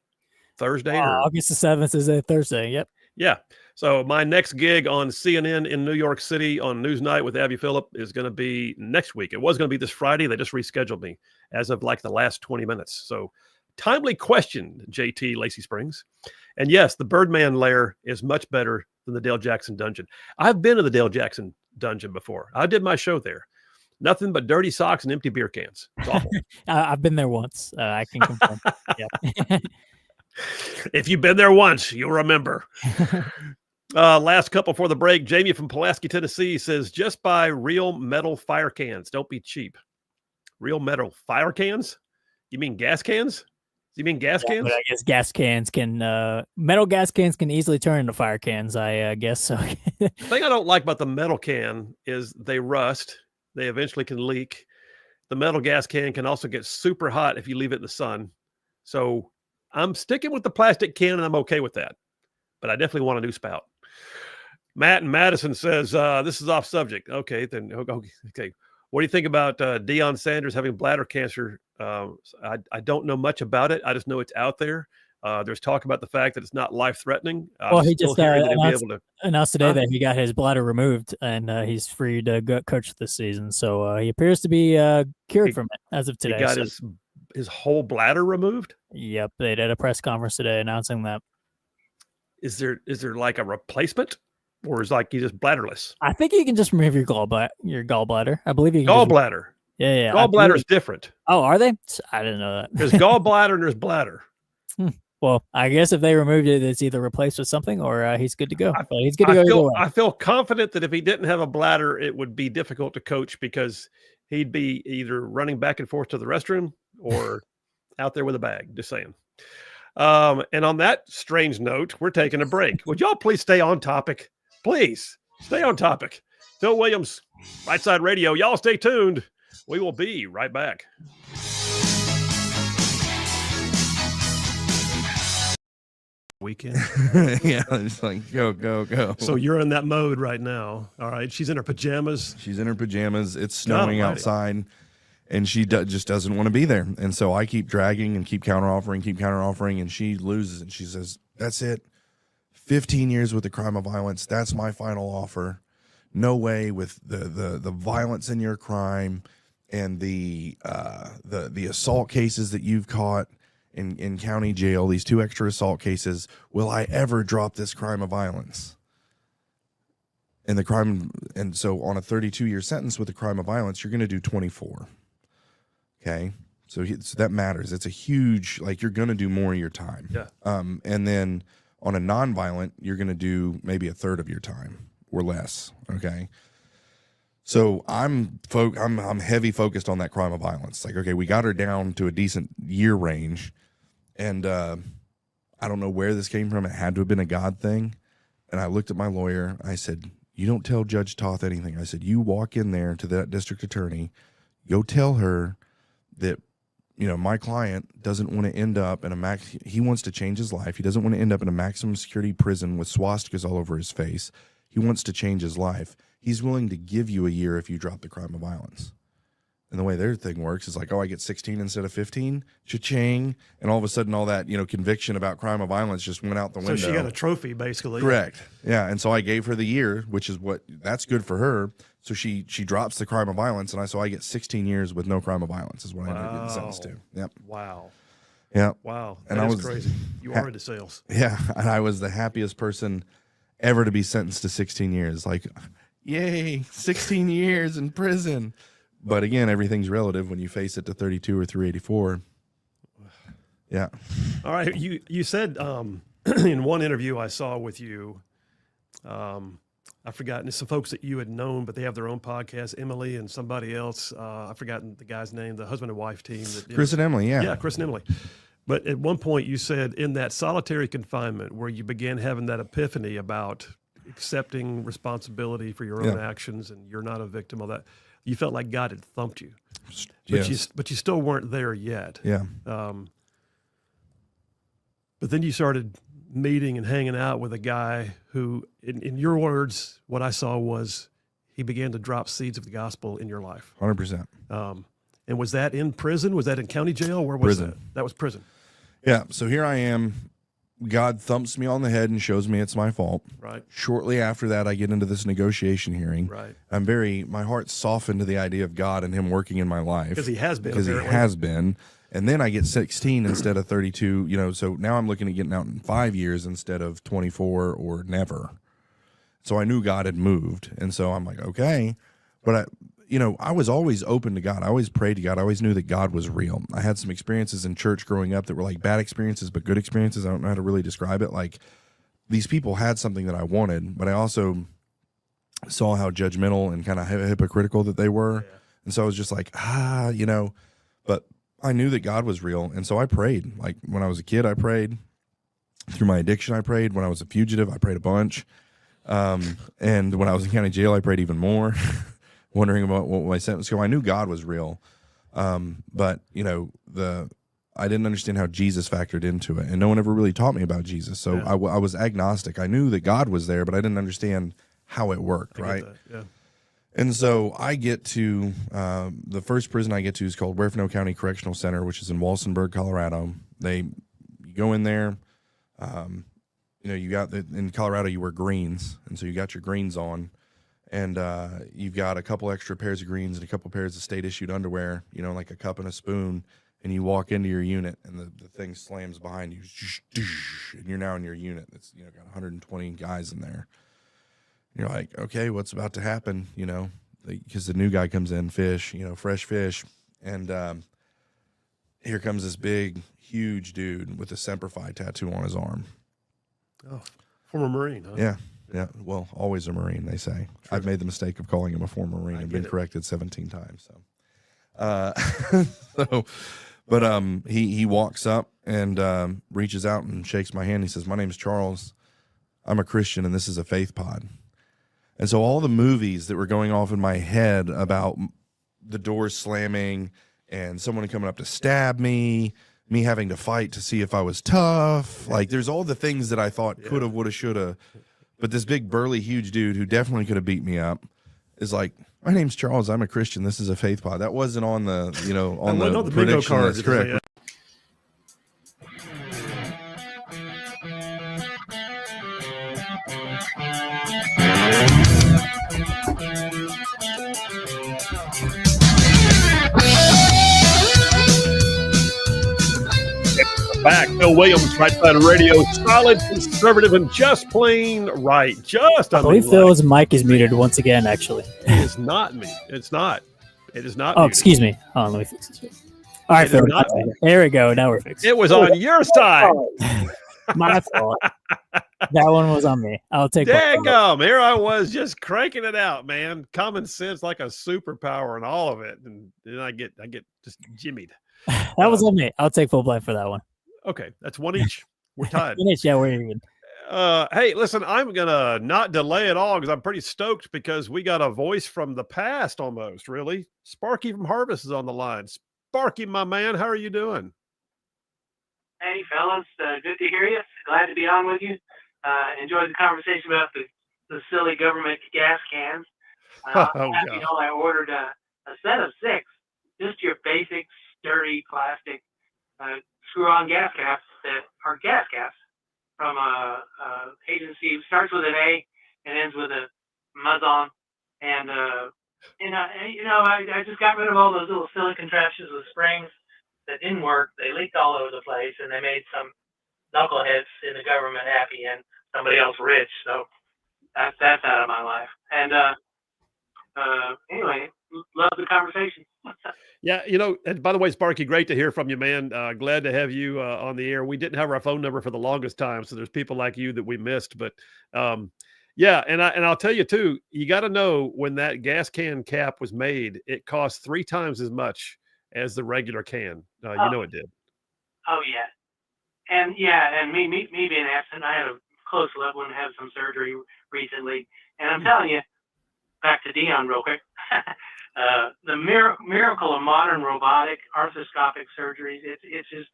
Thursday? Or? August the 7th is a Thursday. Yep. Yeah. So my next gig on CNN in New York City on Newsnight with Abby Phillip is going to be next week. It was going to be this Friday. They just rescheduled me as of like the last 20 minutes. So timely question, JT Lacey Springs. And yes, the Birdman lair is much better than the Dale Jackson dungeon. I've been to the Dale Jackson dungeon before. I did my show there. Nothing but dirty socks and empty beer cans. It's awful. I've been there once. I can confirm. Yeah. If you've been there once, you'll remember. Last couple for the break. Jamie from Pulaski, Tennessee says, just buy real metal fire cans. Don't be cheap. Real metal fire cans? You mean gas cans? You mean gas cans? But I guess gas cans metal gas cans can easily turn into fire cans, I guess so. The thing I don't like about the metal can is they rust. They eventually can leak. The metal gas can also get super hot if you leave it in the sun. So I'm sticking with the plastic can, and I'm okay with that. But I definitely want a new spout. Matt in Madison says, this is off subject. Okay, then. Okay. What do you think about Deion Sanders having bladder cancer? I don't know much about it. I just know it's out there. There's talk about the fact that it's not life-threatening. Well, he just announced today that he got his bladder removed, and he's free to go coach this season. So he appears to be cured from it as of today. He got his whole bladder removed? Yep, they did a press conference today announcing that. Is there like a replacement? Or is like you just bladderless? I think you can just remove your gallbladder. I believe you can gallbladder. Yeah. Gallbladder is different. Oh, are they? I didn't know that. There's gallbladder and there's bladder. Well, I guess if they removed it, it's either replaced with something or he's good to go. He's good to go either way. I feel confident that if he didn't have a bladder, it would be difficult to coach because he'd be either running back and forth to the restroom or out there with a bag. Just saying. And on that strange note, we're taking a break. Would y'all please stay on topic? Please stay on topic. Phil Williams, Rightside Radio. Y'all stay tuned. We will be right back. Weekend. Yeah, it's like go. So you're in that mode right now. All right. She's in her pajamas. It's snowing outside, and she just doesn't want to be there. And so I keep dragging and keep counteroffering, and she loses. And she says, "That's it. 15 years with the crime of violence. That's my final offer. No way with the violence in your crime and the assault cases that you've caught in county jail, these 2 extra assault cases, will I ever drop this crime of violence?" And so on a 32-year sentence with a crime of violence, you're going to do 24. Okay. So that matters. It's a huge, like, you're going to do more of your time. Yeah. And then on a non-violent, you're going to do maybe a third of your time or less. Okay. So I'm heavy focused on that crime of violence. Like, okay, we got her down to a decent year range, and I don't know where this came from. It had to have been a God thing. And I looked at my lawyer. I said, "You don't tell Judge Toth anything." I said, "You walk in there to that district attorney, go tell her that, my client doesn't want to end up in he wants to change his life. He doesn't want to end up in a maximum security prison with swastikas all over his face. He wants to change his life. He's willing to give you a year if you drop the crime of violence." And the way their thing works is like, oh, I get 16 instead of 15, cha-ching. And all of a sudden, all that, conviction about crime of violence just went out the window. So she got a trophy, basically. Correct. Yeah. And so I gave her the year, which is that's good for her. So she drops the crime of violence, and I get 16 years with no crime of violence is what I ended up getting sentenced to. Yep. Wow. Yeah. Wow. And that is crazy. You are into sales. Yeah. And I was the happiest person ever to be sentenced to 16 years. Like, yay, 16 years in prison. But again, everything's relative when you face it to 32 or 384. Yeah. All right. You said in one interview I saw with you, I've forgotten some folks that you had known, but they have their own podcast, Emily and somebody else. I've forgotten the guy's name, the husband and wife team. Chris and Emily, yeah. Yeah, Chris and Emily. But at one point you said in that solitary confinement where you began having that epiphany about accepting responsibility for your own actions and you're not a victim of that, you felt like God had thumped you. But you still weren't there yet. Yeah. But then you started meeting and hanging out with a guy who, in your words, what I saw was he began to drop seeds of the gospel in your life. 100%. And was that in prison? Was that in county jail? Where was Prison. that? That was prison. Yeah. So here I am. God thumps me on the head and shows me it's my fault. Right. Shortly after that, I get into this negotiation hearing. Right. My heart's softened to the idea of God and him working in my life. Because he has been. Because he has been. And then I get 16 instead of 32, so now I'm looking at getting out in 5 years instead of 24 or never. So I knew God had moved. And so I'm like, okay. But I was always open to God. I always prayed to God. I always knew that God was real. I had some experiences in church growing up that were like bad experiences, but good experiences. I don't know how to really describe it. Like these people had something that I wanted, but I also saw how judgmental and kind of hypocritical that they were. Yeah. And so I was just like, but I knew that God was real. And so I prayed. Like when I was a kid, I prayed. Through my addiction, I prayed. When I was a fugitive, I prayed a bunch. And when I was in county jail, I prayed even more, wondering about what my sentence. So I knew God was real. But I didn't understand how Jesus factored into it. And no one ever really taught me about Jesus. So I was agnostic. I knew that God was there, but I didn't understand how it worked. Right. Yeah. And so I get to the first prison I get to is called Huerfano County Correctional Center, which is in Walsenburg, Colorado. You go in there, you got in Colorado you wear greens, and so you got your greens on, and you've got a couple extra pairs of greens and a couple pairs of state issued underwear, like a cup and a spoon, and you walk into your unit, and the thing slams behind you, and you're now in your unit. That's got 120 guys in there. You're like, okay, what's about to happen? Because the new guy comes in, fish, fresh fish. And here comes this big, huge dude with a Semper Fi tattoo on his arm. Oh, former Marine, huh? Yeah. Yeah. Well, always a Marine, they say. True. I've made the mistake of calling him a former Marine. I've been corrected 17 times. But he walks up and reaches out and shakes my hand. He says, "My name's Charles. I'm a Christian, and this is a faith pod." And so all the movies that were going off in my head about the doors slamming and someone coming up to stab me having to fight to see if I was tough, like there's all the things that I thought could have, would have, should have. But this big, burly, huge dude who definitely could have beat me up is like, "My name's Charles. I'm a Christian. This is a faith pod." That wasn't on the, on the bingo card. That's correct. Back, Phil Williams, Rightside Radio, solid, conservative, and just plain right. I believe Phil's mic is muted once again, actually. It is not me. It's not. It is not. Oh, muted. Excuse me. Hold on, let me fix this. All right, Phil. There we go. Now we're fixed. It was on your side. My fault. That one was on me. I'll take that. Daggum. Here I was just cranking it out, man. Common sense like a superpower and all of it. And then I get just jimmied. That was on me. I'll take full blame for that one. Okay, that's one each. We're tied. Yeah, we're even. Hey, listen, I'm going to not delay at all because I'm pretty stoked because we got a voice from the past almost, really. Sparky from Harvest is on the line. Sparky, my man, how are you doing? Hey, fellas. Good to hear you. Glad to be on with you. Enjoyed the conversation about the silly government gas cans. I ordered a set of 6, just your basic, sturdy plastic screw-on gas caps that are gas caps from a agency. Starts with an A and ends with a Mazon. And I just got rid of all those little silly contraptions with springs that didn't work. They leaked all over the place, and they made some knuckleheads in the government happy and somebody else rich. So that's out of my life. And anyway, love the conversation. Yeah, and by the way, Sparky, great to hear from you, man. Glad to have you on the air. We didn't have our phone number for the longest time, so there's people like you that we missed. But yeah, and I'll tell you too, you got to know when that gas can cap was made, it cost 3 times as much as the regular can. It did. Oh yeah, and me being absent, I had a close loved one have some surgery recently, and I'm telling you, back to Dion real quick. The miracle of modern robotic arthroscopic surgeries, it's just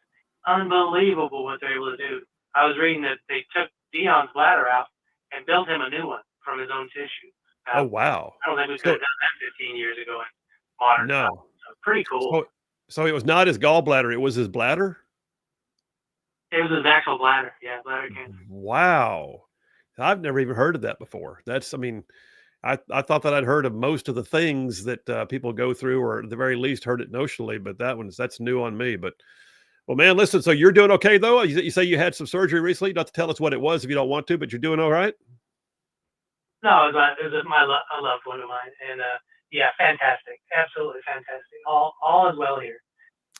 unbelievable what they're able to do. I was reading that they took Dion's bladder out and built him a new one from his own tissue. Oh, wow. I don't think we could have done that 15 years ago in modern No. times. So pretty cool. So it was not his gallbladder, it was his bladder? It was his actual bladder. Yeah, bladder cancer. Wow. I've never even heard of that before. I thought that I'd heard of most of the things that people go through, or at the very least heard it notionally, but that's new on me. But, well, man, listen, so you're doing okay, though? You say you had some surgery recently, not to tell us what it was if you don't want to, but you're doing all right? No, it was a loved one of mine. And, yeah, fantastic. Absolutely fantastic. All is well here.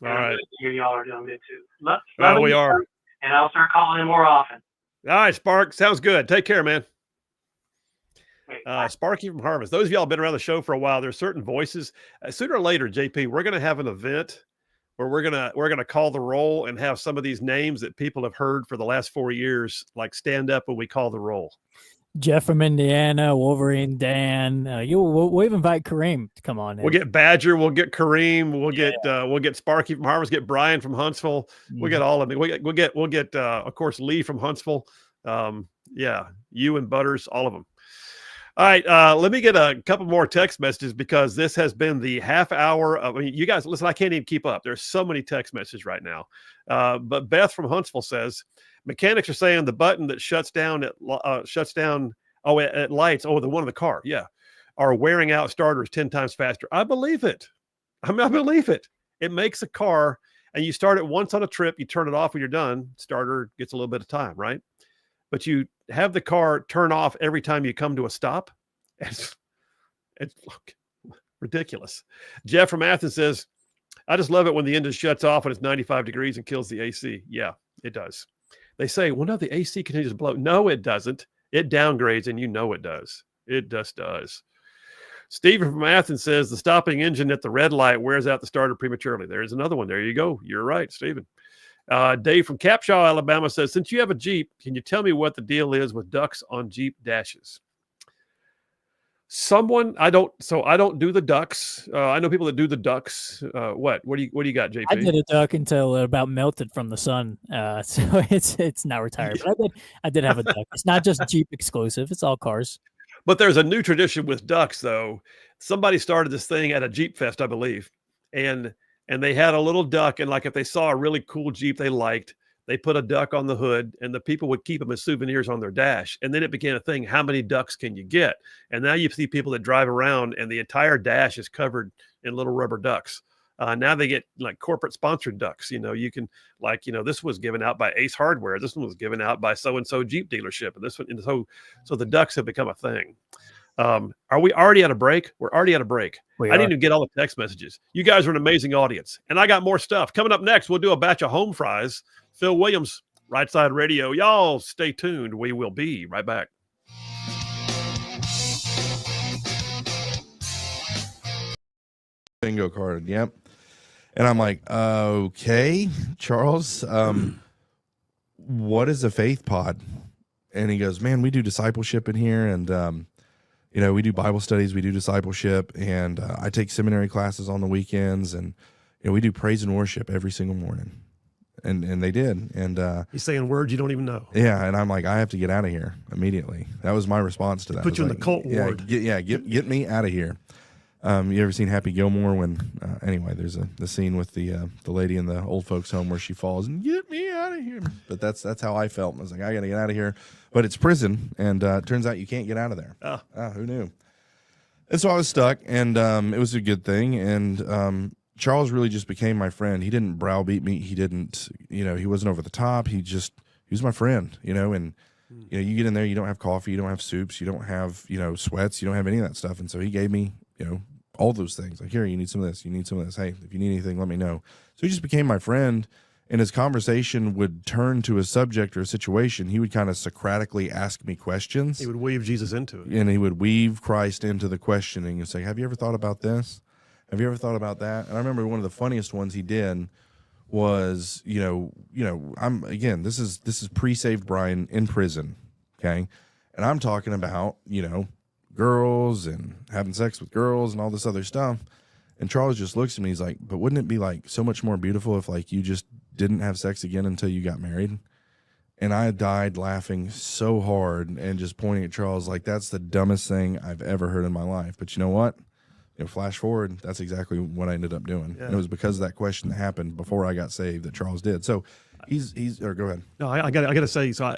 All right. Here y'all are doing good, too. We are. And I'll start calling in more often. All right, Spark. Sounds good. Take care, man. Great. Sparky from Harvest. Those of y'all been around the show for a while. There's certain voices. Sooner or later, JP, we're going to have an event where we're gonna call the roll and have some of these names that people have heard for the last 4 years, like stand up when we call the roll. Jeff from Indiana, Wolverine Dan. We'll even invite Kareem to come on in. We'll get Badger. We'll get Kareem. We'll get Sparky from Harvest. Get Brian from Huntsville. We'll get all of them. We'll get of course Lee from Huntsville. Yeah, you and Butters, all of them. All right, let me get a couple more text messages because this has been the half hour of. You guys, listen, I can't even keep up. There's so many text messages right now. But Beth from Huntsville says mechanics are saying the button that shuts down at lights. Oh, the one in the car, yeah, are wearing out starters 10 times faster. I believe it. I believe it. It makes a car, and you start it once on a trip. You turn it off when you're done. Starter gets a little bit of time, right? But you have the car turn off every time you come to a stop. It's ridiculous. Jeff from Athens says, I just love it when the engine shuts off when it's 95 degrees and kills the AC. Yeah, it does. They say, well, no, the AC continues to blow. No, it doesn't. It downgrades, and you know it does. It just does. Stephen from Athens says, the stopping engine at the red light wears out the starter prematurely. There's another one. There you go. You're right, Stephen. Dave from Capshaw, Alabama says, since you have a Jeep, can you tell me what the deal is with ducks on Jeep dashes? I don't do the ducks. I know people that do the ducks. What do you got, JP? I did a duck until it about melted from the sun. So it's not retired. But I did have a duck. It's not just Jeep exclusive. It's all cars. But there's a new tradition with ducks, though. Somebody started this thing at a Jeep Fest, I believe. And they had a little duck, and like if they saw a really cool Jeep they liked, they put a duck on the hood, and the people would keep them as souvenirs on their dash. And then it became a thing, how many ducks can you get? And now you see people that drive around, and the entire dash is covered in little rubber ducks. Now they get like corporate sponsored ducks. You can this was given out by Ace Hardware. This one was given out by so-and-so Jeep dealership. And this one, and so the ducks have become a thing. Are we already at a break? We're already at a break. I didn't even get all the text messages. You guys are an amazing audience. And I got more stuff. Coming up next, we'll do a batch of home fries. Phil Williams, Rightside Radio. Y'all stay tuned. We will be right back. Bingo card. Yep. And I'm like, okay, Charles, what is a faith pod? And he goes, man, we do discipleship in here. And, we do Bible studies, we do discipleship, and I take seminary classes on the weekends, and we do praise and worship every single morning. And they did. And he's saying words you don't even know. Yeah, and I'm like, I have to get out of here immediately. That was my response to that. Put you in the cult ward. Get me out of here. You ever seen Happy Gilmore when? Anyway, there's the scene with the lady in the old folks' home where she falls and get me out of here. But that's how I felt. I was like, I got to get out of here. But it's prison, and it turns out you can't get out of there. Who knew? And so I was stuck, and it was a good thing. And Charles really just became my friend. He didn't browbeat me. He didn't, he wasn't over the top. He was my friend, and. You get in there, you don't have coffee, you don't have soups, you don't have, sweats, you don't have any of that stuff. And so he gave me, all those things. Like, here, you need some of this, you need some of this. Hey, if you need anything, let me know. So he just became my friend, and his conversation would turn to a subject or a situation. He would kind of Socratically ask me questions. He would weave Jesus into it. And he would weave Christ into the questioning and say, have you ever thought about this? Have you ever thought about that? And I remember one of the funniest ones he did was, I'm, again, this is pre-saved Brian in prison. Okay. And I'm talking about, girls and having sex with girls and all this other stuff. And Charles just looks at me. He's like, but wouldn't it be like so much more beautiful if like you just didn't have sex again until you got married? And I died laughing so hard and just pointing at Charles like, that's the dumbest thing I've ever heard in my life. But you know what? Flash forward, that's exactly what I ended up doing. Yeah. And it was because of that question that happened before I got saved that Charles did. So or go ahead. No, I got to say, so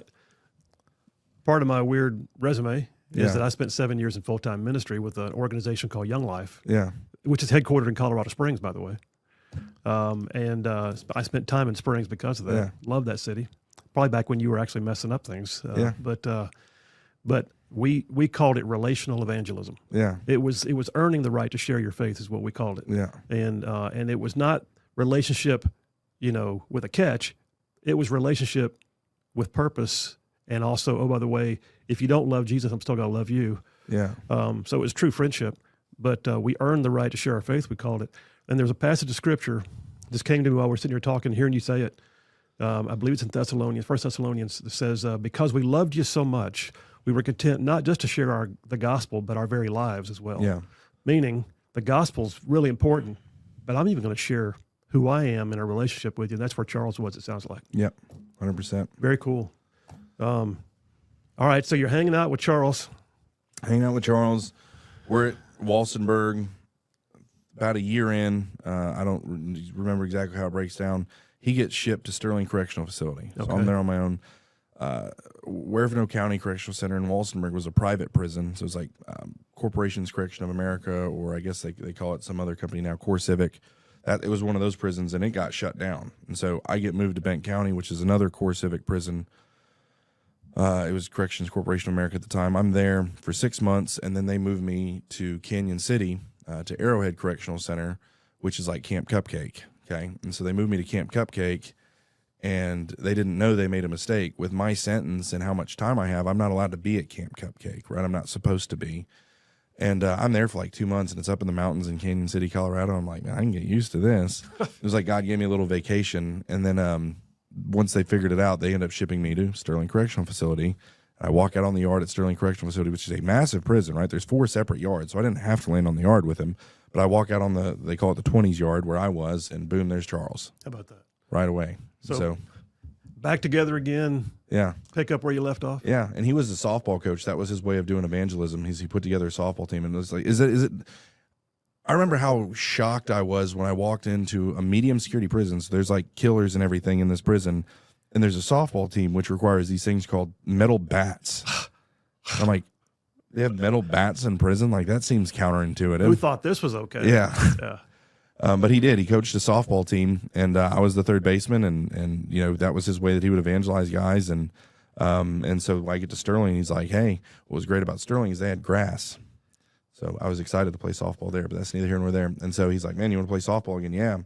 part of my weird resume is that I spent 7 years in full-time ministry with an organization called Young Life. Yeah. Which is headquartered in Colorado Springs, by the way. I spent time in Springs because of that. Yeah. Love that city. Probably back when you were actually messing up things. But we called it relational evangelism. Yeah. It was earning the right to share your faith is what we called it. Yeah. And it was not relationship, with a catch. It was relationship with purpose. And also, oh, by the way, if you don't love Jesus, I'm still going to love you. Yeah. So it was true friendship, but we earned the right to share our faith, we called it. And there's a passage of scripture just came to me while we're sitting here talking, hearing you say it. I believe it's in Thessalonians, 1 Thessalonians. It says, because we loved you so much, we were content not just to share the gospel, but our very lives as well. Yeah. Meaning the gospel's really important, but I'm even going to share who I am in a relationship with you. And that's where Charles was, it sounds like. Yep, 100%. Very cool. All right, so you're hanging out with Charles. Hanging out with Charles. We're at Walsenburg about a year in. I don't remember exactly how it breaks down. He gets shipped to Sterling Correctional Facility. So I'm there on my own. Huerfano County Correctional Center in Walsenburg was a private prison. So it's like Corporations Correction of America, or I guess they call it some other company now, Core Civic. It was one of those prisons, and it got shut down. And so I get moved to Benton County, which is another Core Civic prison. It was Corrections Corporation of America at the time. I'm there for 6 months, and then they moved me to Canyon City, to Arrowhead Correctional Center, which is like Camp Cupcake. Okay. And so they moved me to Camp Cupcake, and they didn't know they made a mistake with my sentence and how much time I have. I'm not allowed to be at Camp Cupcake, right? I'm not supposed to be. And I'm there for like 2 months, and it's up in the mountains in Canyon City, Colorado. I'm like, man, I can get used to this. It was like God gave me a little vacation. And then once they figured it out, they ended up shipping me to Sterling Correctional Facility. I walk out on the yard at Sterling Correctional Facility, which is a massive prison, right? There's 4 separate yards, so I didn't have to land on the yard with him. But I walk out on they call it the 20s yard where I was, and boom, there's Charles. How about that? Right away. So back together again. Yeah. Pick up where you left off. Yeah. And he was a softball coach. That was his way of doing evangelism. He put together a softball team, and it was like, is it? I remember how shocked I was when I walked into a medium security prison. So there's like killers and everything in this prison. And there's a softball team, which requires these things called metal bats. I'm like, they have metal bats in prison? Like, that seems counterintuitive. Who thought this was okay? Yeah. Yeah. But he did. He coached a softball team, and I was the third baseman, and that was his way that he would evangelize guys. And so I get to Sterling, he's like, hey, what was great about Sterling is they had grass. So I was excited to play softball there, but that's neither here nor there. And so he's like, man, you want to play softball again? Yeah.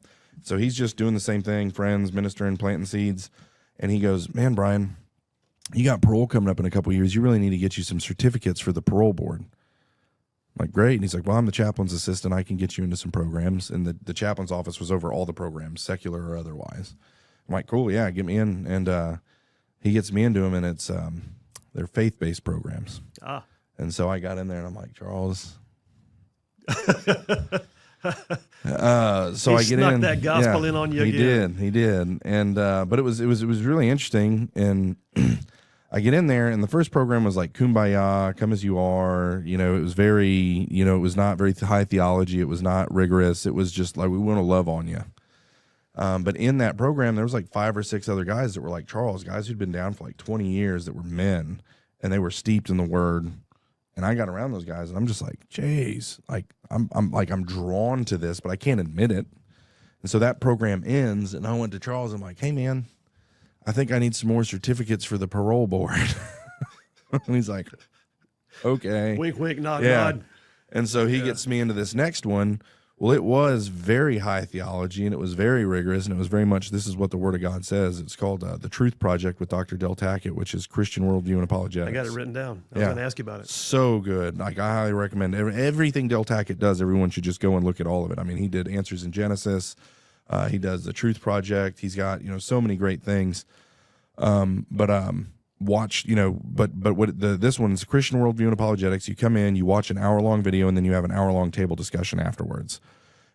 So he's just doing the same thing, friends, ministering, planting seeds. And he goes, man, Brian, you got parole coming up in a couple of years. You really need to get you some certificates for the parole board. I'm like, great. And he's like, well, I'm the chaplain's assistant. I can get you into some programs. And the chaplain's office was over all the programs, secular or otherwise. I'm like, cool, yeah, get me in. And he gets me into them, and it's they're faith-based programs. Ah. And so I got in there, and I'm like, Charles. So I get in. That gospel in on you again. He did. And but it was really interesting. And I get in there, and the first program was like Kumbaya, come as you are. It was very, it was not very high theology. It was not rigorous. It was just like, we want to love on you. But in that program, there was like 5 or 6 other guys that were like Charles, guys who'd been down for like 20 years that were men, and they were steeped in the word. And I got around those guys, and I'm just like, geez, like I'm drawn to this, but I can't admit it. And so that program ends, and I went to Charles. I'm like, hey man, I think I need some more certificates for the parole board. And he's like, okay, wink, wink, nod, nod. And so he Yeah. gets me into this next one. Well, it was very high theology, and it was very rigorous, and it was very much, this is what the Word of God says. It's called The Truth Project with Dr. Del Tackett, which is Christian Worldview and Apologetics. I got it written down. I was going to ask you about it. So good. Like, I highly recommend everything Del Tackett does. Everyone should just go and look at all of it. I mean, he did Answers in Genesis. He does The Truth Project. He's got, so many great things. Watch, but what this one's Christian Worldview and Apologetics. You come in, you watch an hour-long video, and then you have an hour-long table discussion afterwards.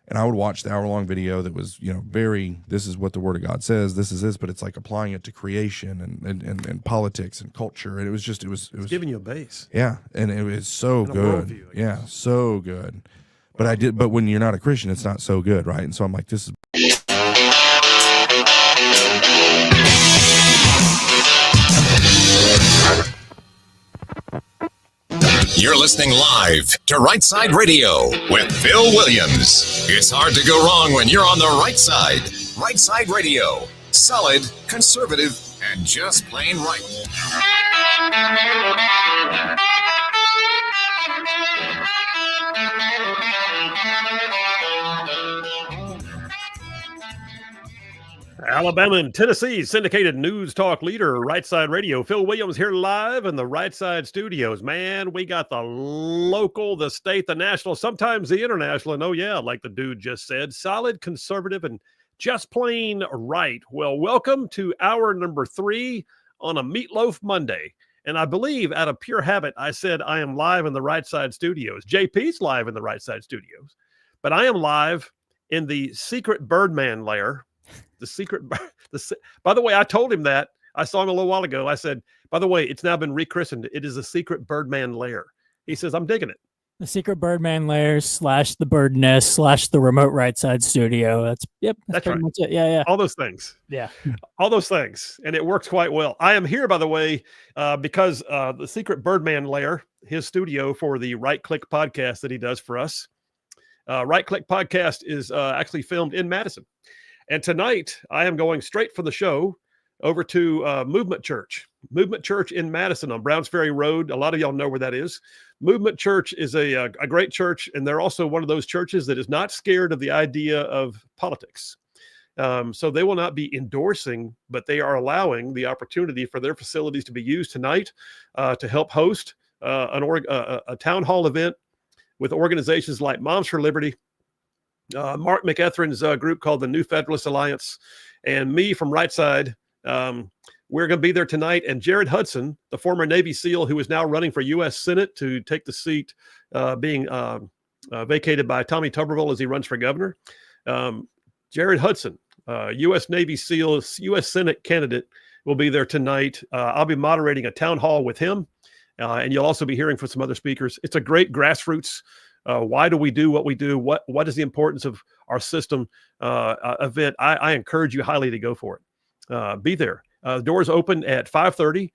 And I would watch the hour-long video that was, very, this is what the Word of God says, this is this, but it's like applying it to creation and politics and culture. And it was giving you a base. Yeah. And it was so And a good. worldview, I Yeah. So good. But when you're not a Christian, it's not so good. Right. And so I'm like, this is. You're listening live to Rightside Radio with Phil Williams. It's hard to go wrong when you're on the right side. Rightside Radio. Solid, conservative, and just plain right. Alabama and Tennessee syndicated news talk leader, Rightside Radio. Phil Williams here live in the Rightside studios. Man, we got the local, the state, the national, sometimes the international. And oh, yeah, like the dude just said, solid, conservative, and just plain right. Well, welcome to hour number 3 on a Meatloaf Monday. And I believe out of pure habit, I said I am live in the Rightside studios. JP's live in the Rightside studios. But I am live in the secret Birdman lair. The secret. By the way, I told him that. I saw him a little while ago. I said, by the way, it's now been rechristened. It is a secret Birdman lair. He says, I'm digging it. The secret Birdman lair / the bird nest / the remote Rightside studio. That's That's pretty right. much it. Yeah. All those things. Yeah. All those things. And it works quite well. I am here, by the way, because the secret Birdman lair, his studio for the Right Click podcast that he does for us. Right Click podcast is actually filmed in Madison. And tonight, I am going straight for the show over to Movement Church in Madison on Browns Ferry Road. A lot of y'all know where that is. Movement Church is a great church, and they're also one of those churches that is not scared of the idea of politics. So they will not be endorsing, but they are allowing the opportunity for their facilities to be used tonight to help host a town hall event with organizations like Moms for Liberty, Mark McEtherin's group called the New Federalist Alliance, and me from Rightside. We're going to be there tonight. And Jared Hudson, the former Navy SEAL who is now running for U.S. Senate to take the seat being vacated by Tommy Tuberville as he runs for governor. Jared Hudson, U.S. Navy SEAL, U.S. Senate candidate, will be there tonight. I'll be moderating a town hall with him, and you'll also be hearing from some other speakers. It's a great grassroots. Why do we do what we do? What is the importance of our system event? I encourage you highly to go for it. Be there. Doors open at 5:30.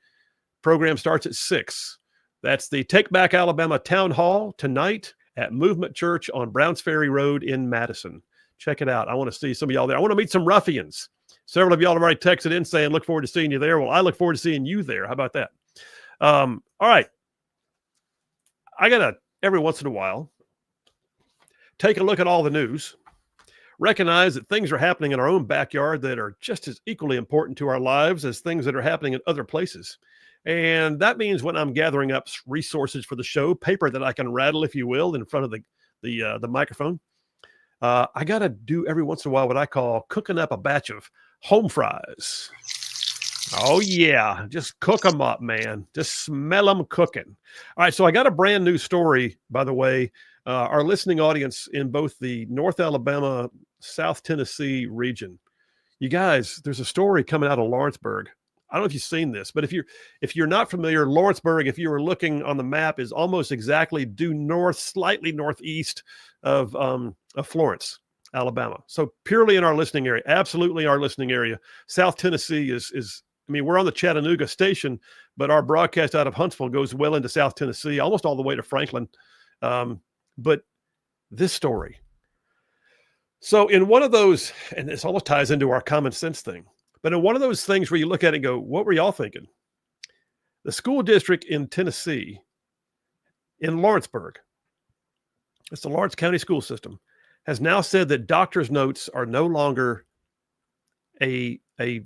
Program starts at 6. That's the Take Back Alabama Town Hall tonight at Movement Church on Browns Ferry Road in Madison. Check it out. I want to see some of y'all there. I want to meet some ruffians. Several of y'all have already texted in saying, look forward to seeing you there. Well, I look forward to seeing you there. How about that? All right. I got to, every once in a while, take a look at all the news, recognize that things are happening in our own backyard that are just as equally important to our lives as things that are happening in other places. And that means when I'm gathering up resources for the show, paper that I can rattle, if you will, in front of the microphone, I got to do every once in a while what I call cooking up a batch of home fries. Oh, yeah. Just cook them up, man. Just smell them cooking. All right. So I got a brand new story, by the way. Our listening audience in both the North Alabama, South Tennessee region. You guys, there's a story coming out of Lawrenceburg. I don't know if you've seen this, but if you're not familiar, Lawrenceburg, if you were looking on the map, is almost exactly due north, slightly northeast of Florence, Alabama. So purely in our listening area, absolutely our listening area. South Tennessee is I mean, we're on the Chattanooga station, but our broadcast out of Huntsville goes well into South Tennessee, almost all the way to Franklin. But this story. So in one of those, and this almost ties into our common sense thing, but in one of those things where you look at it and go, what were y'all thinking? The school district in Tennessee, in Lawrenceburg, it's the Lawrence County school system, has now said that doctor's notes are no longer a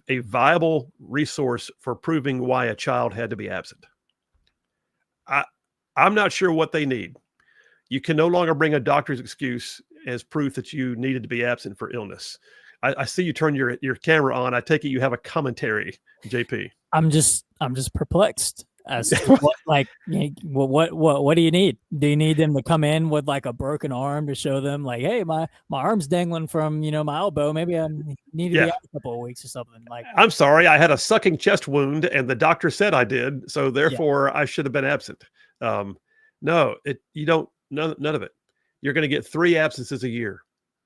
viable resource for proving why a child had to be absent. I'm not sure what they need. You can no longer bring a doctor's excuse as proof that you needed to be absent for illness. I see you turn your camera on. I take it you have a commentary, JP. I'm just perplexed as to what do you need? Do you need them to come in with like a broken arm to show them like, hey, my arm's dangling from my elbow. Maybe I need to be out a couple of weeks or something. Like, I'm sorry, I had a sucking chest wound, and the doctor said I did, so therefore I should have been absent. No, you don't. None of it. You're going to get 3 absences a year.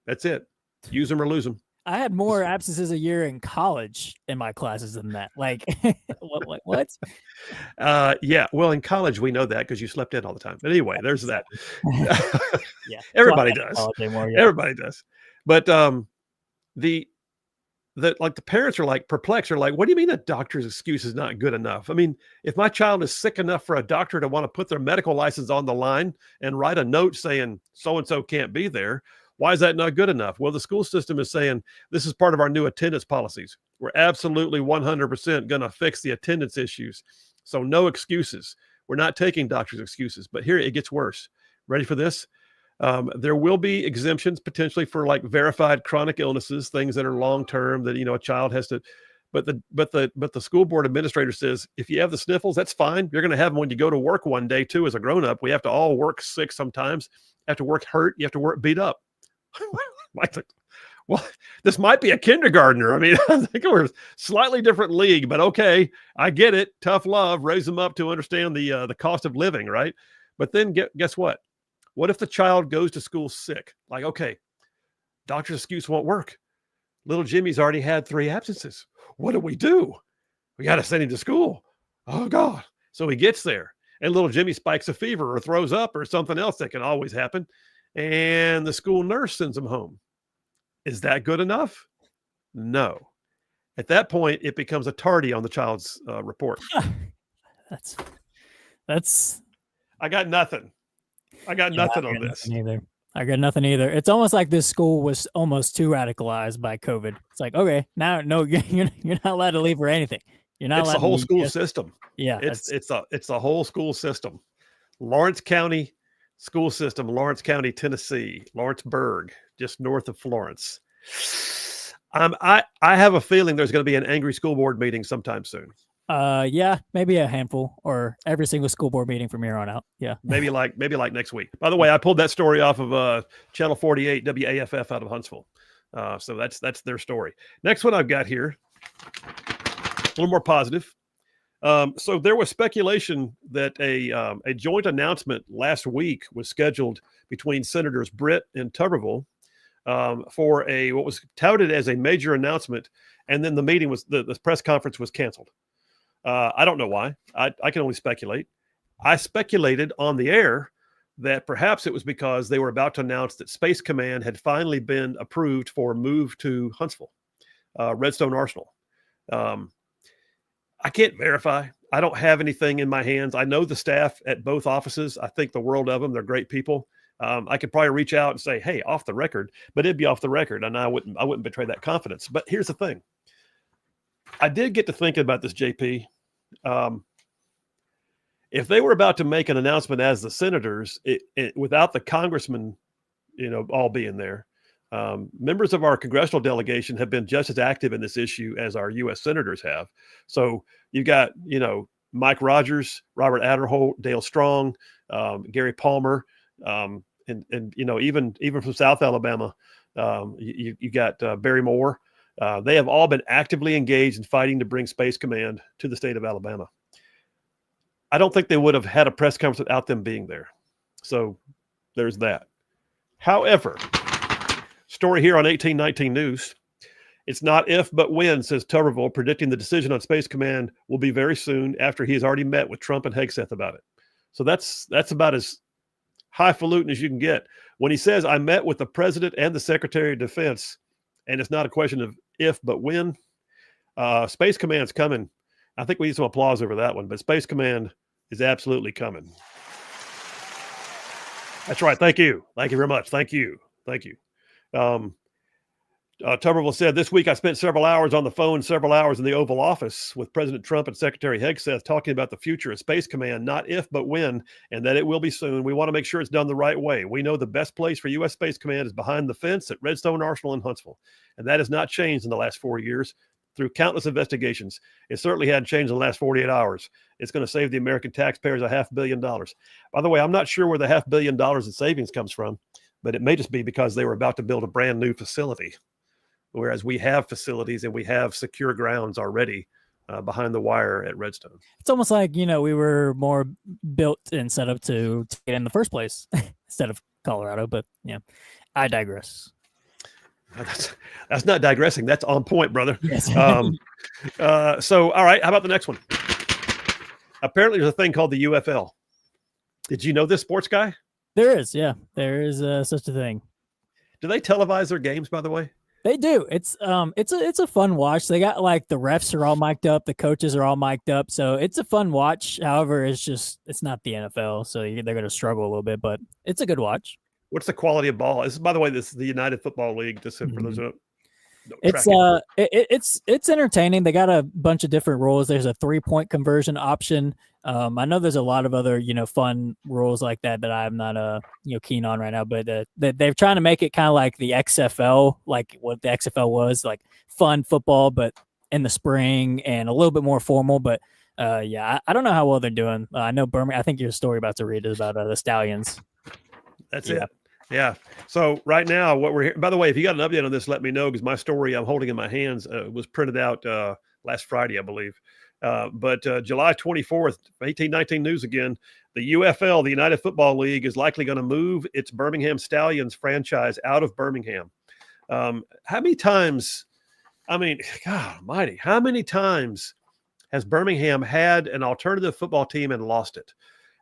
That's it. Use them or lose them. I had more absences a year in college in my classes than that. Like, what? Yeah. Well, in college, we know that because you slept in all the time. But anyway, there's that. Yeah. Everybody does. Anymore, yeah. Everybody does. But the parents are like perplexed. They're like, what do you mean a doctor's excuse is not good enough? I mean, if my child is sick enough for a doctor to want to put their medical license on the line and write a note saying so-and-so can't be there, why is that not good enough? Well, the school system is saying this is part of our new attendance policies. We're absolutely 100% going to fix the attendance issues. So no excuses. We're not taking doctors' excuses. But here it gets worse. Ready for this? There will be exemptions potentially for like verified chronic illnesses, things that are long-term that, a child has to, but the school board administrator says, if you have the sniffles, that's fine. You're going to have them when you go to work one day too, as a grown-up. We have to all work sick sometimes. You have to work hurt. You have to work beat up. Well, this might be a kindergartner. I mean, I think we're a slightly different league, but okay, I get it. Tough love, raise them up to understand the cost of living, right? But then guess what? What if the child goes to school sick? Like, okay, doctor's excuse won't work. Little Jimmy's already had 3 absences. What do? We got to send him to school. Oh, God. So he gets there, and little Jimmy spikes a fever or throws up or something else that can always happen, and the school nurse sends him home. Is that good enough? No. At that point, it becomes a tardy on the child's report. That's. I got nothing. I got nothing on this. I got nothing either. It's almost like this school was almost too radicalized by COVID. It's like, okay, now no, you're not allowed to leave for anything. You're not. It's the whole school system. Yeah, it's a whole school system. Lawrence County school system, Lawrence County, Tennessee, Lawrenceburg, just north of Florence. I have a feeling there's going to be an angry school board meeting sometime soon. Yeah, maybe a handful or every single school board meeting from here on out. Yeah. maybe like next week. By the way, I pulled that story off of Channel 48 WAFF out of Huntsville. So that's their story. Next one I've got here, a little more positive. So there was speculation that a joint announcement last week was scheduled between Senators Britt and Tuberville for what was touted as a major announcement, and then the meeting the press conference was canceled. I don't know why. I can only speculate. I speculated on the air that perhaps it was because they were about to announce that Space Command had finally been approved for move to Huntsville, Redstone Arsenal. I can't verify. I don't have anything in my hands. I know the staff at both offices. I think the world of them. They're great people. I could probably reach out and say, hey, off the record, but it'd be off the record, and I wouldn't betray that confidence. But here's the thing. I did get to thinking about this, JP. If they were about to make an announcement as the senators, without the congressmen, all being there, members of our congressional delegation have been just as active in this issue as our U.S. senators have. So you got, Mike Rogers, Robert Aderholt, Dale Strong, Gary Palmer, and even from South Alabama, you got Barry Moore. They have all been actively engaged in fighting to bring Space Command to the state of Alabama. I don't think they would have had a press conference without them being there. So there's that. However, story here on 1819 News. It's not if, but when, says Tuberville, predicting the decision on Space Command will be very soon after he has already met with Trump and Hegseth about it. So that's about as highfalutin as you can get. When he says, I met with the president and the secretary of defense, and it's not a question of if, but when, Space Command's coming. I think we need some applause over that one, but Space Command is absolutely coming. That's right. Thank you. Thank you very much. Thank you. Thank you. Tuberville said, this week I spent several hours on the phone, several hours in the Oval Office with President Trump and Secretary Hegseth talking about the future of Space Command, not if, but when, and that it will be soon. We want to make sure it's done the right way. We know the best place for U.S. Space Command is behind the fence at Redstone Arsenal in Huntsville, and that has not changed in the last 4 years through countless investigations. It certainly hadn't changed in the last 48 hours. It's going to save the American taxpayers $500 million. By the way, I'm not sure where the $500 million in savings comes from, but it may just be because they were about to build a brand new facility. Whereas we have facilities and we have secure grounds already behind the wire at Redstone. It's almost like, we were more built and set up to get in the first place instead of Colorado. But yeah, I digress. That's not digressing. That's on point, brother. Yes. So, all right. How about the next one? Apparently there's a thing called the UFL. Did you know this, sports guy? There is. Yeah, there is such a thing. Do they televise their games, by the way? They do. It's a fun watch. They got like the refs are all mic'd up, the coaches are all mic'd up, so it's a fun watch. However, it's not the NFL, so they're going to struggle a little bit, but it's a good watch. What's the quality of ball? By the way, this is the United Football League. Just for those who it's entertaining. They got a bunch of different rules. There's a 3-point conversion option. I know there's a lot of other fun rules like that I'm not keen on right now, but they're trying to make it kind of like the XFL, like what the XFL was, like fun football, but in the spring and a little bit more formal. But I don't know how well they're doing. I know Birmingham. I think your story about to read is about the Stallions. That's it. Yeah. So right now, what we're hearing, by the way, if you got an update on this, let me know, because my story I'm holding in my hands was printed out last Friday, I believe. But July 24th, 1819 news again, the UFL, the United Football League, is likely going to move its Birmingham Stallions franchise out of Birmingham. How many times, God almighty, how many times has Birmingham had an alternative football team and lost it?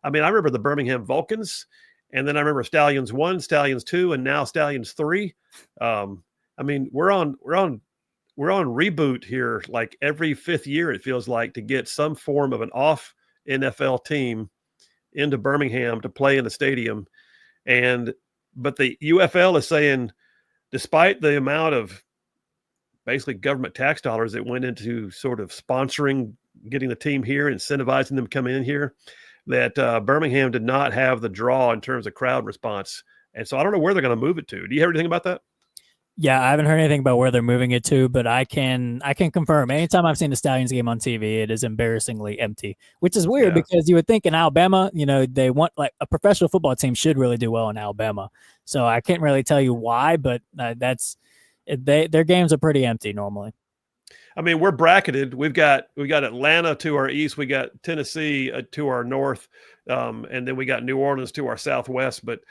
I remember the Birmingham Vulcans. And then I remember Stallions 1, Stallions 2, and now Stallions 3. We're on reboot here, like every 5th year, it feels like, to get some form of an off NFL team into Birmingham to play in the stadium. But the UFL is saying, despite the amount of basically government tax dollars that went into sort of sponsoring, getting the team here, incentivizing them to come in here, that Birmingham did not have the draw in terms of crowd response. And so I don't know where they're going to move it to. Do you hear anything about that? Yeah, I haven't heard anything about where they're moving it to, but I can confirm. Anytime I've seen the Stallions game on TV, it is embarrassingly empty, which is weird because you would think in Alabama, they want, like, a professional football team should really do well in Alabama. So I can't really tell you why, but their games are pretty empty normally. We're bracketed. We've got Atlanta to our east. We got Tennessee to our north, and then we got New Orleans to our southwest. But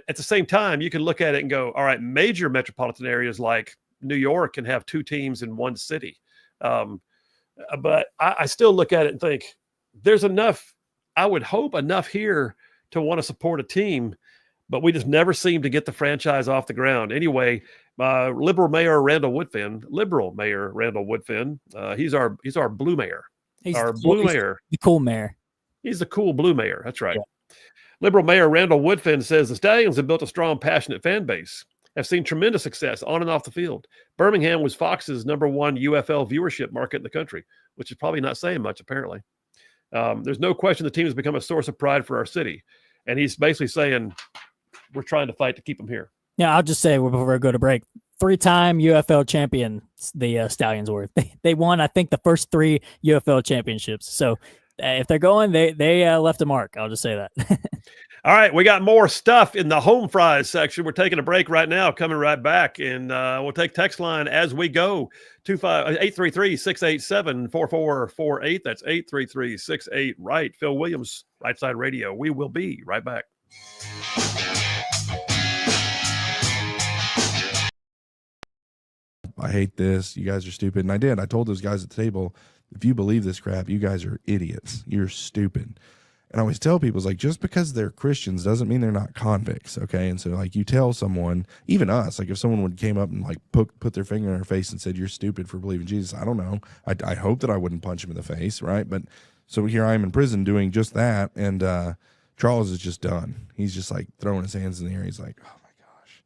at the same time, you can look at it and go, all right, major metropolitan areas like New York can have 2 teams in one city. But I still look at it and think there's enough, I would hope enough here to want to support a team, but we just never seem to get the franchise off the ground. Anyway, Liberal Mayor Randall Woodfin, he's our blue mayor. He's the cool mayor. He's the cool blue mayor. That's right. Yeah. Liberal Mayor Randall Woodfin says the Stallions have built a strong, passionate fan base, have seen tremendous success on and off the field. Birmingham was Fox's #1 UFL viewership market in the country, which is probably not saying much, apparently. There's no question the team has become a source of pride for our city. And he's basically saying we're trying to fight to keep them here. Yeah, I'll just say before we go to break, 3-time UFL champion, the Stallions were. They won, I think, the first 3 UFL championships. So if they're going, they left a mark. I'll just say that. All right, we got more stuff in the home fries section. We're taking a break right now, coming right back, and we'll take text line as we go. 833-687-4448. That's 833-68-RIGHT. Phil Williams, Rightside Radio. We will be right back. I hate this. You guys are stupid. And I did. I told those guys at the table, if you believe this crap, you guys are idiots. You're stupid. And I always tell people, it's like, just because they're Christians doesn't mean they're not convicts. Okay. And so, like, you tell someone, even us, like, if someone would came up and like put their finger in our face and said, you're stupid for believing Jesus, I don't know. I hope that I wouldn't punch him in the face. Right. But so here I am in prison doing just that. And, Charles is just done. He's just like throwing his hands in the air. He's like, oh my gosh.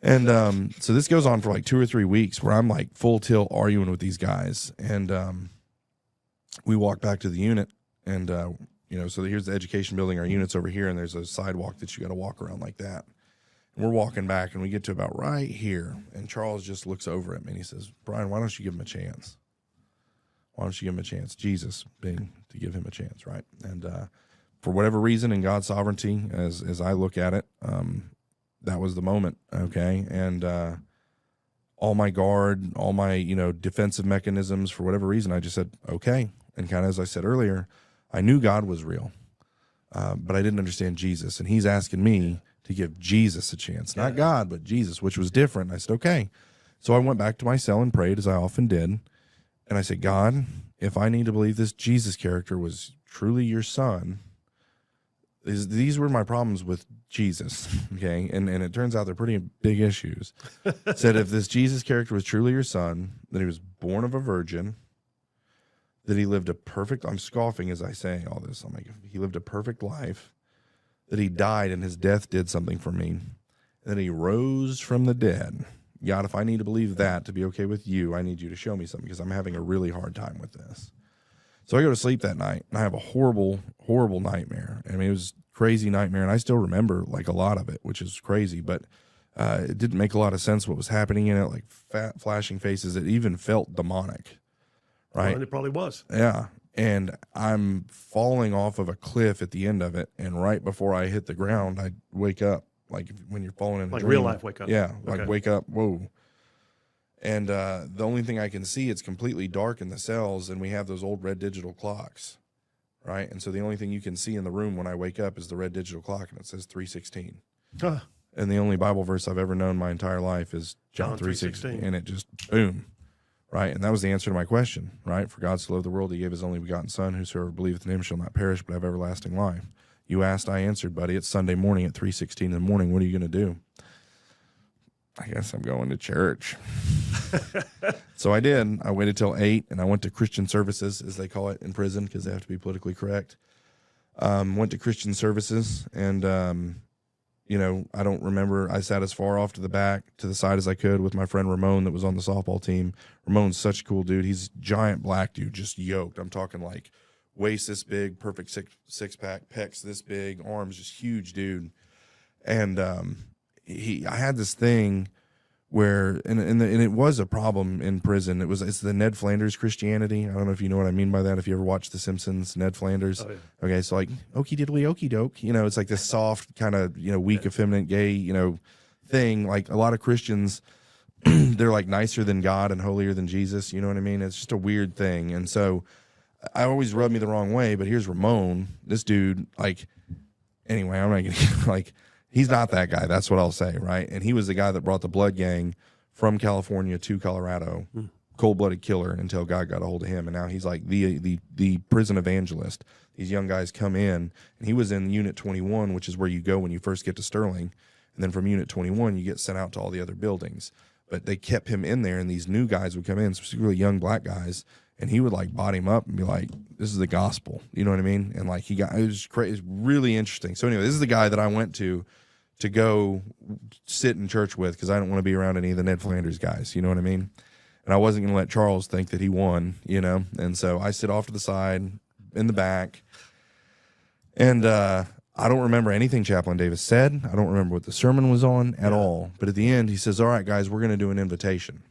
And so this goes on for like 2 or 3 weeks where I'm like full tilt arguing with these guys. And we walk back to the unit, and so here's the education building. Our unit's over here, and there's a sidewalk that you got to walk around like that. And we're walking back, and we get to about right here, and Charles just looks over at me, and he says, Brian, why don't you give him a chance? Why don't you give him a chance? Jesus being to give him a chance, right? And for whatever reason, in God's sovereignty, as I look at it, that was the moment, okay? And all my guard, all my defensive mechanisms, for whatever reason, I just said, okay. And kind of as I said earlier, I knew God was real, but I didn't understand Jesus. And he's asking me to give Jesus a chance, not God, but Jesus, which was different. I said, okay. So I went back to my cell and prayed, as I often did. And I said, God, if I need to believe this Jesus character was truly your son, these were my problems with Jesus, okay? And it turns out they're pretty big issues. Said if this Jesus character was truly your son, that he was born of a virgin, that he lived a perfect, I'm scoffing as I say all this, I'm like, he lived a perfect life, that he died and his death did something for me, and that he rose from the dead. God, if I need to believe that to be okay with you, I need you to show me something, because I'm having a really hard time with this. So I go to sleep that night, and I have a horrible, horrible nightmare. I mean, it was a crazy nightmare, and I still remember like a lot of it, which is crazy, but it didn't make a lot of sense what was happening in it, like fat flashing faces. It even felt demonic, right? Well, and it probably was. Yeah. And I'm falling off of a cliff at the end of it, and right before I hit the ground, I wake up, like when you're falling in a like dream. real life wake up. Yeah, like Okay. wake up, whoa. And the only thing I can see, it's completely dark in the cells, and we have those old red digital clocks, right? And so the only thing you can see in the room when I wake up is the red digital clock, and it says 3:16. Huh. And the only Bible verse I've ever known my entire life is John 3:16, and it just boom, right? And that was the answer to my question, right? For God so loved the world, he gave his only begotten Son, whosoever believeth in him shall not perish but have everlasting life. You asked, I answered, buddy. It's Sunday morning at 3:16 in the morning. What are you going to do? I guess I'm going to church. So I did. I waited till 8, and I went to Christian services, as they call it in prison, because they have to be politically correct. Went to Christian services, and I don't remember. I sat as far off to the side as I could with my friend Ramon that was on the softball team. Ramon's such a cool dude. He's a giant black dude, just yoked. I'm talking like waist this big, perfect six-pack, pecs this big, arms just huge dude. And I had this thing where, and it was a problem in prison. It's the Ned Flanders Christianity. I don't know if you know what I mean by that. If you ever watched The Simpsons, Ned Flanders. Oh, yeah. Okay, so like okie diddly okie doke. It's like this soft kind of weak, effeminate, gay thing. Like a lot of Christians, they're like nicer than God and holier than Jesus. You know what I mean? It's just a weird thing. And so I always rubbed me the wrong way. But here's Ramon, this dude. Like anyway, I'm not gonna like. He's not that guy. That's what I'll say, right? And he was the guy that brought the blood gang from California to Colorado, cold-blooded killer, until God got a hold of him. And now he's like the prison evangelist. These young guys come in, and he was in Unit 21, which is where you go when you first get to Sterling. And then from Unit 21, you get sent out to all the other buildings. But they kept him in there, and these new guys would come in, specifically young black guys, and he would like body him up and be like, this is the gospel. You know what I mean? And like it was crazy. It was really interesting. So anyway, this is the guy that I went to go sit in church with, because I don't want to be around any of the Ned Flanders guys. You know what I mean? And I wasn't going to let Charles think that he won, And so I sit off to the side in the back. And I don't remember anything Chaplain Davis said. I don't remember what the sermon was on at all. But at the end, he says, all right, guys, we're going to do an invitation.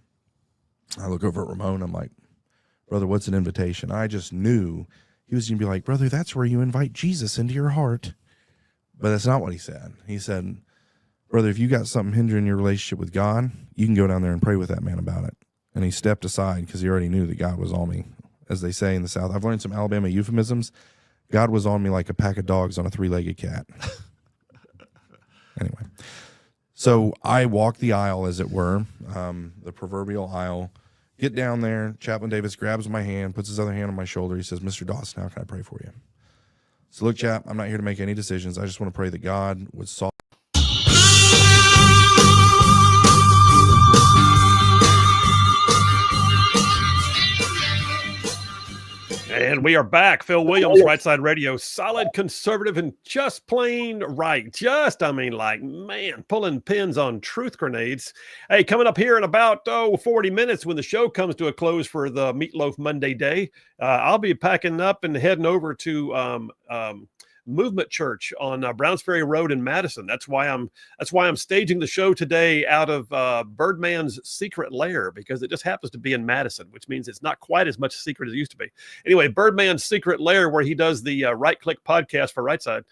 I look over at Ramon. I'm like, brother, what's an invitation? I just knew he was going to be like, brother, that's where you invite Jesus into your heart. But that's not what he said. He said, brother, if you got something hindering your relationship with God, you can go down there and pray with that man about it. And he stepped aside because he already knew that God was on me. As they say in the South, I've learned some Alabama euphemisms. God was on me like a pack of dogs on a 3-legged cat. Anyway, so I walk the aisle, as it were, the proverbial aisle, get down there. Chaplain Davis grabs my hand, puts his other hand on my shoulder. He says, Mr. Dawson, how can I pray for you? So look, chap, I'm not here to make any decisions. I just want to pray that God would solve. And And we are back. Phil Williams, Rightside Radio, solid conservative and just plain right. Pulling pins on truth grenades. Hey, coming up here in about 40 minutes when the show comes to a close for the Meatloaf Monday day, I'll be packing up and heading over to Movement Church on Browns Ferry Road in Madison. That's why I'm staging the show today out of Birdman's secret lair, because it just happens to be in Madison, which means it's not quite as much secret as it used to be. Anyway, Birdman's secret lair, where he does the Right Click podcast for Rightside,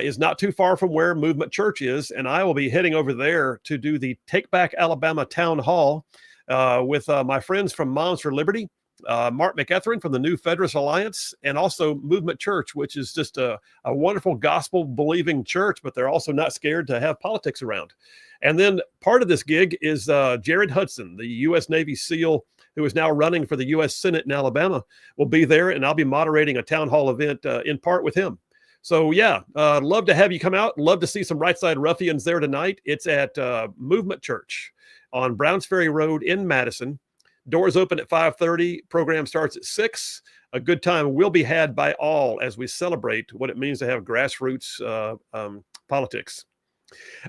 is not too far from where Movement Church is, and I will be heading over there to do the Take Back Alabama Town Hall with my friends from Moms for Liberty, Mark McEthrin from the New Federalist Alliance, and also Movement Church, which is just a wonderful gospel-believing church, but they're also not scared to have politics around. And then part of this gig is Jared Hudson, the U.S. Navy SEAL who is now running for the U.S. Senate in Alabama, will be there, and I'll be moderating a town hall event in part with him. So, yeah, love to have you come out. Love to see some Rightside ruffians there tonight. It's at Movement Church on Browns Ferry Road in Madison. Doors open at 5:30. Program starts at 6. A good time will be had by all as we celebrate what it means to have grassroots politics.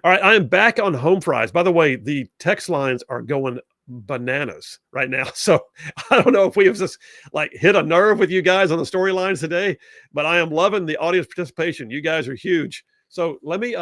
All right, I am back on home fries. By the way, the text lines are going bananas right now. So I don't know if we have just hit a nerve with you guys on the storylines today, but I am loving the audience participation. You guys are huge. So let me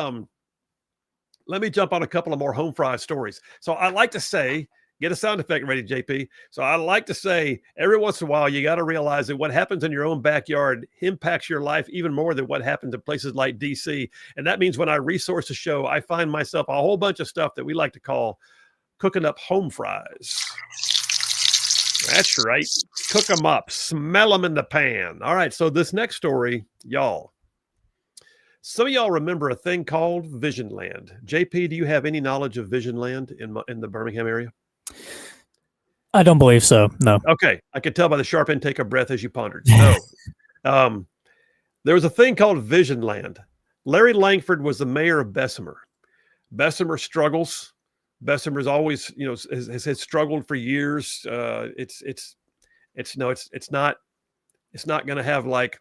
jump on a couple of more home fries stories. So I like to say, get a sound effect ready, JP. So I like to say, every once in a while, you got to realize that what happens in your own backyard impacts your life even more than what happens in places like DC. And that means when I resource a show, I find myself a whole bunch of stuff that we like to call cooking up home fries. That's right. Cook them up. Smell them in the pan. All right. So this next story, y'all. Some of y'all remember a thing called Visionland. JP, do you have any knowledge of Visionland in the Birmingham area? I don't believe so. No. Okay. I could tell by the sharp intake of breath as you pondered. No. There was a thing called Visionland. Larry Langford was the mayor of Bessemer. Bessemer struggles. Bessemer's always, has struggled for years. It's not going to have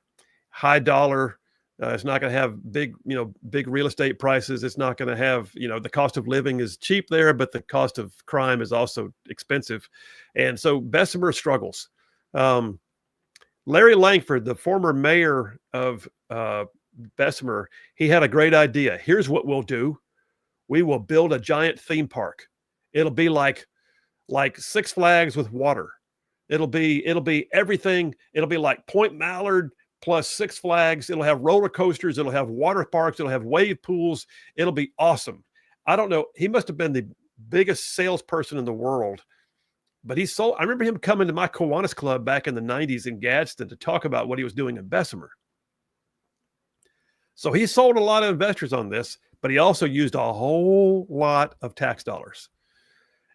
high dollar. It's not going to have big real estate prices. It's not going to have, the cost of living is cheap there, but the cost of crime is also expensive. And so Bessemer struggles. Larry Langford, the former mayor of Bessemer, he had a great idea. Here's what we'll do. We will build a giant theme park. It'll be like Six Flags with water. It'll be everything. It'll be like Point Mallard plus Six Flags. It'll have roller coasters. It'll have water parks. It'll have wave pools. It'll be awesome. I don't know. He must have been the biggest salesperson in the world, but I remember him coming to my Kiwanis Club back in the 90s in Gadsden to talk about what he was doing in Bessemer. So he sold a lot of investors on this, but he also used a whole lot of tax dollars.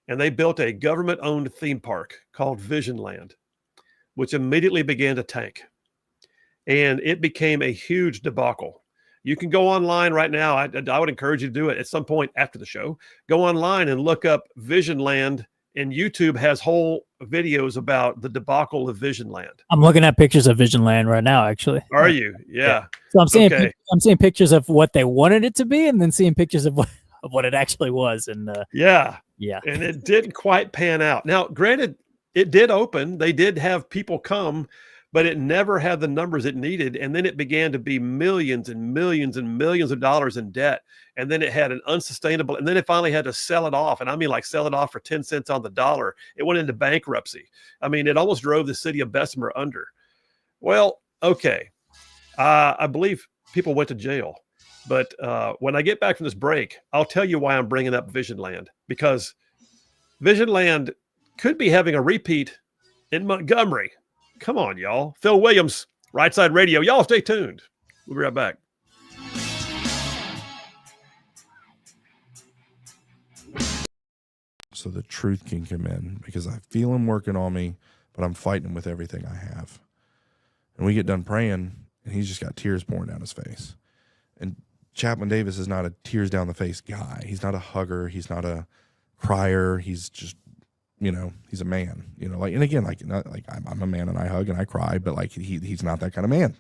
And they built a government-owned theme park called Visionland, which immediately began to tank. And it became a huge debacle. You can go online right now. I would encourage you to do it at some point after the show. Go online and look up Visionland, and YouTube has whole videos about the debacle of Visionland. I'm looking at pictures of Visionland right now, actually. Are you? Yeah. So I'm seeing pictures of what they wanted it to be, and then seeing pictures of what it actually was. And yeah. And it didn't quite pan out. Now, granted, it did open. They did have people come, but it never had the numbers it needed. And then it began to be millions and millions and millions of dollars in debt. And then it had an unsustainable, and then it finally had to sell it off. And I mean, sell it off for 10 cents on the dollar. It went into bankruptcy. I mean, it almost drove the city of Bessemer under. Well, okay. I believe people went to jail. But when I get back from this break, I'll tell you why I'm bringing up Visionland, because Visionland could be having a repeat in Montgomery. Come on, y'all. Phil Williams, Rightside Radio. Y'all stay tuned. We'll be right back. So the truth can come in, because I feel him working on me, but I'm fighting him with everything I have. And we get done praying, and he's just got tears pouring down his face. And Chapman Davis is not a tears down the face guy. He's not a hugger. He's not a crier. He's just he's a man, like, and again, like, I'm a man and I hug and I cry, but like he's not that kind of man.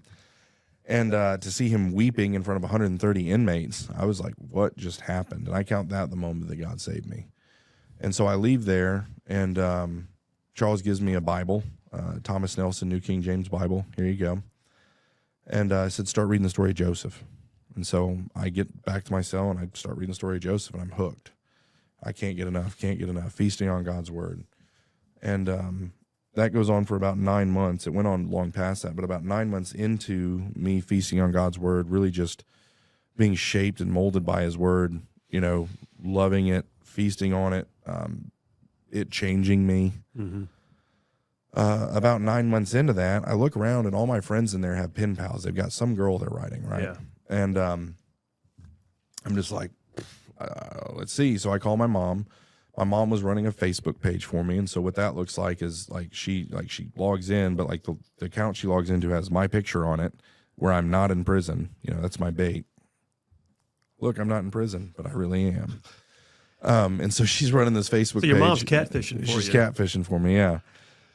And to see him weeping in front of 130 inmates, I was like, what just happened? And I count that the moment that God saved me. And so I leave there, and Charles gives me a Bible, Thomas Nelson, New King James Bible. Here you go. And I said, start reading the story of Joseph. And so I get back to my cell, and I start reading the story of Joseph, and I'm hooked. I can't get enough, feasting on God's word. And that goes on for about 9 months. It went on long past that, but about 9 months into me feasting on God's word, really just being shaped and molded by his word, loving it, feasting on it, it changing me. Mm-hmm. About 9 months into that, I look around and all my friends in there have pen pals. They've got some girl they're writing, right? Yeah. And I'm just like, let's see. So I call my mom. My mom was running a Facebook page for me, and so what that looks like is she logs in, but like the account she logs into has my picture on it, where I'm not in prison. That's my bait. Look, I'm not in prison, but I really am. And so she's running this Facebook page. So your mom's catfishing for you. She's catfishing for me, yeah.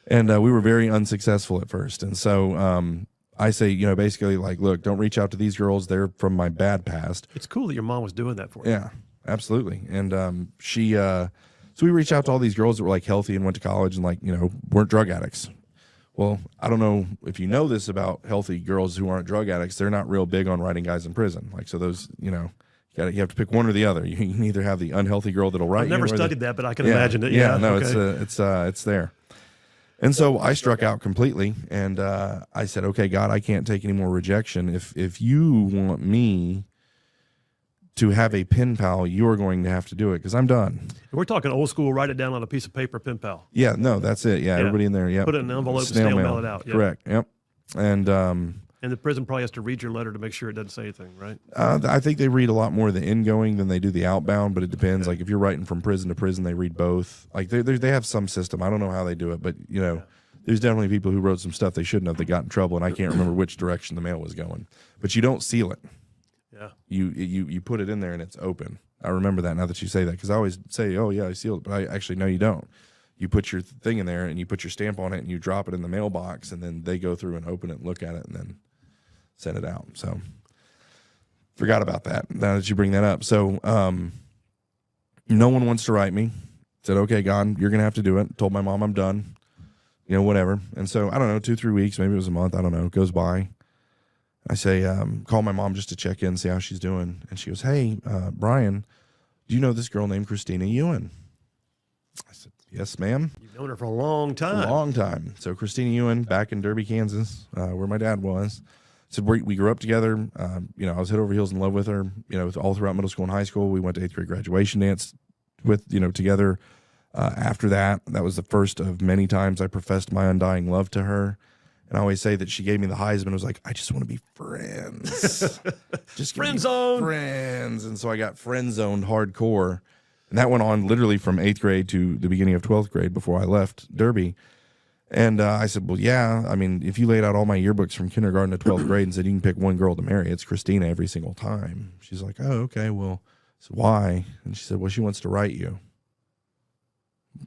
And we were very unsuccessful at first, and so I say, basically, like, look, don't reach out to these girls. They're from my bad past. It's cool that your mom was doing that for you. Yeah, absolutely. And so we reached out to all these girls that were like healthy and went to college and like, weren't drug addicts. Well, I don't know if you know this about healthy girls who aren't drug addicts. They're not real big on writing guys in prison. Like, so those, you have to pick one or the other. You can either have the unhealthy girl that'll write. I've never studied that, but I can yeah, imagine it. Yeah, Yeah, no, okay. it's there. And so I struck out completely, and I said, okay, God, I can't take any more rejection. If you want me to have a pen pal, you're going to have to do it, because I'm done. We're talking old school, write it down on a piece of paper, pen pal. Yeah, no, that's it. Yeah, everybody in there, yeah. Put it in an envelope, snail mail it out. Yeah. Correct, yep. And the prison probably has to read your letter to make sure it doesn't say anything, right? I think they read a lot more of the ingoing than they do the outbound, but it depends. Okay. Like if you're writing from prison to prison, they read both. Like they have some system. I don't know how they do it, but there's definitely people who wrote some stuff they shouldn't have. They got in trouble, and I can't remember which direction the mail was going. But you don't seal it. Yeah. You put it in there and it's open. I remember that now that you say that, because I always say, oh yeah, I sealed it, but I actually no, you don't. You put your thing in there and you put your stamp on it and you drop it in the mailbox, and then they go through and open it and look at it and then send it out. So forgot about that now that you bring that up. So no one wants to write me. Said, okay, God, you're gonna have to do it. Told my mom I'm done. Whatever. And so I don't know, 2-3 weeks, maybe it was a month, I don't know, goes by. I say, call my mom just to check in, see how she's doing. And she goes, hey, Brian, do you know this girl named Christina Ewan? I said, yes, ma'am. You've known her for a long time. A long time. So Christina Ewan, back in Derby, Kansas, where my dad was. So we grew up together. I was head over heels in love with her, all throughout middle school and high school. We went to 8th grade graduation dance together. After that was the first of many times I professed my undying love to her. And I always say that she gave me the Heisman. I was like, I just want to be friends. Just friend zone. Friends. And so I got friend zoned hardcore. And that went on literally from 8th grade to the beginning of 12th grade before I left Derby. And I said, well, yeah, I mean, if you laid out all my yearbooks from kindergarten to 12th grade and said you can pick one girl to marry, it's Christina every single time. She's like, oh, okay, well, so why? And she said, well, she wants to write you.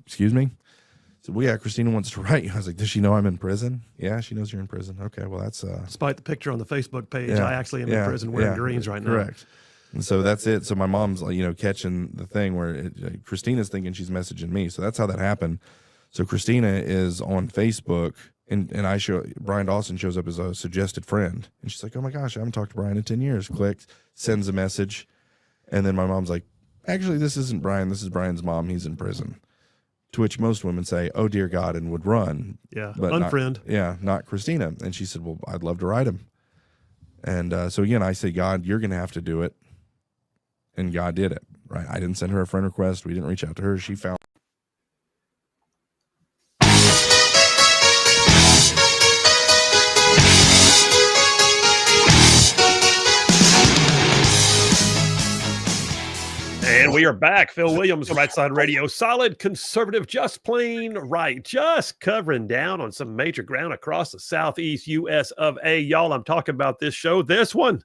Excuse me? I said, well, yeah, Christina wants to write you. I was like, does she know I'm in prison? Yeah, she knows you're in prison. Okay, well, that's... Despite the picture on the Facebook page, yeah, I actually am in prison wearing greens right now. Correct. And so that's it. So my mom's, catching the thing where Christina's thinking she's messaging me. So that's how that happened. So Christina is on Facebook, and Brian Dawson shows up as a suggested friend. And she's like, oh my gosh, I haven't talked to Brian in 10 years. Clicks, sends a message. And then my mom's like, actually, this isn't Brian. This is Brian's mom. He's in prison. To which most women say, oh, dear God, and would run. Yeah, but unfriend. Not Christina. And she said, well, I'd love to write him. And so again, I say, God, you're going to have to do it. And God did it, right? I didn't send her a friend request. We didn't reach out to her. She found. And we are back. Phil Williams, Rightside Radio. Solid, conservative, just plain right. Just covering down on some major ground across the southeast U.S. of A. Y'all, I'm talking about this show. This one,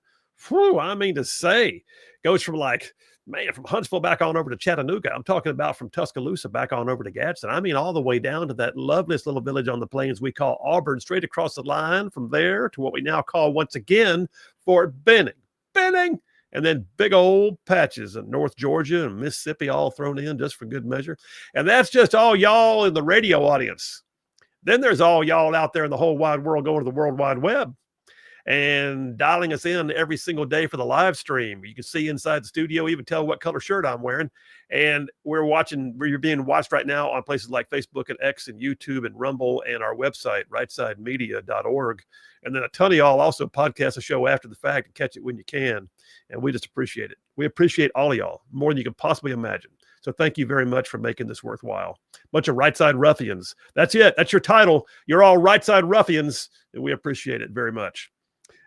I mean to say, goes from like man, from Huntsville back on over to Chattanooga. I'm talking about from Tuscaloosa back on over to Gadsden. I mean, all the way down to that loveliest little village on the plains we call Auburn, straight across the line from there to what we now call once again Fort Benning. Benning! And then big old patches in North Georgia and Mississippi all thrown in just for good measure. And that's just all y'all in the radio audience. Then there's all y'all out there in the whole wide world going to the World Wide Web and dialing us in every single day for the live stream. You can see inside the studio, even tell what color shirt I'm wearing. And we're being watched right now on places like Facebook and X and YouTube and Rumble and our website, rightsidemedia.org. And then a ton of y'all also podcast the show after the fact and catch it when you can. And we just appreciate it. We appreciate all of y'all more than you can possibly imagine. So thank you very much for making this worthwhile. Bunch of right side ruffians. That's it. That's your title. You're all right side ruffians. And we appreciate it very much.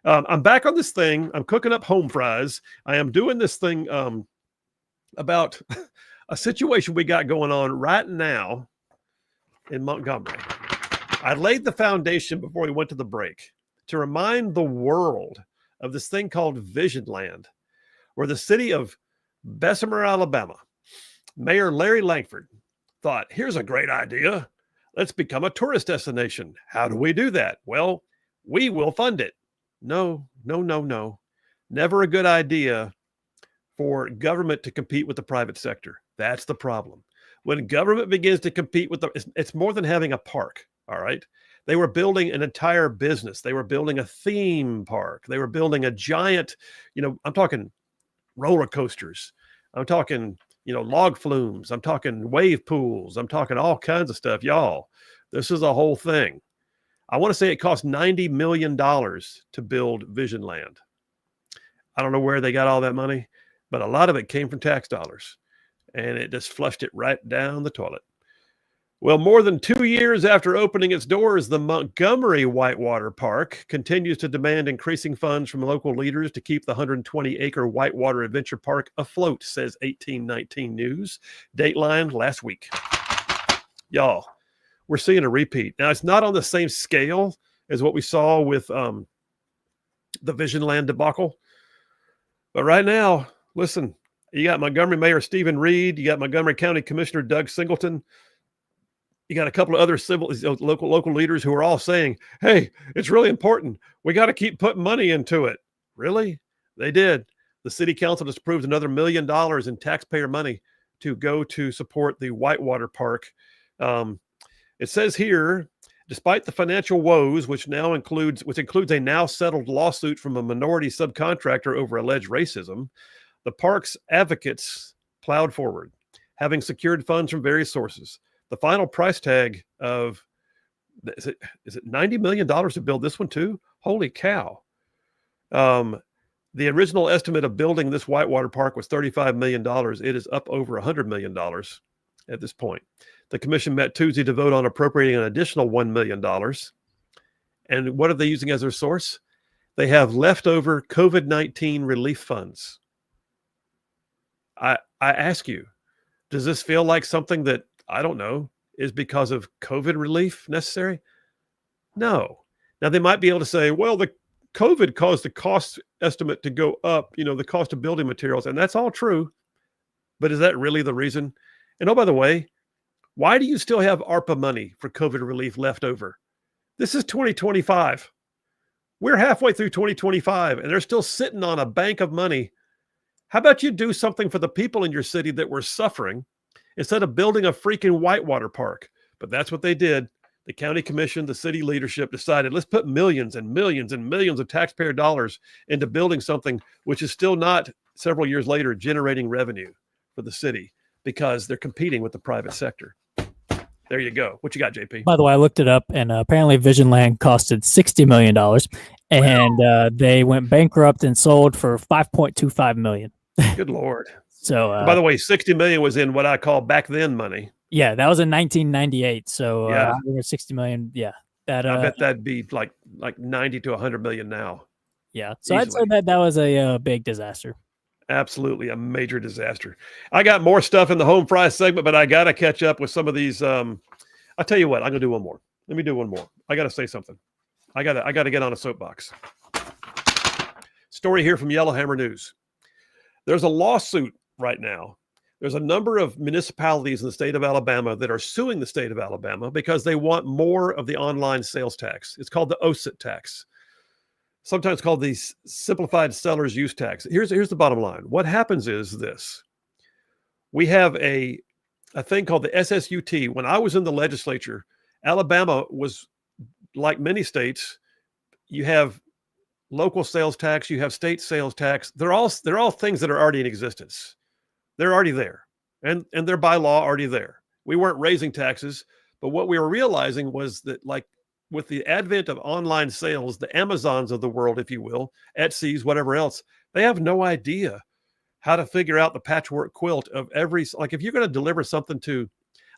I'm back on this thing. I'm cooking up home fries. I am doing this thing about a situation we got going on right now in Montgomery. I laid the foundation before we went to the break to remind the world of this thing called Vision Land, where the city of Bessemer, Alabama, Mayor Larry Langford thought, here's a great idea. Let's become a tourist destination. How do we do that? Well, we will fund it. No. Never a good idea for government to compete with the private sector. That's the problem. When government begins to compete with it's more than having a park, all right? They were building an entire business. They were building a theme park. They were building a giant, I'm talking roller coasters. I'm talking, log flumes. I'm talking wave pools. I'm talking all kinds of stuff. Y'all, this is a whole thing. I want to say it cost $90 million to build Vision Land. I don't know where they got all that money, but a lot of it came from tax dollars, and it just flushed it right down the toilet. Well, more than 2 years after opening its doors, the Montgomery Whitewater Park continues to demand increasing funds from local leaders to keep the 120-acre Whitewater Adventure Park afloat, says 1819 News. Dateline last week. Y'all, we're seeing a repeat. Now, it's not on the same scale as what we saw with the Vision Land debacle. But right now, listen, you got Montgomery Mayor Stephen Reed. You got Montgomery County Commissioner Doug Singleton. You got a couple of other local leaders who are all saying, hey, it's really important. We got to keep putting money into it. Really? They did. The city council just approved another $1 million in taxpayer money to go to support the Whitewater Park. It says here, despite the financial woes, which includes a now settled lawsuit from a minority subcontractor over alleged racism, the park's advocates plowed forward, having secured funds from various sources. The final price tag of, is it $90 million to build this one too? Holy cow. The original estimate of building this Whitewater Park was $35 million. It is up over $100 million at this point. The commission met Tuesday to vote on appropriating an additional $1 million. And what are they using as their source? They have leftover COVID-19 relief funds. I ask you, does this feel like something that, I don't know, is because of COVID relief necessary? No. Now, they might be able to say, well, the COVID caused the cost estimate to go up, the cost of building materials. And that's all true. But is that really the reason? And oh, by the way, why do you still have ARPA money for COVID relief left over? This is 2025. We're halfway through 2025, and they're still sitting on a bank of money. How about you do something for the people in your city that were suffering instead of building a freaking Whitewater Park? But that's what they did. The county commission, the city leadership decided, let's put millions and millions and millions of taxpayer dollars into building something which is still not, several years later, generating revenue for the city because they're competing with the private sector. There you go. What you got, JP? By the way, I looked it up, and apparently Vision Land costed $60 million, and they went bankrupt and sold for $5.25 million. Good Lord. So, by the way, $60 million was in what I call back then money. Yeah, that was in 1998. So, yeah, $60 million. Yeah, I bet that'd be like 90 to 100 million now. Yeah, so easily. I'd say that was a big disaster. Absolutely a major disaster. I got more stuff in the home fry segment, but I got to catch up with some of these. I'll tell you what, I'm going to do one more. Let me do one more. I got to say something. I got to get on a soapbox. Story here from Yellowhammer News. There's a lawsuit right now. There's a number of municipalities in the state of Alabama that are suing the state of Alabama because they want more of the online sales tax. It's called the OSIT tax, sometimes called the simplified seller's use tax. Here's the bottom line. What happens is this. We have a thing called the SSUT. When I was in the legislature, Alabama was, like many states, you have local sales tax, you have state sales tax. They're all things that are already in existence. They're already there, and they're by law already there. We weren't raising taxes, but what we were realizing was that, like, with the advent of online sales, the Amazons of the world, if you will, Etsy's, whatever else, they have no idea how to figure out the patchwork quilt of every, like, if you're going to deliver something to,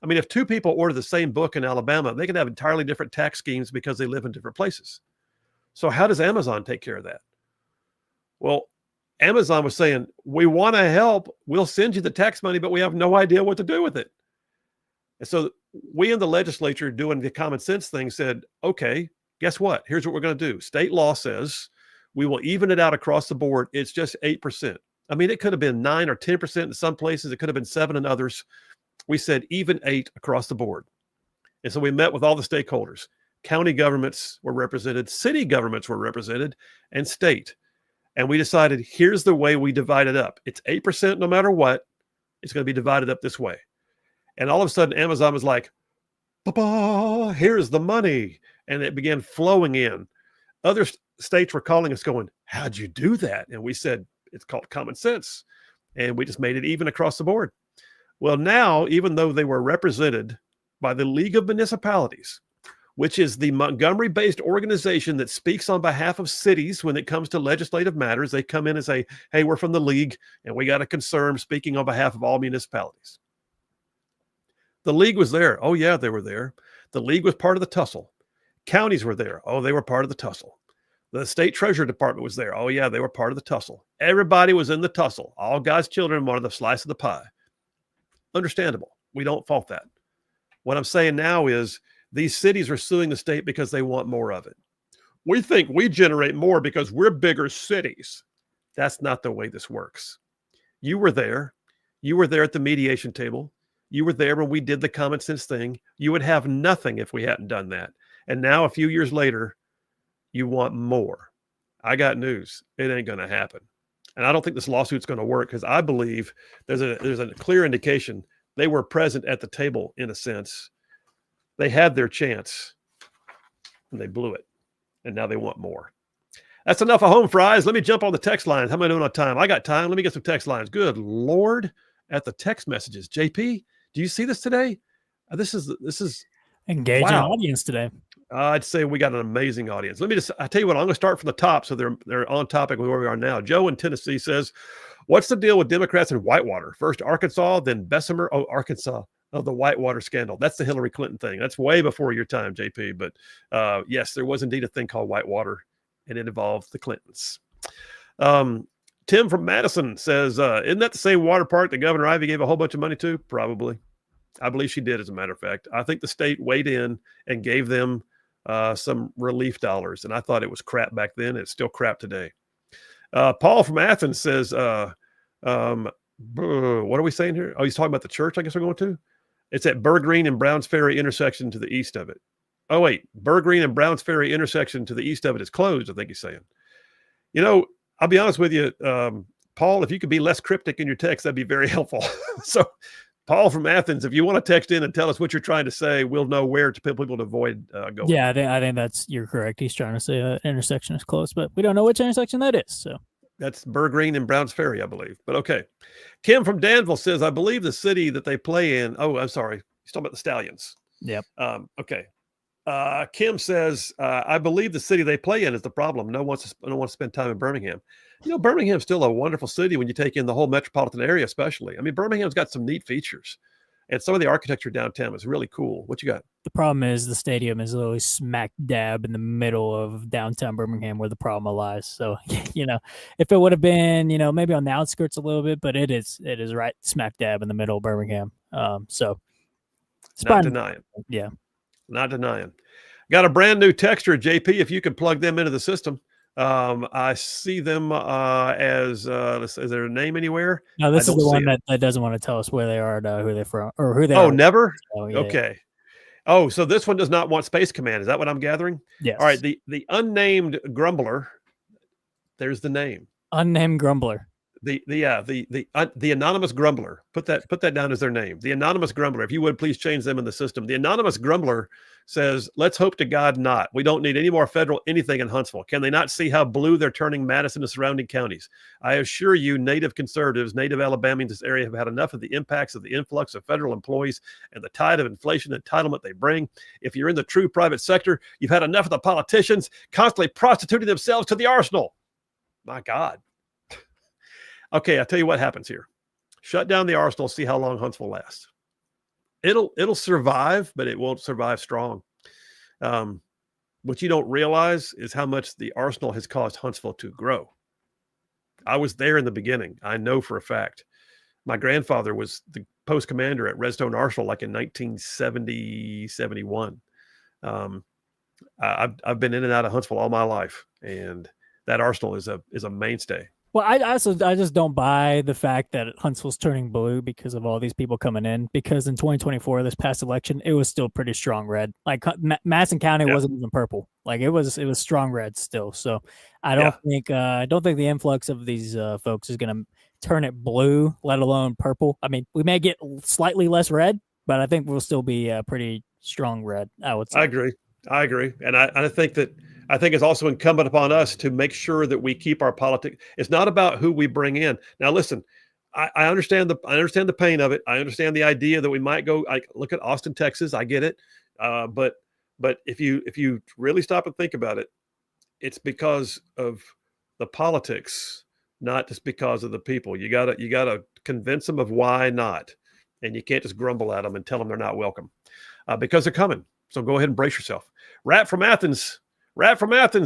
I mean, if two people order the same book in Alabama, they can have entirely different tax schemes because they live in different places. So how does Amazon take care of that? Well, Amazon was saying, we want to help. We'll send you the tax money, but we have no idea what to do with it. And so we in the legislature, doing the common sense thing, said, okay, guess what? Here's what we're going to do. State law says we will even it out across the board. It's just 8%. I mean, it could have been 9 or 10% in some places. It could have been 7 in others. We said even 8 across the board. And so we met with all the stakeholders. County governments were represented, city governments were represented, and state. And we decided, here's the way we divide it up. It's 8% no matter what. It's going to be divided up this way. And all of a sudden, Amazon was like, "Ba-ba, here's the money." And it began flowing in. Other states were calling us going, "How'd you do that?" And we said, it's called common sense. And we just made it even across the board. Well, now, even though they were represented by the League of Municipalities, which is the Montgomery-based organization that speaks on behalf of cities when it comes to legislative matters. They come in and say, hey, we're from the League, and we got a concern speaking on behalf of all municipalities. The League was there. Oh, yeah, they were there. The League was part of the tussle. Counties were there. Oh, they were part of the tussle. The State Treasury Department was there. Oh, yeah, they were part of the tussle. Everybody was in the tussle. All God's children wanted the slice of the pie. Understandable. We don't fault that. What I'm saying now is, these cities are suing the state because they want more of it. We think we generate more because we're bigger cities. That's not the way this works. You were there. You were there at the mediation table. You were there when we did the common sense thing. You would have nothing if we hadn't done that. And now, a few years later, you want more. I got news. It ain't going to happen. And I don't think this lawsuit's going to work because I believe there's a clear indication they were present at the table in a sense. They had their chance and they blew it. And now they want more. That's enough of home fries. Let me jump on the text lines. How am I doing on time? I got time. Let me get some text lines. Good Lord, at the text messages. JP, do you see this today? This is engaging audience today. I'd say we got an amazing audience. I tell you what, I'm going to start from the top so they're on topic with where we are now. Joe in Tennessee says, what's the deal with Democrats in Whitewater? First Arkansas, then Bessemer. Oh, Arkansas. Of the Whitewater scandal. That's the Hillary Clinton thing. That's way before your time, JP. But yes, there was indeed a thing called Whitewater, and it involved the Clintons. Tim from Madison says, isn't that the same water park that Governor Ivey gave a whole bunch of money to? Probably. I believe she did, as a matter of fact. I think the state weighed in and gave them some relief dollars, and I thought it was crap back then. It's still crap today. Paul from Athens says, what are we saying here? Oh, he's talking about the church, I guess we're going to? It's at Burr Green and Browns Ferry intersection to the east of it. Oh, wait. Burr Green and Browns Ferry intersection to the east of it is closed, I think he's saying. You know, I'll be honest with you, Paul, if you could be less cryptic in your text, that'd be very helpful. So, Paul from Athens, if you want to text in and tell us what you're trying to say, we'll know where to people to avoid going. Yeah, I think you're correct. He's trying to say an intersection is closed, but we don't know which intersection that is. So that's Burr Green and Browns Ferry, I believe. But okay. Kim from Danville says, I believe the city that they play in. Oh, I'm sorry. He's talking about the Stallions. Yep. Okay. Kim says, I believe the city they play in is the problem. No one wants to spend time in Birmingham. You know, Birmingham's still a wonderful city when you take in the whole metropolitan area, especially. I mean, Birmingham's got some neat features. And some of the architecture downtown is really cool. What you got? The problem is the stadium is literally smack dab in the middle of downtown Birmingham where the problem lies. So, you know, if it would have been, you know, maybe on the outskirts a little bit, but it is right smack dab in the middle of Birmingham. So it's not denying. Yeah. Not denying. Got a brand new texture, JP, if you could plug them into the system. I see them as is there a name anywhere? No, I this is don't the see one it. that doesn't want to tell us where they are, who they're from, or who they Oh, are. never? So, yeah. Okay. Oh, so this one does not want Space Command. Is that what I'm gathering? Yes. All right. The unnamed grumbler. There's the name. Unnamed grumbler. The anonymous grumbler. Put that down as their name. The anonymous grumbler. If you would please change them in the system. The anonymous grumbler says, "Let's hope to God not. We don't need any more federal anything in Huntsville. Can they not see how blue they're turning Madison and surrounding counties? I assure you, native conservatives, native Alabamians in this area have had enough of the impacts of the influx of federal employees and the tide of inflation and entitlement they bring. If you're in the true private sector, you've had enough of the politicians constantly prostituting themselves to the arsenal." My God. Okay, I'll tell you what happens here. Shut down the arsenal, see how long Huntsville lasts. It'll survive, but it won't survive strong. What you don't realize is how much the arsenal has caused Huntsville to grow. I was there in the beginning. I know for a fact. My grandfather was the post commander at Redstone Arsenal like in 1970, 71. I've been in and out of Huntsville all my life, and that arsenal is a mainstay. Well, I just don't buy the fact that Huntsville's turning blue because of all these people coming in. Because in 2024, this past election, it was still pretty strong red. Like Madison County wasn't even purple. Like it was strong red still. So I don't think the influx of these folks is going to turn it blue, let alone purple. I mean, we may get slightly less red, but I think we'll still be pretty strong red. I would say. I agree, and I think it's also incumbent upon us to make sure that we keep our politics. It's not about who we bring in. Now, listen, I understand the pain of it. I understand the idea that we might go. I look at Austin, Texas. I get it, but if you really stop and think about it, it's because of the politics, not just because of the people. You gotta convince them of why not, and you can't just grumble at them and tell them they're not welcome, because they're coming. So go ahead and brace yourself. Rat from Athens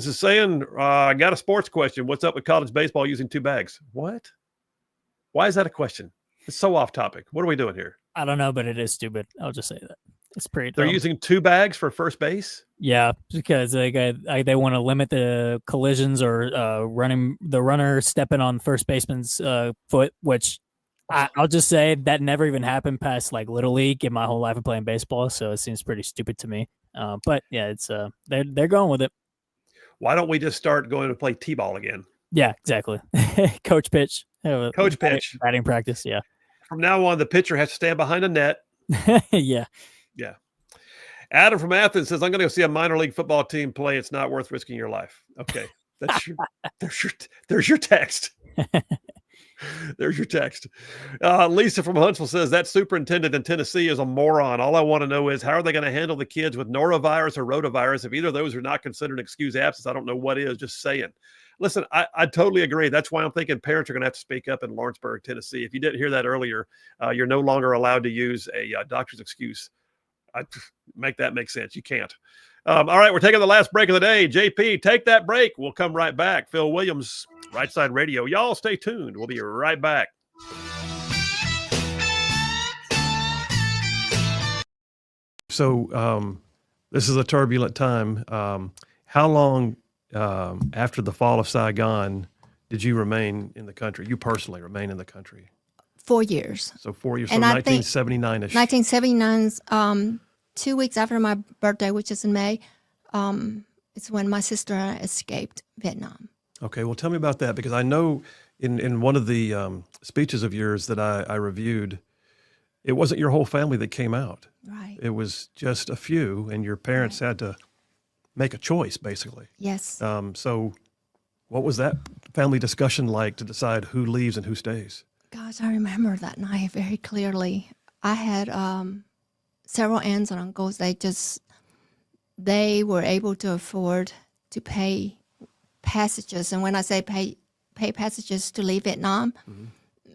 is saying, I got a sports question. What's up with college baseball using 2 bags? What? Why is that a question? It's so off topic. What are we doing here? I don't know, but it is stupid. I'll just say that. It's pretty They're dumb. using 2 bags for first base? Yeah, because they want to limit the collisions or the runner stepping on first baseman's foot, which I'll just say that never even happened past like Little League in my whole life of playing baseball. So it seems pretty stupid to me. But yeah, it's they're going with it. Why don't we just start going to play T-ball again? Yeah, exactly. Coach pitch. Coach pitch. Batting practice. Yeah. From now on, the pitcher has to stand behind a net. Yeah. Yeah. Adam from Athens says, I'm going to go see a minor league football team play. It's not worth risking your life. Okay. There's your text. There's your text. Lisa from Huntsville says that superintendent in Tennessee is a moron. All I want to know is how are they going to handle the kids with norovirus or rotavirus? If either of those are not considered an excused absence, I don't know what is. Just saying. Listen, I totally agree. That's why I'm thinking parents are going to have to speak up in Lawrenceburg, Tennessee. If you didn't hear that earlier, you're no longer allowed to use a doctor's excuse. Make that make sense. You can't. All right, we're taking the last break of the day. JP, take that break. We'll come right back. Phil Williams, Rightside Radio. Y'all stay tuned. We'll be right back. So this is a turbulent time. How long after the fall of Saigon did you remain in the country? You personally remain in the country? 4 years. So 4 years, And so I think 1979-ish. 1979's 2 weeks after my birthday, which is in May, it's when my sister escaped Vietnam. Okay, well, tell me about that, because I know in one of the speeches of yours that I reviewed, it wasn't your whole family that came out. Right. It was just a few, and your parents had to make a choice, basically. Yes. So what was that family discussion like to decide who leaves and who stays? Gosh, I remember that night very clearly. I had several aunts and uncles. They were able to afford to pay passages. And when I say pay passages to leave Vietnam,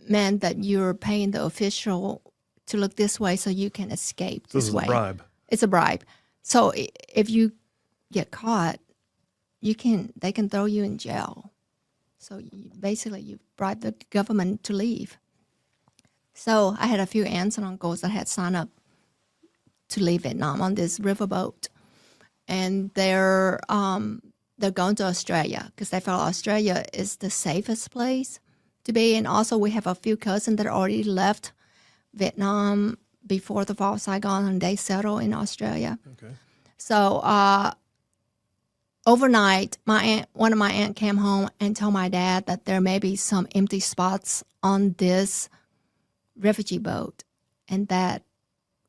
meant that you're paying the official to look this way so you can escape this way. This is a bribe. It's a bribe. So if you get caught, they can throw you in jail. So basically, you bribe the government to leave. So I had a few aunts and uncles that had signed up to leave Vietnam on this riverboat, and they're going to Australia because they felt Australia is the safest place to be. And also, we have a few cousins that already left Vietnam before the fall of Saigon, and they settled in Australia. Okay. So overnight, one of my aunt came home and told my dad that there may be some empty spots on this refugee boat, and that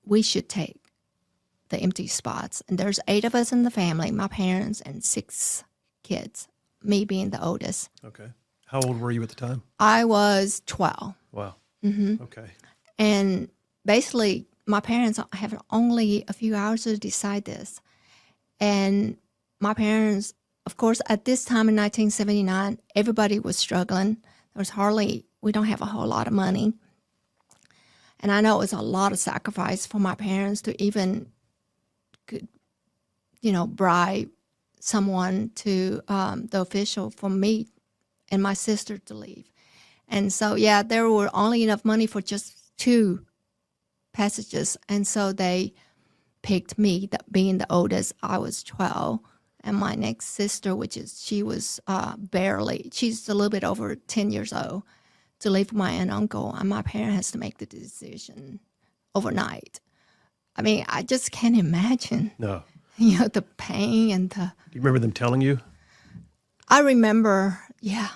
we should take the empty spots. And there's 8 of us in the family, my parents and 6 kids, me being the oldest. Okay. How old were you at the time? I was 12. Wow. Mm-hmm. Okay. And basically, my parents have only a few hours to decide this. And my parents, of course, at this time in 1979, everybody was struggling. There was we don't have a whole lot of money. And I know it was a lot of sacrifice for my parents to even, bribe someone to the official for me and my sister to leave. And so, yeah, there were only enough money for just 2 passages. And so they picked me, being the oldest. I was 12. And my next sister, she was she's a little bit over 10 years old, to leave with my aunt and uncle. And my parent has to make the decision overnight. I mean, I just can't imagine. No. The pain and the... Do you remember them telling you? I remember, yeah.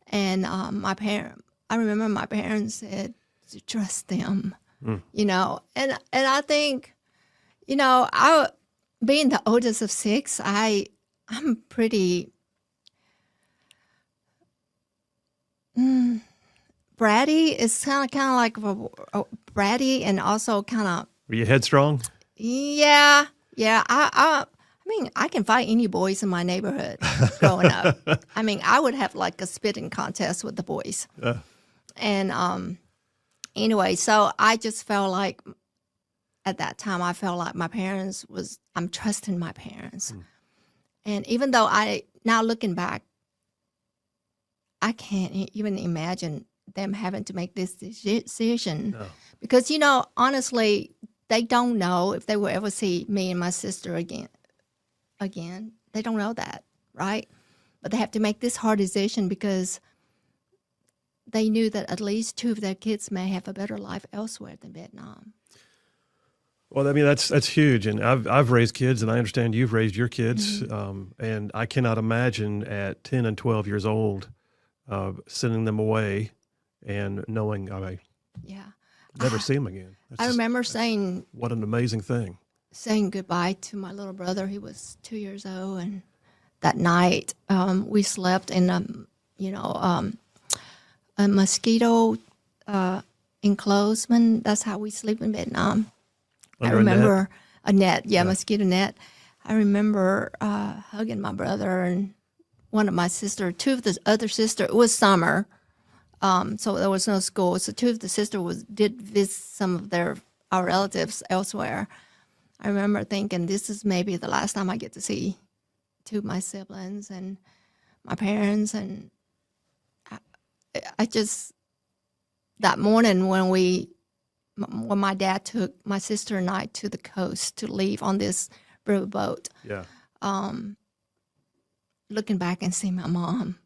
And I remember my parents said to trust them, and I think, being the oldest of 6, I'm pretty bratty. It's kind of like bratty, and also kind of... Were you headstrong? Yeah. I mean, I can fight any boys in my neighborhood growing up. I mean, I would have like a spitting contest with the boys. And anyway, so I just felt like at that time, I felt like I'm trusting my parents. And even though now looking back, I can't even imagine them having to make this decision. No. Because, honestly, they don't know if they will ever see me and my sister again. They don't know that, right? But they have to make this hard decision because they knew that at least 2 of their kids may have a better life elsewhere than Vietnam. Well, I mean, that's huge. And I've raised kids, and I understand you've raised your kids. And I cannot imagine at 10 and 12 years old sending them away and knowing never see them again. I remember saying... What an amazing thing. Saying goodbye to my little brother. He was 2 years old. And that night, we slept in a mosquito enclosement. That's how we sleep in Vietnam. Under I remember a net? Mosquito net. I remember hugging my brother and one of my sisters, 2 of the other sisters. It was summer, so there was no school. So 2 of the sisters did visit some of our relatives elsewhere. I remember thinking, this is maybe the last time I get to see 2 of my siblings and my parents. And I just, that morning when my dad took my sister and I to the coast to leave on this riverboat, looking back and seeing my mom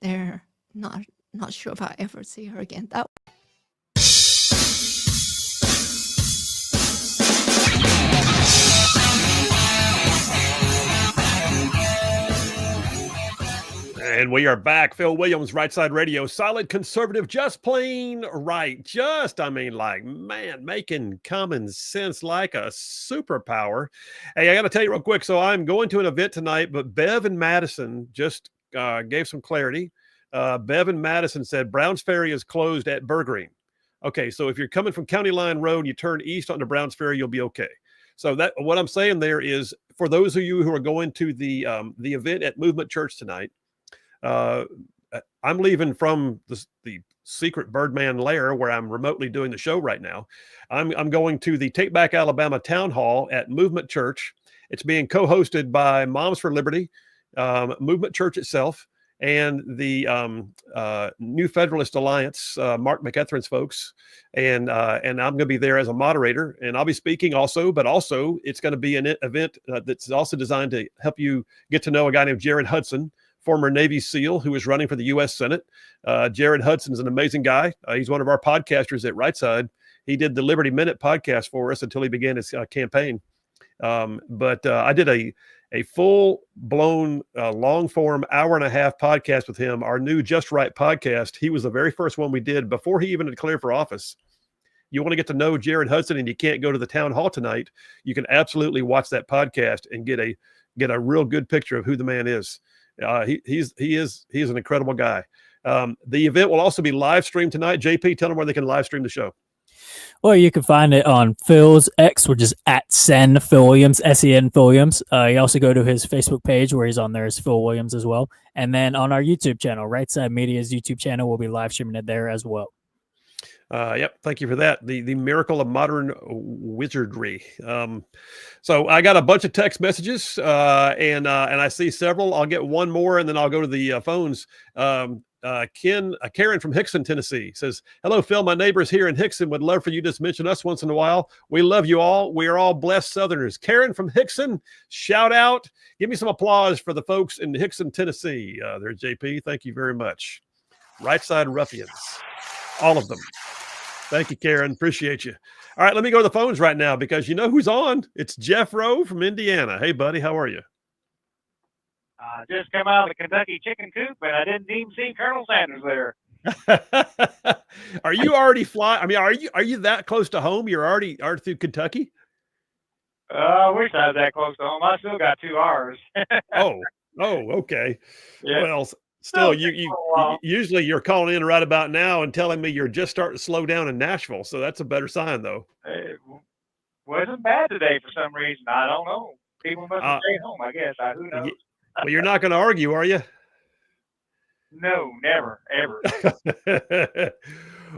there, not sure if I ever see her again. And we are back. Phil Williams, Rightside Radio. Solid conservative, just plain right. Making common sense like a superpower. Hey, I got to tell you real quick. So I'm going to an event tonight, but Bev and Madison just gave some clarity. Bev and Madison said Browns Ferry is closed at Burgreen. Okay, so if you're coming from County Line Road and you turn east onto Browns Ferry, you'll be okay. So that what I'm saying there is, for those of you who are going to the event at Movement Church tonight, I'm leaving from the secret Birdman lair where I'm remotely doing the show right now. I'm going to the Take Back Alabama Town Hall at Movement Church. It's being co-hosted by Moms for Liberty, Movement Church itself, and the New Federalist Alliance, Mark McEtherin's folks, and I'm going to be there as a moderator, and I'll be speaking also. But also, it's going to be an event that's also designed to help you get to know a guy named Jared Hudson, former Navy SEAL who is running for the U.S. Senate. Jared Hudson is an amazing guy. He's one of our podcasters at Rightside. He did the Liberty Minute podcast for us until he began his campaign. But I did a full-blown, long-form, hour-and-a-half podcast with him, our new Just Right podcast. He was the very first one we did before he even declared for office. You want to get to know Jared Hudson and you can't go to the town hall tonight, you can absolutely watch that podcast and get a real good picture of who the man is. He's an incredible guy. The event will also be live streamed tonight. JP, tell them where they can live stream the show. Well, you can find it on Phil's X, which is at Sen Phil Williams, SEN Phil Williams. You also go to his Facebook page where he's on there as Phil Williams as well. And then on our YouTube channel, Rightside Media's YouTube channel, we'll be live streaming it there as well. Yep. Thank you for that. The miracle of modern wizardry. So I got a bunch of text messages and I see several. I'll get one more and then I'll go to the phones. Karen from Hickson, Tennessee says, "Hello, Phil. My neighbors here in Hickson would love for you to just mention us once in a while. We love you all. We are all blessed Southerners." Karen from Hickson, shout out. Give me some applause for the folks in Hickson, Tennessee. There, JP. Thank you very much. Rightside Ruffians, all of them. Thank you, Karen. Appreciate you. All right, let me go to the phones right now because you know who's on. It's Jeff Rowe from Indiana. Hey, buddy, how are you? Just come out of the Kentucky chicken coop, and I didn't even see Colonel Sanders there. Are you already flying? I mean, are you that close to home? You're already through Kentucky? I wish I was that close to home. I still got 2 hours. Oh, okay. Yeah. Well, still, you usually you're calling in right about now and telling me you're just starting to slow down in Nashville. So that's a better sign, though. It wasn't bad today for some reason. I don't know. People must have stayed home, I guess. Who knows? Well, you're not going to argue, are you? No, never, ever.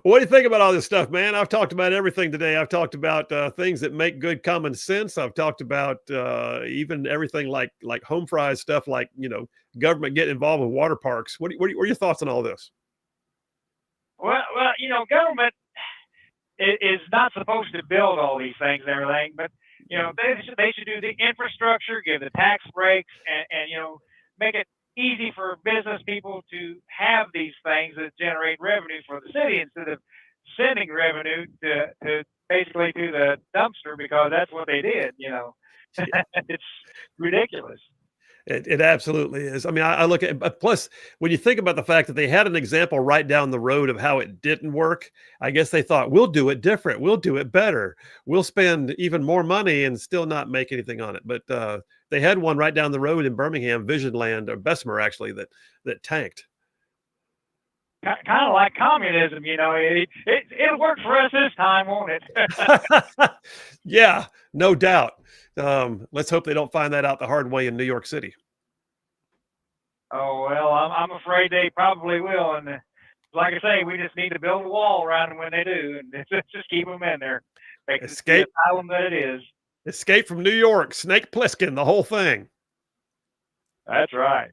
What do you think about all this stuff, man? I've talked about everything today. I've talked about things that make good common sense. I've talked about even everything like home fries stuff, like, government getting involved with water parks. What are your thoughts on all this? Well, government is not supposed to build all these things and everything, but they should do the infrastructure, give the tax breaks, and make it easy for business people to have these things that generate revenue for the city instead of sending revenue to basically to the dumpster, because that's what they did. It's ridiculous. It absolutely is. I mean, I look at, plus when you think about the fact that they had an example right down the road of how it didn't work, I guess they thought, we'll do it different. We'll do it better. We'll spend even more money and still not make anything on it. But they had one right down the road in Birmingham, Visionland, or Bessemer actually, that tanked. Kind of like communism, it'll work for us this time, won't it? Yeah, no doubt. Let's hope they don't find that out the hard way in New York City. Oh, well, I'm afraid they probably will. And like I say, we just need to build a wall around them when they do, and just keep them in there. Make Escape the asylum that it is. Escape from New York, Snake Plissken, the whole thing. That's right.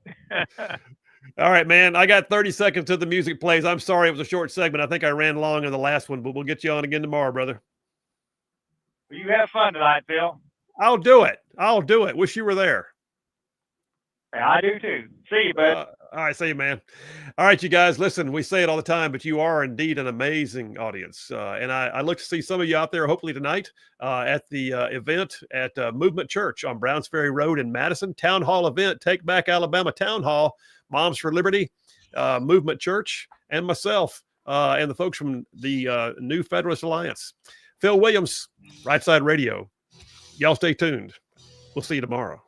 All right, man. I got 30 seconds till the music plays. I'm sorry it was a short segment. I think I ran long in the last one, but we'll get you on again tomorrow, brother. Well, you have fun tonight, Phil. I'll do it. Wish you were there. Yeah, I do too. See you, bud. All right, see you, man. All right, you guys, listen, we say it all the time, but you are indeed an amazing audience. And I look to see some of you out there, hopefully tonight, at the event at Movement Church on Browns Ferry Road in Madison. Town Hall event, Take Back Alabama Town Hall, Moms for Liberty, Movement Church, and myself, and the folks from the New Federalist Alliance. Phil Williams, Rightside Radio. Y'all stay tuned. We'll see you tomorrow.